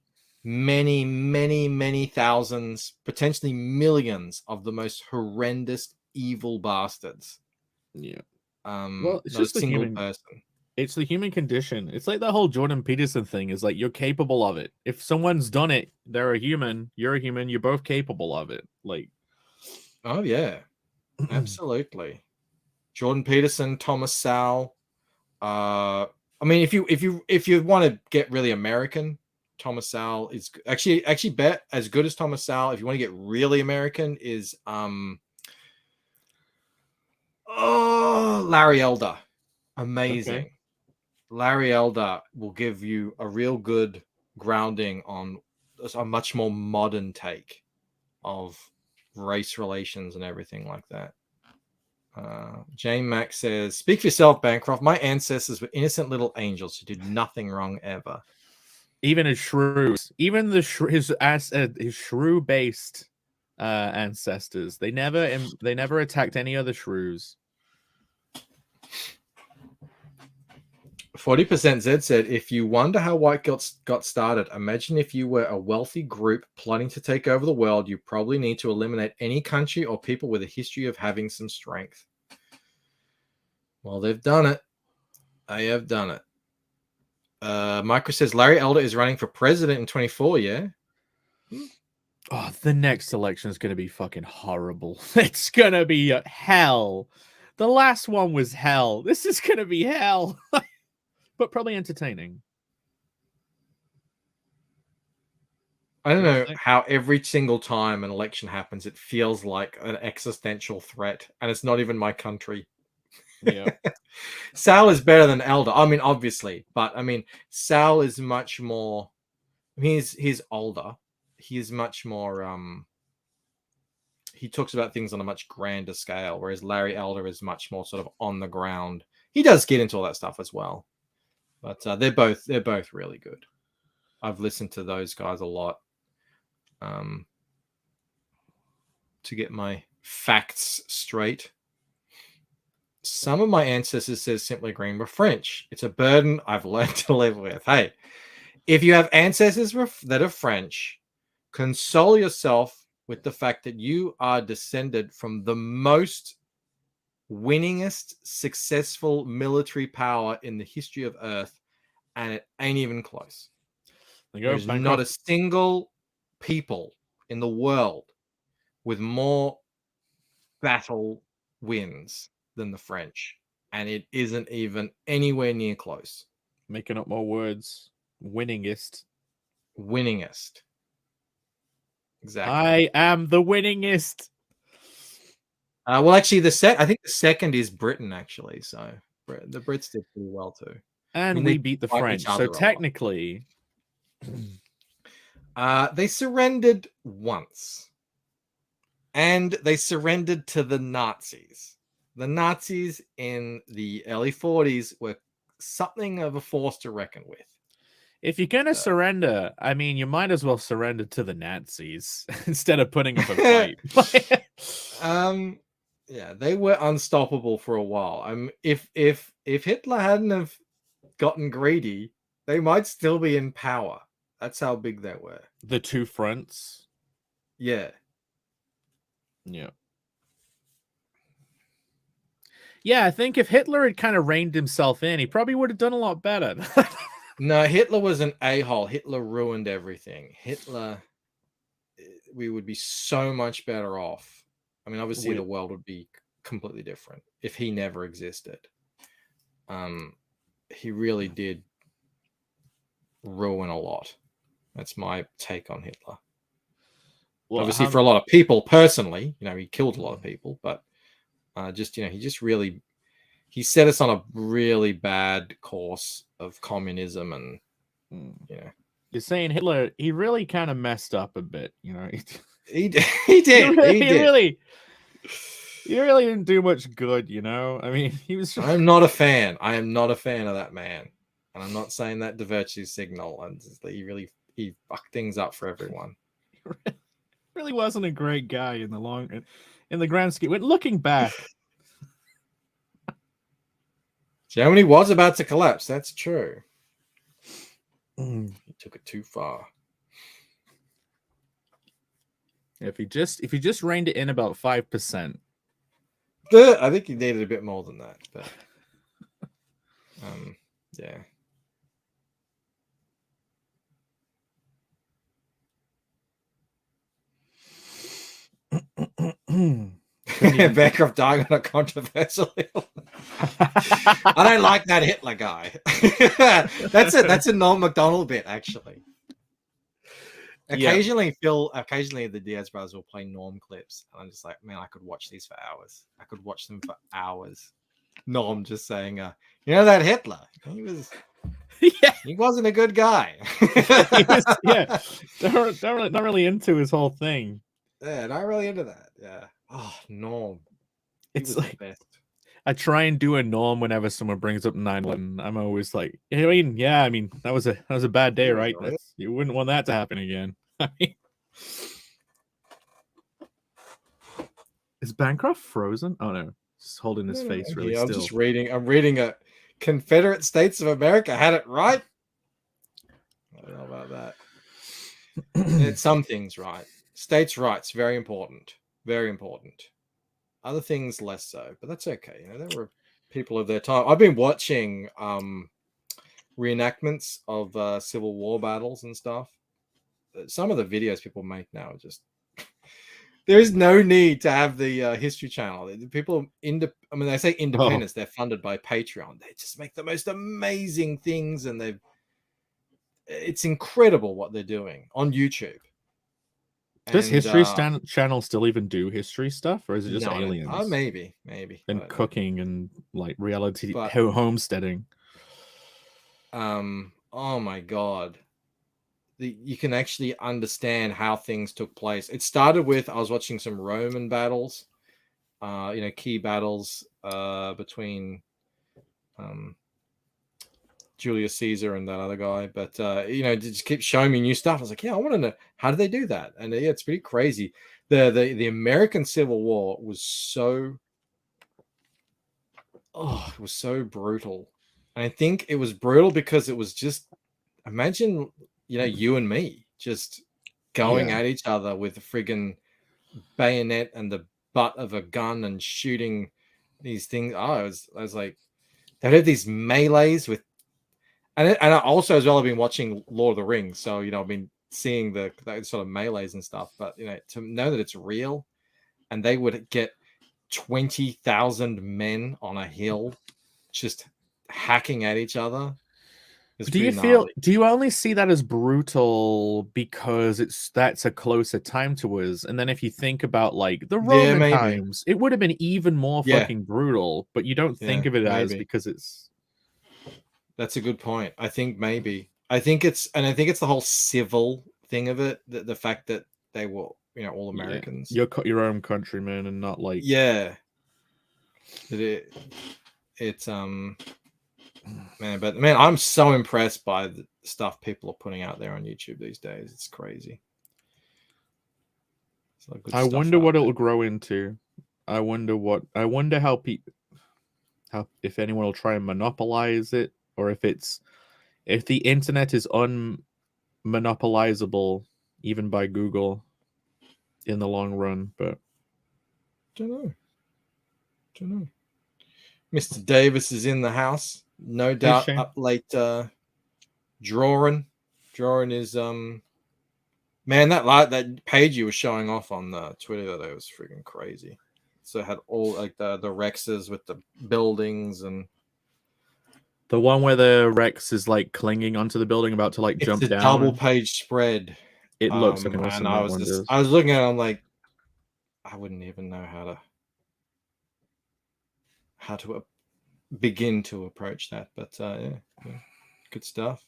thousands, potentially millions of the most horrendous evil bastards. Yeah. Well, it's just a single person. It's the human condition. It's like that whole Jordan Peterson thing is like, you're capable of it. If someone's done it, they're a human, you're a human, you're both capable of it. Like, oh yeah, absolutely. Jordan Peterson, Thomas Sowell. I mean, if you want to get really American, Thomas Sowell is actually bet as good as Thomas Sowell. If you want to get really American, is Larry Elder. Amazing. Okay. Larry Elder will give you a real good grounding on a much more modern take of race relations and everything like that. Jane Mack says, "Speak for yourself, Bancroft. My ancestors were innocent little angels who did nothing wrong ever." Even his shrews, even his shrew-based ancestors, they never attacked any other shrews. 40% Zed said, "If you wonder how white guilt got started, imagine if you were a wealthy group plotting to take over the world. You probably need to eliminate any country or people with a history of having some strength." Well, they've done it. They have done it. Micro says Larry Elder is running for president in 24. Yeah. Oh, the next election is going to be fucking horrible. It's going to be hell. The last one was hell. This is going to be hell. But probably entertaining. I don't know how every single time an election happens, it feels like an existential threat, and it's not even my country. Yeah. Sal is better than Elder. I mean, obviously, but I mean, Sal is much more. He's older. He is much more. He talks about things on a much grander scale, whereas Larry Elder is much more sort of on the ground. He does get into all that stuff as well, but they're both really good. I've listened to those guys a lot to get my facts straight. Some of my ancestors, says Simply Green, were French. It's a burden I've learned to live with. Hey, if you have ancestors that are French, console yourself with the fact that you are descended from the most winningest, successful military power in the history of Earth, and it ain't even close. There's not a single people in the world with more battle wins than the French, and it isn't even anywhere near close. Making up more words. Winningest. Exactly. I am the winningest. Well, actually, I think the second is Britain, actually. So the Brits did pretty well too. And we beat the French. So technically, they surrendered once, and they surrendered to the Nazis. The Nazis in the early 40s were something of a force to reckon with. If you're going to surrender, I mean, you might as well surrender to the Nazis instead of putting up a fight. Yeah, they were unstoppable for a while. If Hitler hadn't have gotten greedy, they might still be in power. That's how big they were. The two fronts. Yeah. Yeah, I think if Hitler had kind of reined himself in, he probably would have done a lot better. No, Hitler was an a-hole. Hitler ruined everything. We would be so much better off. I mean, obviously the world would be completely different if he never existed. He really did ruin a lot. That's my take on Hitler. Well, obviously for a lot of people personally, he killed a lot of people, but he set us on a really bad course of communism, and you're saying Hitler, he really kind of messed up a bit, He did. He did. He really didn't do much good, you know. I mean, he was. I'm not a fan. I am not a fan of that man, and I'm not saying that to virtue signal. And he fucked things up for everyone. Really wasn't a great guy in the grand scheme. Looking back, Germany was about to collapse. That's true. He took it too far. If he just reined it in about 5%. I think he needed a bit more than that, but yeah. Bancroft dying on a controversial hill. I don't like that Hitler guy. That's a Norm Macdonald bit, actually. Occasionally the Diaz brothers will play Norm clips, and I'm just like, man, I could watch these for hours. I could watch them for hours. Norm just saying, you know that Hitler? He wasn't a good guy. They're not really into his whole thing. Yeah, not really into that. Yeah. Oh, Norm. It's like I try and do a Norm whenever someone brings up 9/11. I'm always like, I mean, that was a bad day, right? You wouldn't want that to happen again. I mean, is Bancroft frozen? Oh no, just holding his face really still. I'm reading a Confederate States of America had it right. I don't know about that. It's some things right. States' rights, very important. Very important. Other things less so, but that's okay. You know, there were people of their time. I've been watching reenactments of Civil War battles and stuff. Some of the videos people make now are just there is no need to have the History Channel. People they say independence, they're funded by Patreon. They just make the most amazing things, and it's incredible what they're doing on YouTube. Does History Channel still even do history stuff, or is it just aliens? Maybe. And cooking and like reality homesteading. Oh my god, you can actually understand how things took place. It started with I was watching some Roman battles, key battles between Julius Caesar and that other guy, but just keep showing me new stuff. I was like, I want to know, how did they do that? And it's pretty crazy. The American Civil War was so brutal. And I think it was brutal because it was just, imagine you and me just going at each other with a friggin' bayonet and the butt of a gun and shooting these things. I was like, they had these melees with. And I also as well have been watching Lord of the Rings, so I've been seeing the sort of melees and stuff. But to know that it's real, and they would get 20,000 men on a hill, just hacking at each other. Do you only see that as brutal because that's a closer time to us? And then if you think about like the Roman times, it would have been even more fucking brutal. But you don't think of it as because it's. That's a good point. I think maybe. I think it's the whole civil thing of it. The fact that they were, all Americans. You're your own countrymen and not like. Yeah. It's man, I'm so impressed by the stuff people are putting out there on YouTube these days. It's crazy. I wonder what it'll grow into. I wonder how if anyone will try and monopolize it. Or if the internet is unmonopolizable even by Google in the long run, but don't know. Mr. Davis is in the house, no doubt. Up late, drawing is man. That page you were showing off on the Twitter that was freaking crazy. So it had all like the Rexes with the buildings and. The one where the Rex is like clinging onto the building, about to like jump down. It's a double page spread. It looks like an awesome. I was looking at it, I'm like, I wouldn't even know how to begin to approach that. But good stuff.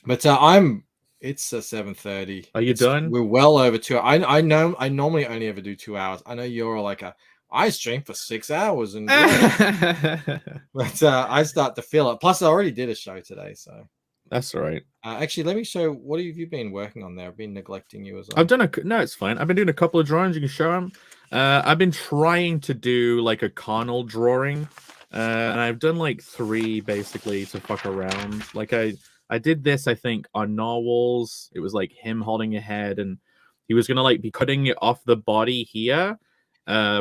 But I'm It's 7:30. Are you done? We're well over 2 hours. I know I normally only ever do 2 hours. I know you're like I stream for 6 hours and but I start to feel it. Plus, I already did a show today, so that's all right. Actually, let me show. What have you been working on there? I've been neglecting you as well. I've done no, it's fine. I've been doing a couple of drawings. You can show them. I've been trying to do like a carnal drawing, and I've done like 3 basically to fuck around. Like I did this, I think, on Narwhals. It was like him holding a head, and he was gonna like be cutting it off the body here.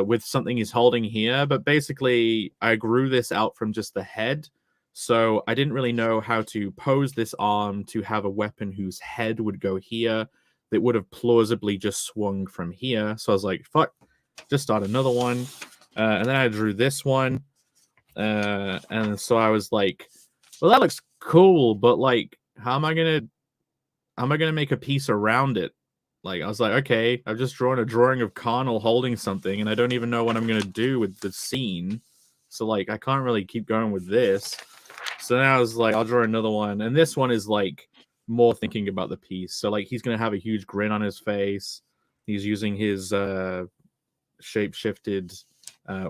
With something he's holding here, but basically I grew this out from just the head, so I didn't really know how to pose this arm to have a weapon whose head would go here that would have plausibly just swung from here. So I was like, fuck, just start another one. And then I drew this one, and so I was like, well, that looks cool, but like, how am I gonna make a piece around it? Like, I was like, okay, I've just drawn a drawing of Carnal holding something, and I don't even know what I'm going to do with the scene. So, like, I can't really keep going with this. So then I was like, I'll draw another one. And this one is, like, more thinking about the piece. So, like, he's going to have a huge grin on his face. He's using his shape-shifted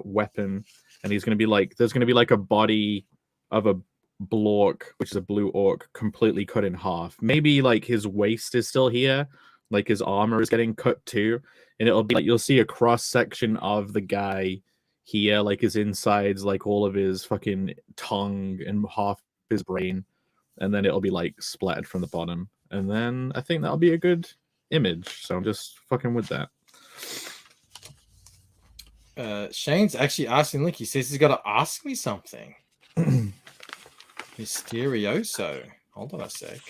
weapon. And he's going to be, like, there's going to be, like, a body of a Blork, which is a blue orc, completely cut in half. Maybe, like, his waist is still here. Like his armor is getting cut too, and it'll be like you'll see a cross section of the guy here, like his insides, like all of his fucking tongue and half his brain, and then it'll be like splattered from the bottom. And then I think that'll be a good image. So I'm just fucking with that. Shane's actually asking Link. He says he's got to ask me something. Mysterioso. Hold on a sec.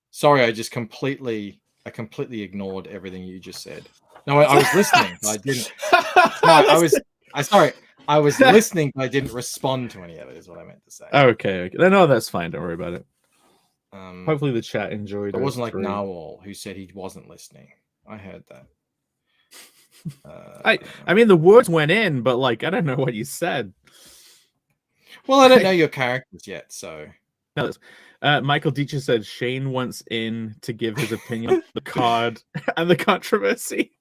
Sorry, I completely ignored everything you just said. No, I was listening, but I didn't. No, I was listening, but I didn't respond to any of it. Is what I meant to say. Okay. No, that's fine. Don't worry about it. Hopefully the chat enjoyed it. It wasn't like Narwhal who said he wasn't listening. I heard that. I mean, the words went in, but like I don't know what you said. Well, I don't know your characters yet, so. No, Michael Deitcher said Shane wants in to give his opinion on the card and the controversy.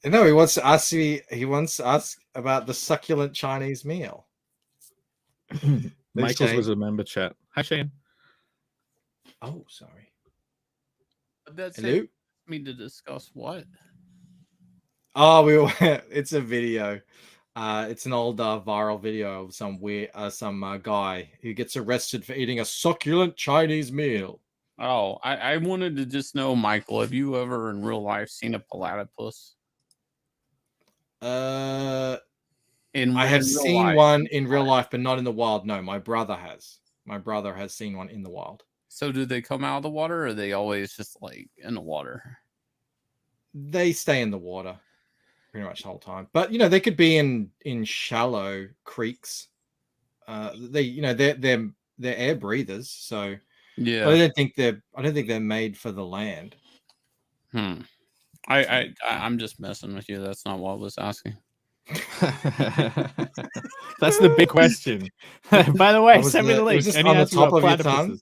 No, he wants to ask me. He wants to ask about the succulent Chinese meal. Michael's was a member chat. Hi, Shane. Oh, sorry. That's Hello. Me to discuss what? Oh, it's a video. It's an old viral video of some guy who gets arrested for eating a succulent Chinese meal. Oh, I wanted to just know, Michael, have you ever in real life seen a platypus? I have seen one in real life, but not in the wild. No, my brother has. My brother has seen one in the wild. So do they come out of the water, or are they always just like in the water? They stay in the water pretty much the whole time. But you know, they could be in shallow creeks. They're air breathers, so yeah. But I don't think they're made for the land. I'm just messing with you. That's not what I was asking. That's the big question. By the way, send me the link. On the top of your tongue.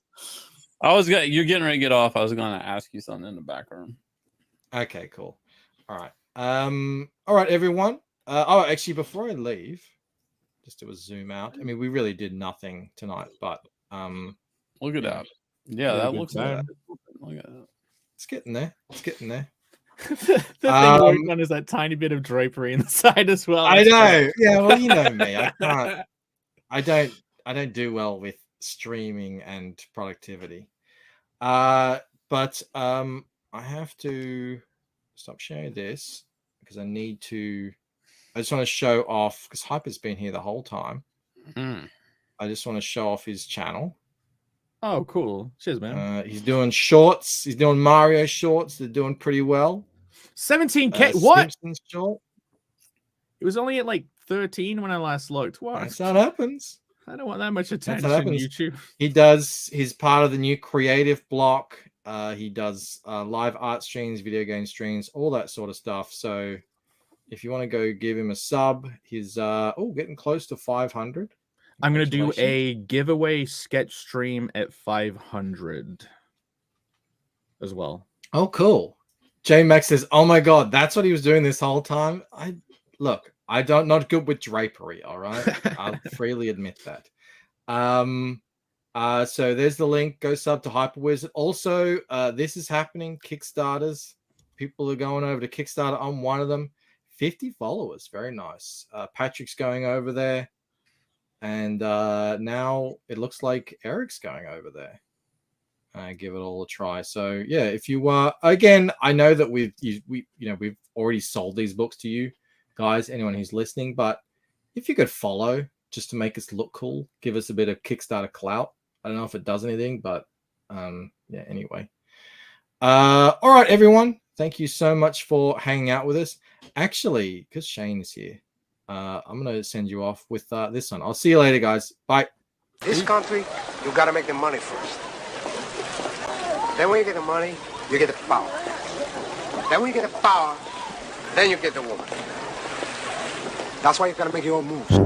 You're getting ready to get off. I was going to ask you something in the background. Okay, cool. All right. All right, everyone. Actually, before I leave, just do a zoom out. I mean, we really did nothing tonight, but look at that. Yeah, that looks good. Look at that. It's getting there. It's getting there. The thing working on is that tiny bit of drapery in the side as well. I know. Yeah, well, you know me. I can't. I don't do well with streaming and productivity. But I have to stop sharing this because I just want to show off because Hyper's been here the whole time. I just want to show off his channel. Oh, cool. Cheers, man. He's doing shorts. He's doing Mario shorts. They're doing pretty well. 17K. What? Simpsons short. It was only at like 13 when I last looked. What? That's how it happens. I don't want that much attention on YouTube. He's part of the new creative block. He does live art streams, video game streams, all that sort of stuff. So if you want to go give him a sub, he's getting close to 500. I'm gonna do a giveaway sketch stream at 500 as well. Oh, cool. J Max says, "Oh my god, that's what he was doing this whole time." I don't not good with drapery. All right, I'll freely admit that. So there's the link. Go sub to Hyperwizard. Also, this is happening. Kickstarters. People are going over to Kickstarter. I'm one of them. 50 followers. Very nice. Patrick's going over there. And now it looks like Eric's going over there. Give it all a try. So yeah, if you again, I know that we've already sold these books to you guys, anyone who's listening, but if you could follow just to make us look cool, give us a bit of Kickstarter clout. I don't know if it does anything, but yeah, anyway. All right, everyone. Thank you so much for hanging out with us. Actually, because Shane is here, I'm going to send you off with this one. I'll see you later, guys. Bye. This country, you got to make the money first. Then when you get the money, you get the power. Then when you get the power, then you get the woman. That's why you got to make your own moves.